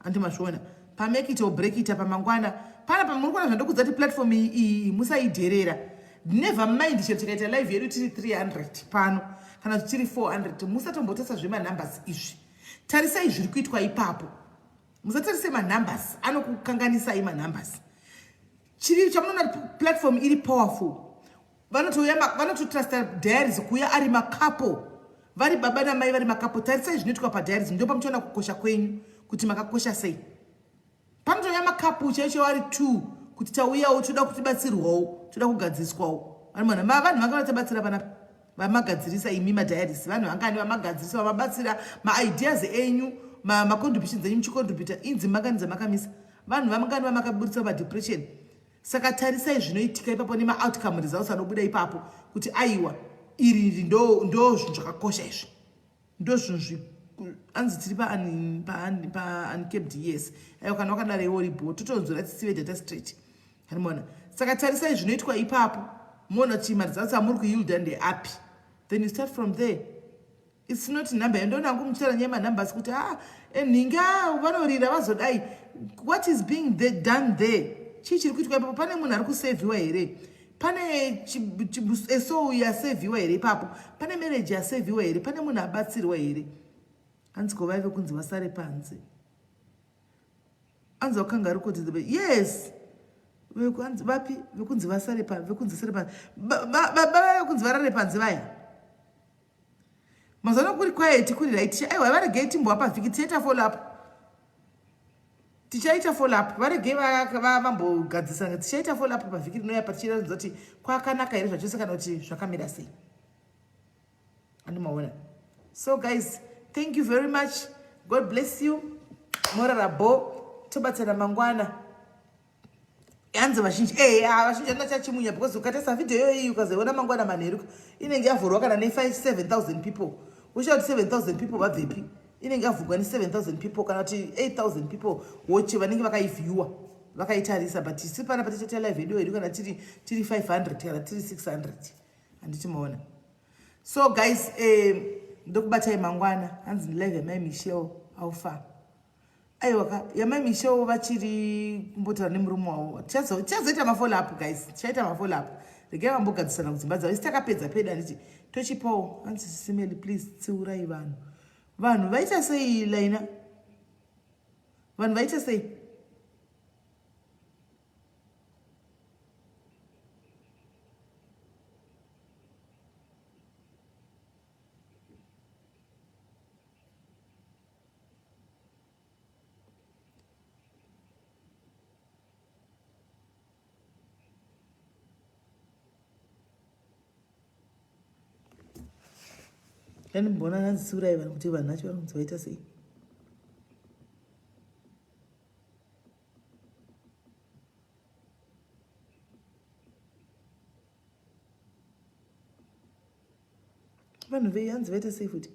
Andimazviona pa make it or break it apa mangwana pana pamurikona zvandokudza kuti platform iyi musaidherera. Never mind chero tikaita live yedu tiri 300 pano kana tiri 400 musatombotasa zvemanambers izvi. Tarisai zviri kuitwa ipapo. Musatarise manumbers anokukanganisai manumbers. Chiri chamunoona platform iri powerful. Vanototrasta diaries kuya ari makapo. Vari baba namai vari makapo. Tarisai zvinoitwa padiaries ndo pamuchiona kukosha kwenyu kuti makakosha sei. Panotoya makapo chaicho vari 2 kuti tauyawo toda kutibatsirwawo toda kugadziswawo. Vanhu vanhu vangavatabatsira panapa vamagadzirisa imi madiaries vanhu vangani vamagadzirisa vamabatsira maideas enyu macontributions enyu muchicontributa inzi makanidza makamisa vanhu vamangani vamakaburitsa padepression. Saka tarisai zvinoitika ipapo nemaoutcome results anobuda ipapo kuti aiwa iri ndo zvinhu zvakakosha izvi ndo zvinhu anzi tiri pa-uncapped yes aiwa kana wakadara iwo ribo totonzora tisive data straight. Hanimona. Saka tarisai zvinoitwa ipapo muona kuti maresults amuri kuyielda ndeapi then you start from there. It's not number yandona ngo muchitara nyama numbers kuti ninga vanorira vazodai what is being done there. Chiri kuitwa ipapo pane munhu ari kuseviwa here pane SO yaseviwa here ipapo pane marriage yaseviwa here pane munhu abatsirwa here. Hanzi kovaive kunzi vasare panze anzi wakanga rikoti yes vekunzi vapi vekunzi vasare panze vekunzi sare panze baba vekunzi varare panze vaya mazana kuri quiet kuri right aiwa varegei timbowapa vhiki tichaita follow up tichaita follow up varegei vambogadzisana tichaita follow up pavhiki rinouya patichiratidza kuti kwakanaka here zvachose kana kuti zvakamira sei. Andimaona. So guys, thank you very much. God bless you. Muroora bo tobatsana mangwana. Hanzi vazhinji vazhinji andina chachimunya because ukatesa video iyi ukazoiona mangwana manheru inenge yavhurwa kana ne7,000 people. Usha kuti 7,000 people vabvepi? Inenge yavhurwa ne7,000 people kana kuti 8,000 people watch vanenge vakaivhiewa vakaitarisa, but isi pana patichaita live video iri kana tiri 500 kana tiri 600 handiti maona. So guys, ndokubatai mangwana hanzi live yamai Michelle aufa. Aiwa yamai Michelle vachiri kumbotara nemurume wavo. Tichazoita mafollow up guys. Tichaita mafollow up. Regai vambogadzisana kudzimba dzavo. Isi takapedza peda nditi tochipawo hanzi SIS MELLY please tsiurai vanhu. Vanhu vaita sei Laina? Vanhu vaita sei? Yani mbona hanzi tsiurai vanhu kuti vanhu vacho vanonzi vaita sei? Vanhu vei hanzi vaita sei futi?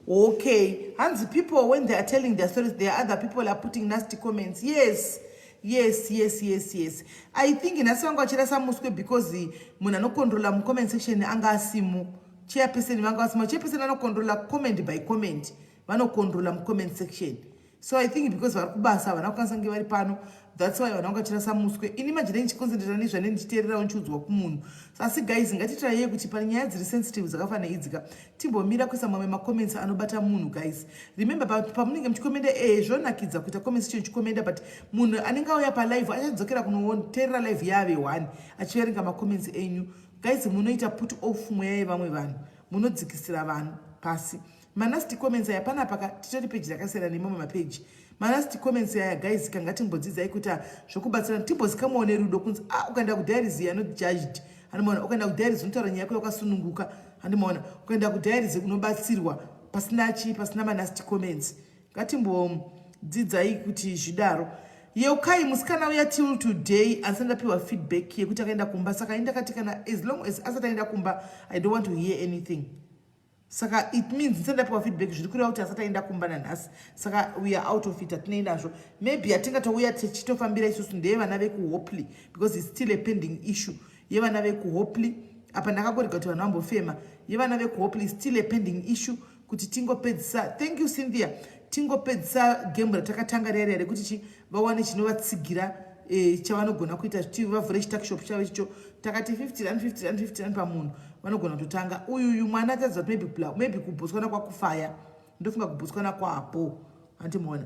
Okay, hanzi people when they are telling their stories, there are other people are putting nasty comments. Yes. I think in asanga chirasa muswe because munhu anokontrola mu comment section anga asimu chairperson vanga asimu chairperson anokontrola comment by comment vanokontrola mu comment section. So I think because vari kubasa vana kukwanisa nge vari pano, that's why vana vakachirasa muswe. Ini imagine ndichiconcentrate nezvane ndichiteerera unchudzwa kumunhu. Asi guys ngatitiraye kuti pane nyaya dziri sensitive dzakafanira idzika timbomira kuisa mamwe ma comments anobata munhu guys. Remember pamunenge muchikomenda zvonakidza kuita comment section chikomenda, but munhu anenge auya pa live achadzokera kunoteerera live yave 1 achiverenga ma comments enyu guys. Munoita put off mweya yevamwe vanhu, munodzikisira vanhu pasi. Manasti comments aya pana paka titori page yakasiyana nemamwe mapage. Manasti comments aya guys kanga timbodzidzai kuti zvokubatsira timbozikamuone rudo kunzi ukaenda kudiaries you are not judged. Handimona ukaenda kudiaries unotaura nyaya yako yakasununguka. Handimona ukaenda kudiaries unobatsirwa pasina manasti comments. Ngatimbodzidzai kuti zvidaro. Yeukai musikana uya till today asandapiwa feedback yekuti akaenda kumba, saka indakati kana as long as asati aenda kumba I don't want to hear anything. Saka it means ndisandapiwa feedback zviri kureva kuti asati aenda kumba nanhasi, saka we are out of it. Atinoendazvo maybe atingatouya tichitofambira isusu ndeyevana vekuHopley because it's still a pending issue yevana vekuHopley. Apa ndakagorega kuti vanhu vambofema yevana vekuHopley still a pending issue kuti tingopedzisa. Thank you Cynthia. Tingopedzisa game ratakatanga rere rekuti vawane chinovatsigira chavanogona kuita kuti vavhure chituckshop chavo icho takati 50 pamunhu vanogona kutotanga. Uyu mwana atadza kuti maybe kubhuswana kwakufaya, ndofunga kubhuswana kwapo handimona.